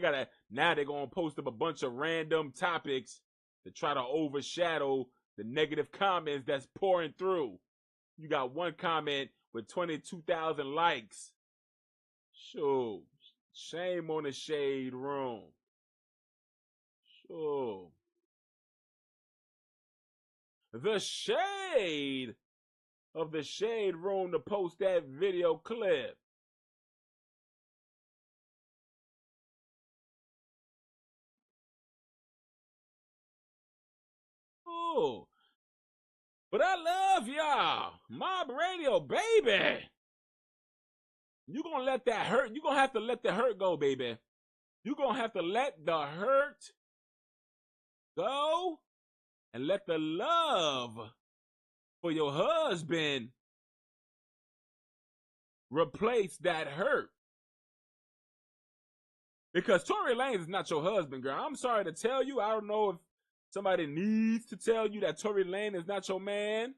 Now they're gonna post up a bunch of random topics to try to overshadow the negative comments that's pouring through. You got one comment with 22,000 likes. Sure. Shame on the Shade Room. Sure. The shade of the Shade Room to post that video clip. Oh, but I love y'all. Mob Radio, baby. You gonna let that hurt. You gonna have to let the hurt go, baby. You gonna have to let the hurt go and let the love for your husband replace that hurt. Because Tory Lanez is not your husband, girl. I'm sorry to tell you. I don't know if somebody needs to tell you that Tory Lanez is not your man.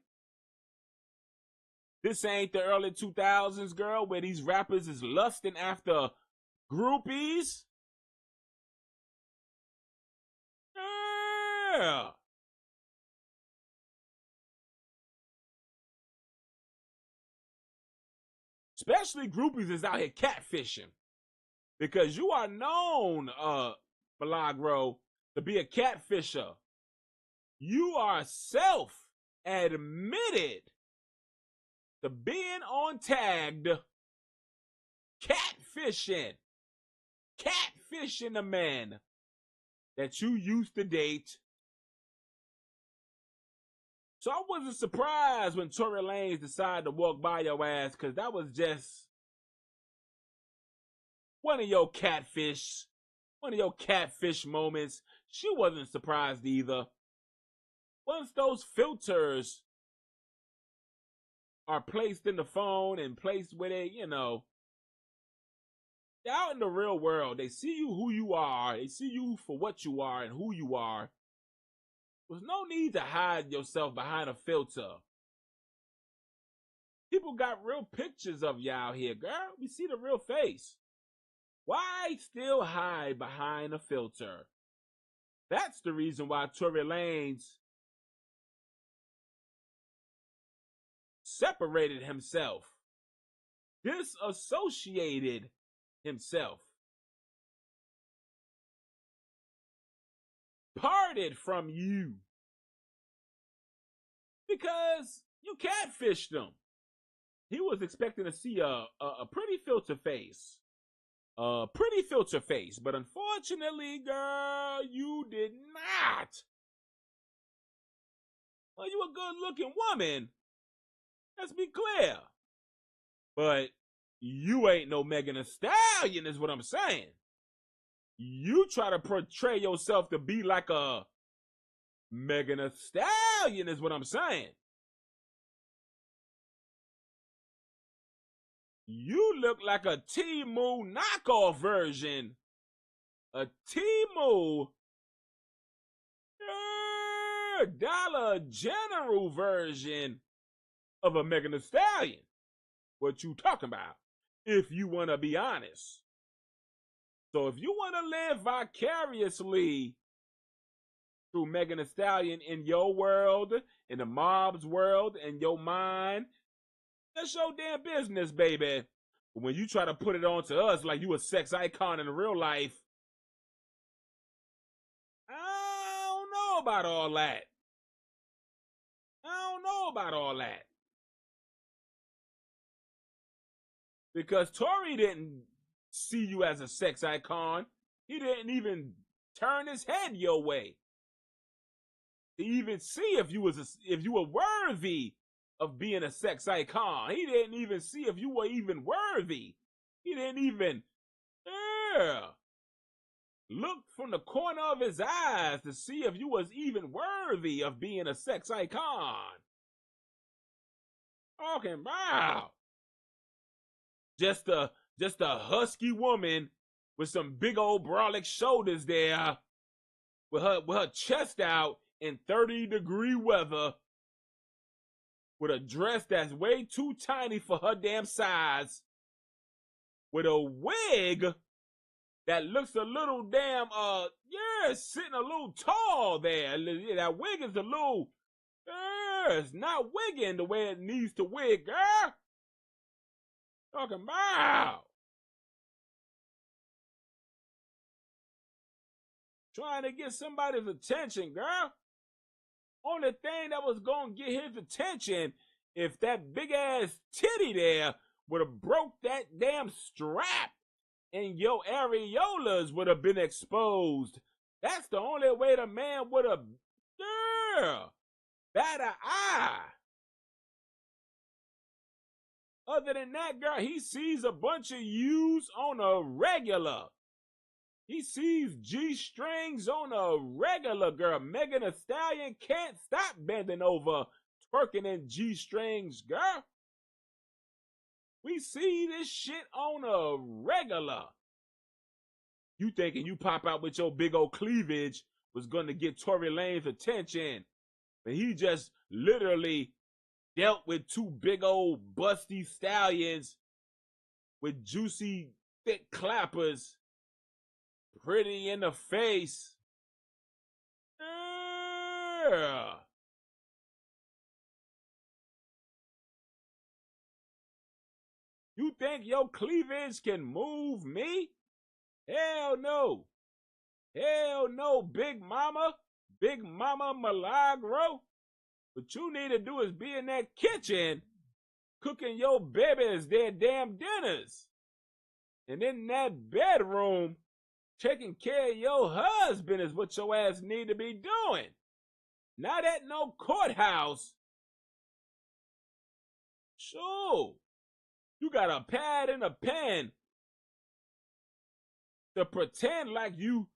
This ain't the early 2000s, girl, where these rappers is lusting after groupies. Yeah. Especially groupies is out here catfishing. Because you are known, Milagro, to be a catfisher. You are self-admitted to being on tagged catfishing. Catfishing a man that you used to date. So I wasn't surprised when Tory Lanez decided to walk by your ass, because that was just one of your catfish moments. She wasn't surprised either. Once those filters are placed in the phone and placed with it, out in the real world, they see you who you are. They see you for what you are and who you are. There's no need to hide yourself behind a filter. People got real pictures of you out here, girl. We see the real face. Why still hide behind a filter? That's the reason why Tory Lanez separated himself, disassociated himself. diverted from you because you catfished him. He was expecting to see a pretty filter face. But unfortunately, girl, you did not. Well, you a good-looking woman. Let's be clear. But you ain't no Megan Thee Stallion, is what I'm saying. You try to portray yourself to be like a Megan Thee Stallion, is what I'm saying. You look like a Temu knockoff version. A Temu Dollar General version of a Megan Thee Stallion. What you talking about? If you want to be honest. So if you want to live vicariously through Megan Thee Stallion in your world, in the mob's world, in your mind, that's your damn business, baby. But when you try to put it on to us like you a sex icon in real life, I don't know about all that. Because Tory didn't see you as a sex icon. He didn't even turn his head your way to even see if you were worthy of being a sex icon. He didn't even see if you were even worthy. He didn't even look from the corner of his eyes to see if you was even worthy of being a sex icon. Talking about just a husky woman with some big old brolic shoulders there, with her chest out in 30-degree weather, with a dress that's way too tiny for her damn size, with a wig that looks a little damn sitting a little tall there. That wig is a little it's not wigging the way it needs to wig, girl. Talking about trying to get somebody's attention, girl. Only thing that was gonna get his attention if that big ass titty there would have broke that damn strap and your areolas would have been exposed. That's the only way the man would have bat an eye. Other than that, girl, he sees a bunch of U's on a regular. He sees G-strings on a regular, girl. Megan Thee Stallion can't stop bending over, twerking in G-strings, girl. We see this shit on a regular. You thinking you pop out with your big old cleavage was going to get Tory Lanez attention. But he just literally dealt with two big old busty stallions with juicy, thick clappers. Pretty in the face. Yeah. You think your cleavage can move me? Hell no. Hell no, Big Mama. Big Mama Milagro. What you need to do is be in that kitchen cooking your babies their damn dinners. And in that bedroom, taking care of your husband is what your ass need to be doing. Not at no courthouse. Sure. You got a pad and a pen to pretend like you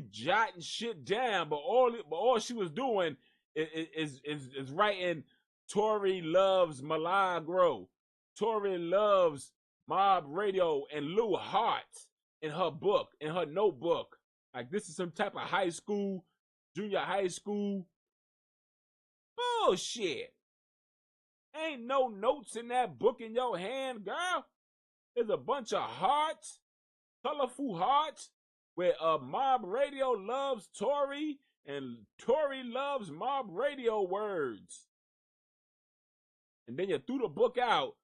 jotting shit down, but all she was doing is writing Tory loves Milagro. Tory loves Mob Radio and Lou Hart in her book, in her notebook. Like this is some type of high school, junior high school bullshit. Ain't no notes in that book in your hand, girl. There's a bunch of hearts, colorful hearts, where Mob Radio loves Tory and Tory loves Mob Radio words. And then you threw the book out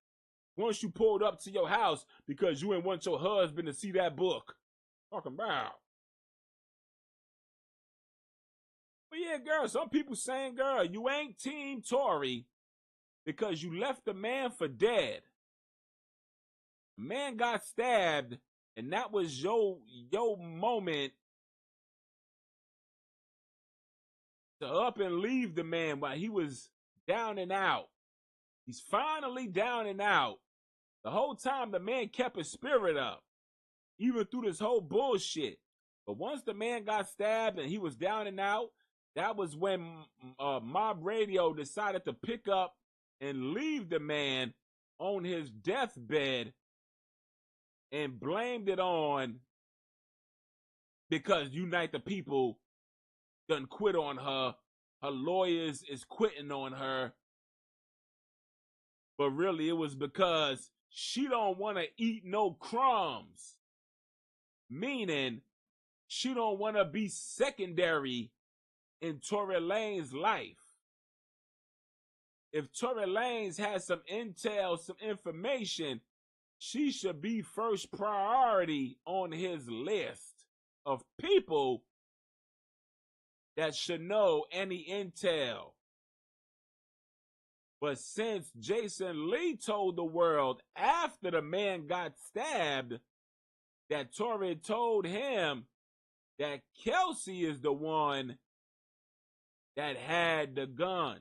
once you pulled up to your house because you didn't want your husband to see that book. Talking about. then, girl, some people saying, girl, you ain't Team Tory because you left the man for dead. The man got stabbed, and that was your moment to up and leave the man while he was down and out. He's finally down and out. The whole time, the man kept his spirit up, even through this whole bullshit. But once the man got stabbed and he was down and out, that was when Mob Radio decided to pick up and leave the man on his deathbed and blamed it on because Unite the People done quit on her. Her lawyers is quitting on her. But really, it was because she don't want to eat no crumbs. Meaning, she don't want to be secondary in Tory Lanez's life. If Tory Lanez has some intel, some information, she should be first priority on his list of people that should know any intel. But since Jason Lee told the world after the man got stabbed that Tory told him that Kelsey is the one that had the gun.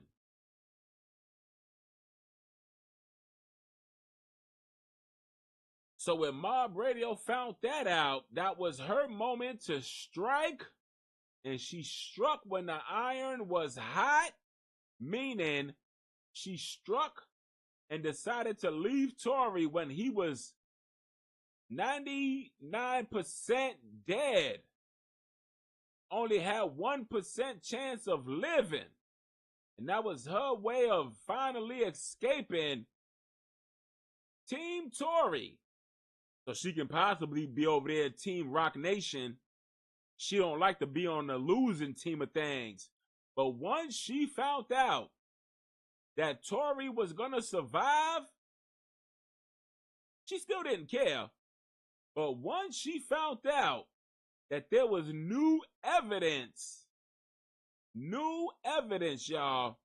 So when Mob Radio found that out, that was her moment to strike, and she struck when the iron was hot, meaning she struck and decided to leave Tory when he was 99% dead. Only had 1% chance of living. And that was her way of finally escaping Team Tory. So she can possibly be over there at Team Rock Nation. She don't like to be on the losing team of things. But once she found out that Tory was gonna survive, she still didn't care. But once she found out that there was new evidence, y'all,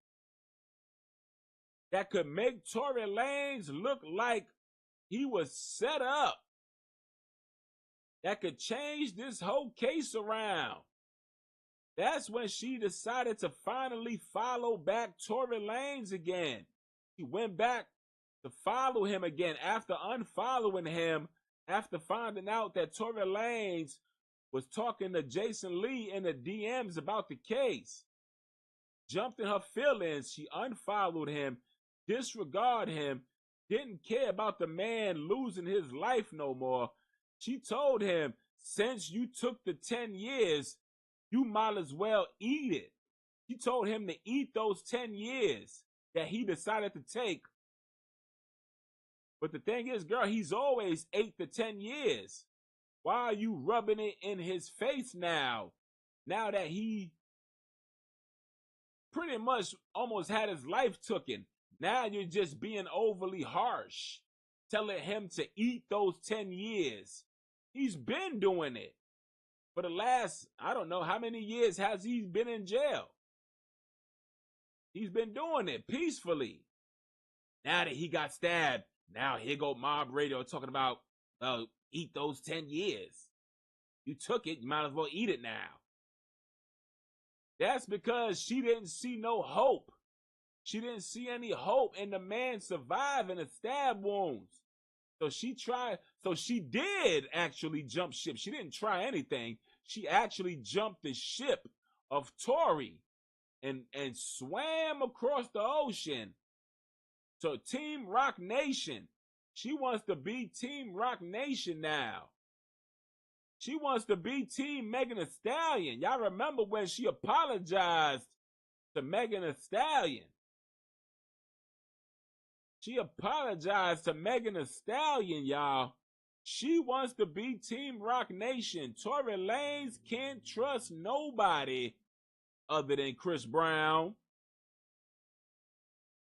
that could make Tory Lanez look like he was set up, that could change this whole case around. That's when she decided to finally follow back Tory Lanez again. She went back to follow him again after unfollowing him, after finding out that Tory Lanez was talking to Jason Lee in the DMs about the case. Jumped in her feelings. She unfollowed him, disregarded him, didn't care about the man losing his life no more. She told him, since you took the 10 years, you might as well eat it. She told him to eat those 10 years that he decided to take. But the thing is, girl, he's always 8 to 10 years. Why are you rubbing it in his face now? Now that he pretty much almost had his life taken. Now you're just being overly harsh, telling him to eat those 10 years. He's been doing it. For the last, I don't know, how many years has he been in jail? He's been doing it peacefully. Now that he got stabbed, now here go Mob Radio talking about, eat those 10 years. You took it, you might as well eat it now. That's because she didn't see no hope. She didn't see any hope in the man surviving the stab wounds. So she did actually jump ship. She didn't try anything. She actually jumped the ship of Tory and swam across the ocean to Team Rock Nation. She wants to be Team Rock Nation now. She wants to be Team Megan Thee Stallion. Y'all remember when she apologized to Megan Thee Stallion? She apologized to Megan Thee Stallion, y'all. She wants to be Team Rock Nation. Tory Lanez can't trust nobody other than Chris Brown.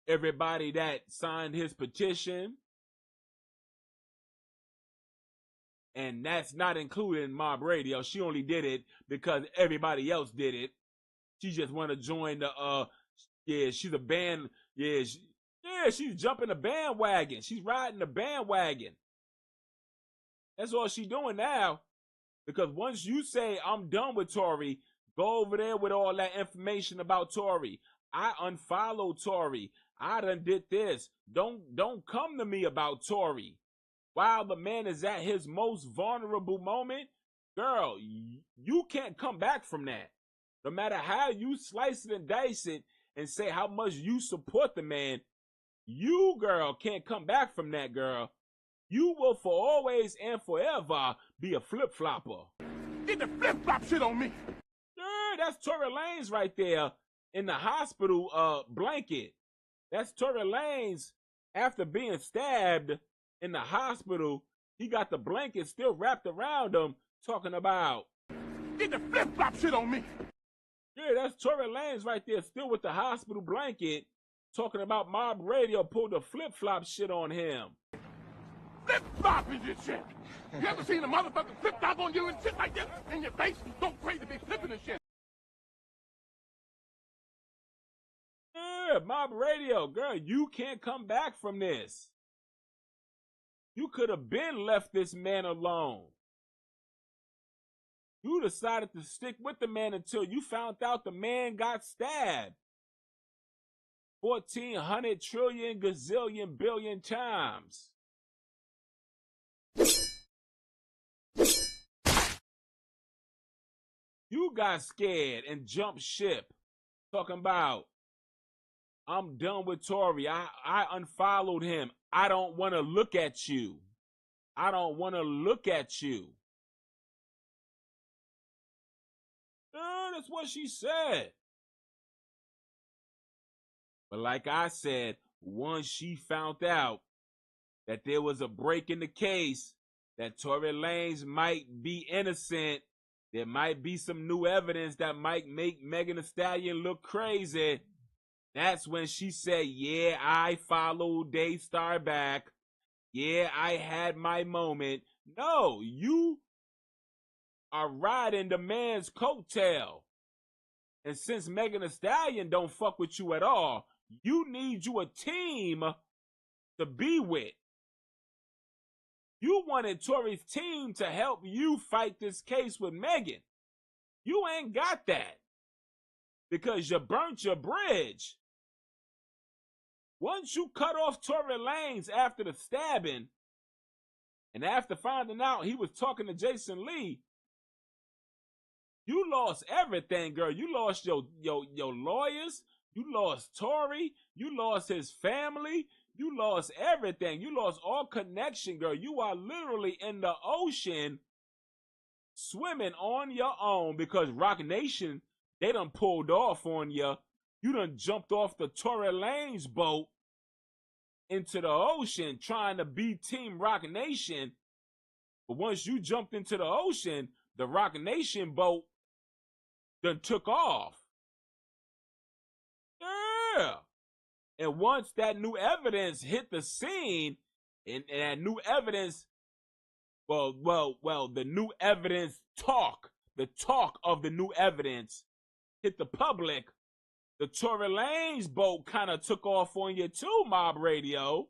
Everybody that signed his petition. And that's not including Mob Radio. She only did it because everybody else did it. She just want to join the she's a band. She's jumping the bandwagon. She's riding the bandwagon. That's all she's doing now. Because once you say, I'm done with Tory, go over there with all that information about Tory. I unfollowed Tory. I done did this. Don't come to me about Tory. While the man is at his most vulnerable moment, girl, you can't come back from that. No matter how you slice it and dice it and say how much you support the man, you, girl, can't come back from that, girl. You will for always and forever be a flip-flopper. Get the flip-flop shit on me. Yeah, that's Tory Lanez right there in the hospital blanket. That's Tory Lanez after being stabbed in the hospital. He got the blanket still wrapped around him talking about, get the flip-flop shit on me. Yeah, that's Tory Lanez right there still with the hospital blanket talking about Mob Radio pulled the flip-flop shit on him. Flip-flop is your shit. You ever seen a motherfucker flip-flop on you and shit like that in your face? Don't crazy be flipping and shit. Yeah, Mob Radio, girl, you can't come back from this. You could have been left this man alone. You decided to stick with the man until you found out the man got stabbed 1,400 trillion gazillion billion times. You got scared and jumped ship talking about, I'm done with Tory. I unfollowed him. I don't want to look at you. I don't want to look at you. That's what she said. But like I said, once she found out that there was a break in the case, that Tory Lanez might be innocent, there might be some new evidence that might make Megan Thee Stallion look crazy, that's when she said, yeah, I followed T.Y.S.R back. Yeah, I had my moment. No, you are riding the man's coattail. And since Megan Thee Stallion don't fuck with you at all, you need you a team to be with. You wanted Tory's team to help you fight this case with Megan. You ain't got that because you burnt your bridge. Once you cut off Tory Lanez after the stabbing, and after finding out he was talking to Jason Lee, you lost everything, girl. You lost your lawyers. You lost Tory. You lost his family. You lost everything. You lost all connection, girl. You are literally in the ocean swimming on your own because Roc Nation, they done pulled off on you. You done jumped off the Tory Lanez boat into the ocean trying to be Team Roc Nation. But once you jumped into the ocean, the Roc Nation boat done took off. Yeah. And once that new evidence hit the scene, and that new evidence, the new evidence the talk of the new evidence hit the public, the Tory Lanez boat kind of took off on you too, Mob Radio.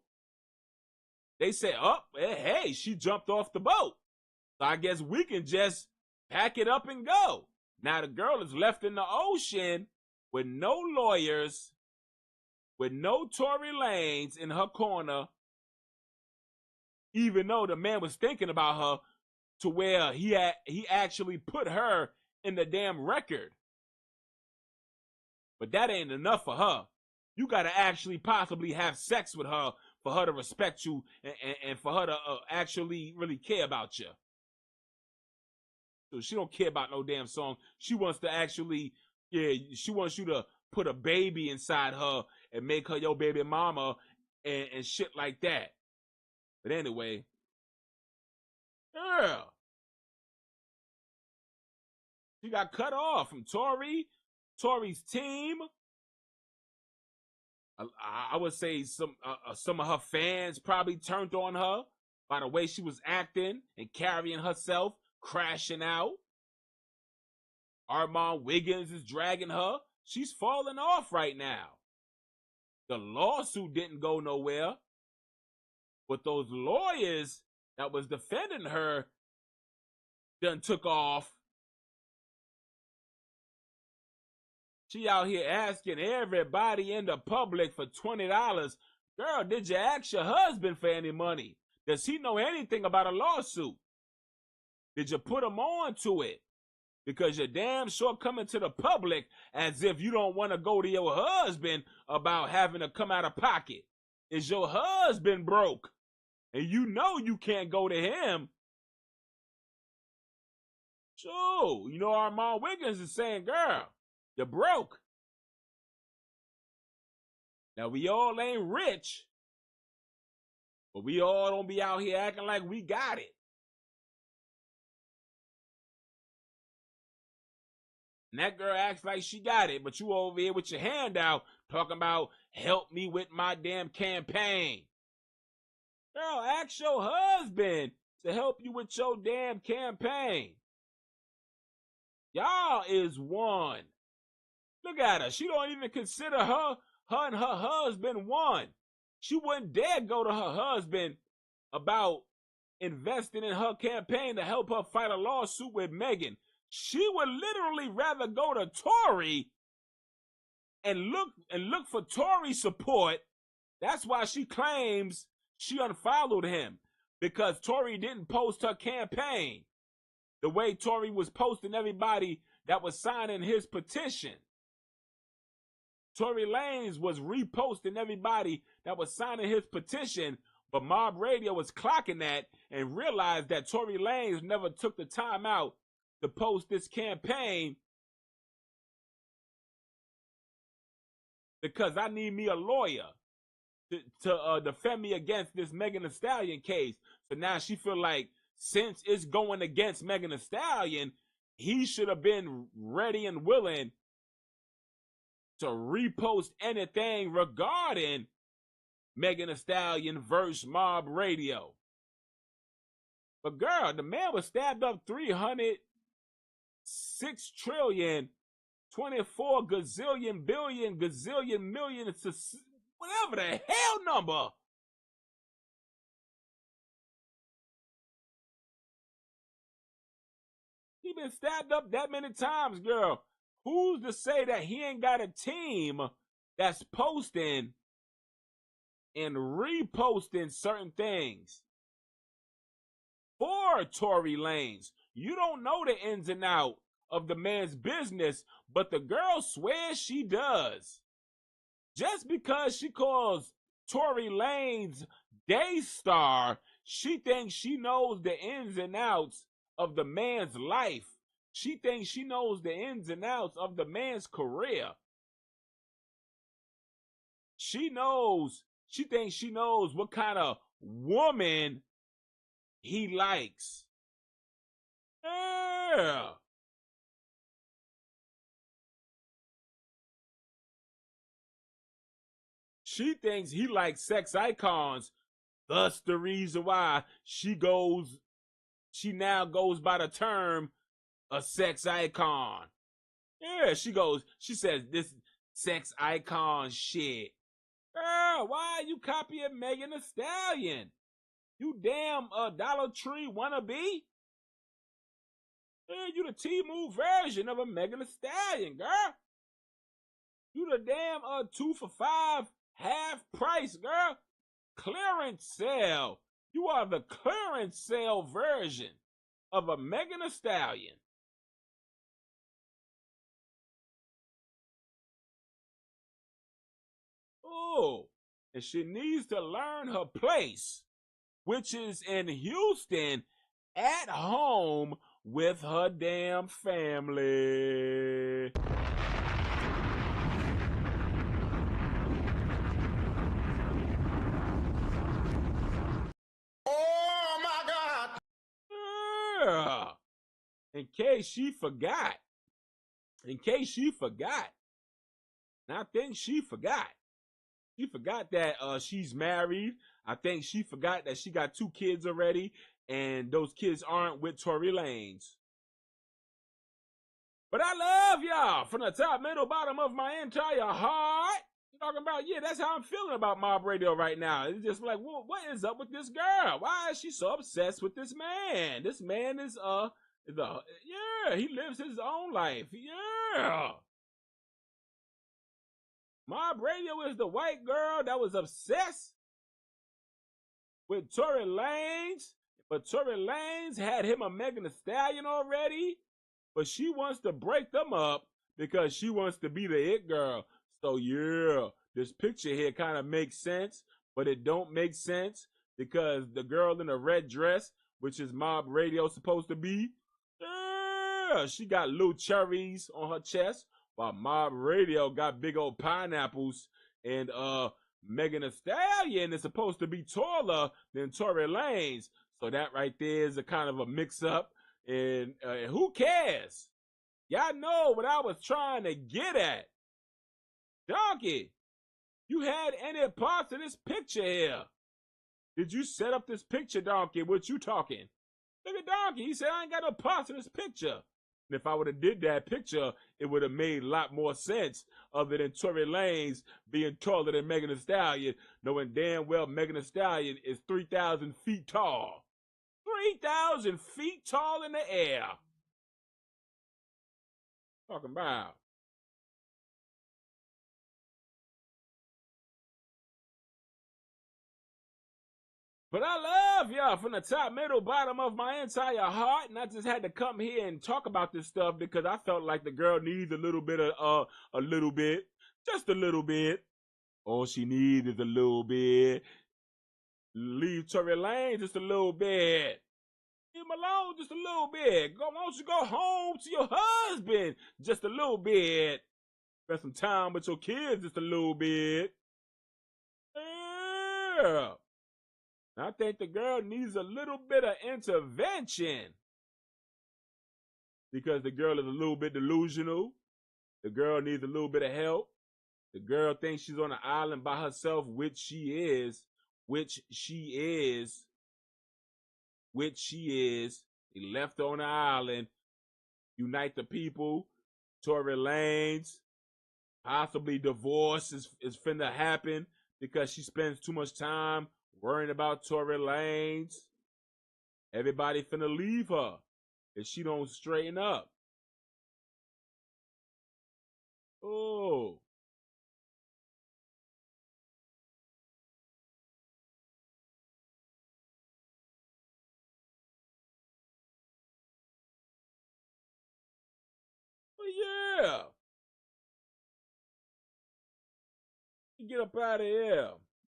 They said, oh, hey, she jumped off the boat. So I guess we can just pack it up and go. Now the girl is left in the ocean with no lawyers, with no Tory Lanez in her corner, even though the man was thinking about her to where he actually put her in the damn record. But that ain't enough for her. You got to actually possibly have sex with her for her to respect you and for her to actually really care about you. So she don't care about no damn song. She wants to actually, she wants you to put a baby inside her and make her your baby mama and shit like that. But anyway, yeah. She got cut off from Tory's team. I would say some of her fans probably turned on her by the way she was acting and carrying herself, crashing out. Armand Wiggins is dragging her. She's falling off right now. The lawsuit didn't go nowhere. But those lawyers that was defending her done took off. She out here asking everybody in the public for $20. Girl, did you ask your husband for any money? Does he know anything about a lawsuit? Did you put him on to it? Because you're damn sure coming to the public as if you don't want to go to your husband about having to come out of pocket. Is your husband broke? And you know you can't go to him. So, you know, Armand Wiggins is saying, girl, you're broke. Now, we all ain't rich, but we all don't be out here acting like we got it. And that girl acts like she got it, but you over here with your hand out talking about help me with my damn campaign. Girl, ask your husband to help you with your damn campaign. Y'all is one. Look at her. She don't even consider her and her husband one. She wouldn't dare go to her husband about investing in her campaign to help her fight a lawsuit with Megan. She would literally rather go to Tory and look for Tory support. That's why she claims she unfollowed him, because Tory didn't post her campaign the way Tory was posting everybody that was signing his petition. Tory Lanez was reposting everybody that was signing his petition, but Mob Radio was clocking that and realized that Tory Lanez never took the time out to post this campaign, because I need me a lawyer to defend me against this Megan Thee Stallion case. So now she feel like since it's going against Megan Thee Stallion, he should have been ready and willing to repost anything regarding Megan Thee Stallion versus Mob Radio. But girl, the man was stabbed up 306 trillion, 24 gazillion billion, gazillion million, whatever the hell number. He been stabbed up that many times, girl. Who's to say that he ain't got a team that's posting and reposting certain things for Tory Lanez? You don't know the ins and outs of the man's business, but the girl swears she does. Just because she calls Tory Lanez T.Y.S.R, she thinks she knows the ins and outs of the man's life. She thinks she knows the ins and outs of the man's career. She thinks she knows what kind of woman he likes. Yeah. She thinks he likes sex icons. Thus the reason why she now goes by the term a sex icon. Yeah, she says this sex icon shit. Girl, why are you copying Megan Thee Stallion? You damn Dollar Tree wannabe? Yeah, you the T-Move version of a Megan Thee Stallion, girl. You the damn 2 for $5 half price, girl. Clearance sale. You are the clearance sale version of a Megan Thee Stallion. Oh, and she needs to learn her place, which is in Houston, at home with her damn family. Oh my God! Yeah. In case she forgot. And I think she forgot. She forgot that she's married. I think she forgot that she got 2 kids already, and those kids aren't with Tory Lanez. But I love y'all from the top, middle, bottom of my entire heart. Talking about, yeah, that's how I'm feeling about Mob Radio right now. It's just like, well, what is up with this girl? Why is she so obsessed with this man? This man is yeah, he lives his own life. Yeah. Mob Radio is the white girl that was obsessed with Tory Lanez, but Tory Lanez had him a Megan Thee Stallion already, but she wants to break them up because she wants to be the it girl. So yeah, this picture here kind of makes sense, but it don't make sense because the girl in the red dress, which is Mob Radio supposed to be, yeah, she got little cherries on her chest, while Mob Radio got big old pineapples, and Megan Thee Stallion is supposed to be taller than Tory Lanez. So that right there is a kind of a mix-up, and who cares? Y'all know what I was trying to get at. Donkey, you had any parts of this picture here? Did you set up this picture, Donkey? What you talking? Look at Donkey. He said, I ain't got no parts of this picture. And if I would have did that picture, it would have made a lot more sense other than Tory Lanez being taller than Megan Thee Stallion, knowing damn well Megan Thee Stallion is 3,000 feet tall. 3,000 feet tall in the air. Talking about. But I love y'all from the top, middle, bottom of my entire heart, and I just had to come here and talk about this stuff because I felt like the girl needs a little bit. Just a little bit. All she needs is a little bit. Leave Tory Lanez just a little bit. Leave him alone just a little bit. Why don't you go home to your husband just a little bit? Spend some time with your kids just a little bit. Yeah. I think the girl needs a little bit of intervention because the girl is a little bit delusional. The girl needs a little bit of help. The girl thinks she's on an island by herself, which she is. He left her on an island. Unite the people. Tory Lanez. Possibly divorce is finna happen because she spends too much time worrying about Tory Lanez. Everybody finna leave her if she don't straighten up. Oh. But yeah. Get up out of here.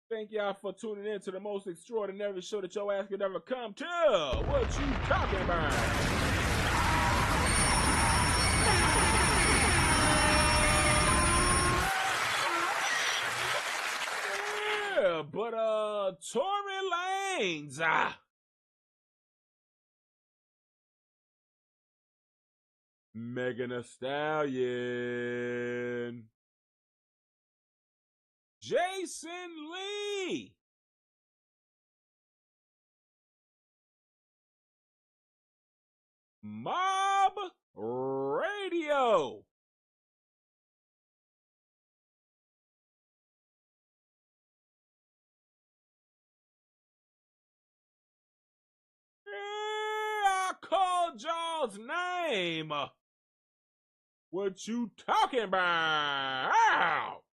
Thank y'all for tuning in to the most extraordinary show that your ass could ever come to. What you talking about? Yeah, but Tory Lanez. Megan Thee Stallion. Jason Lee. Mob Radio. Yeah, I called y'all's name. What you talking about?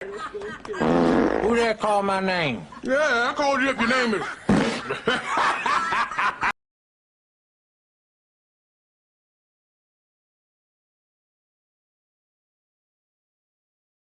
Who that called my name? Yeah, I called you up. Your name is.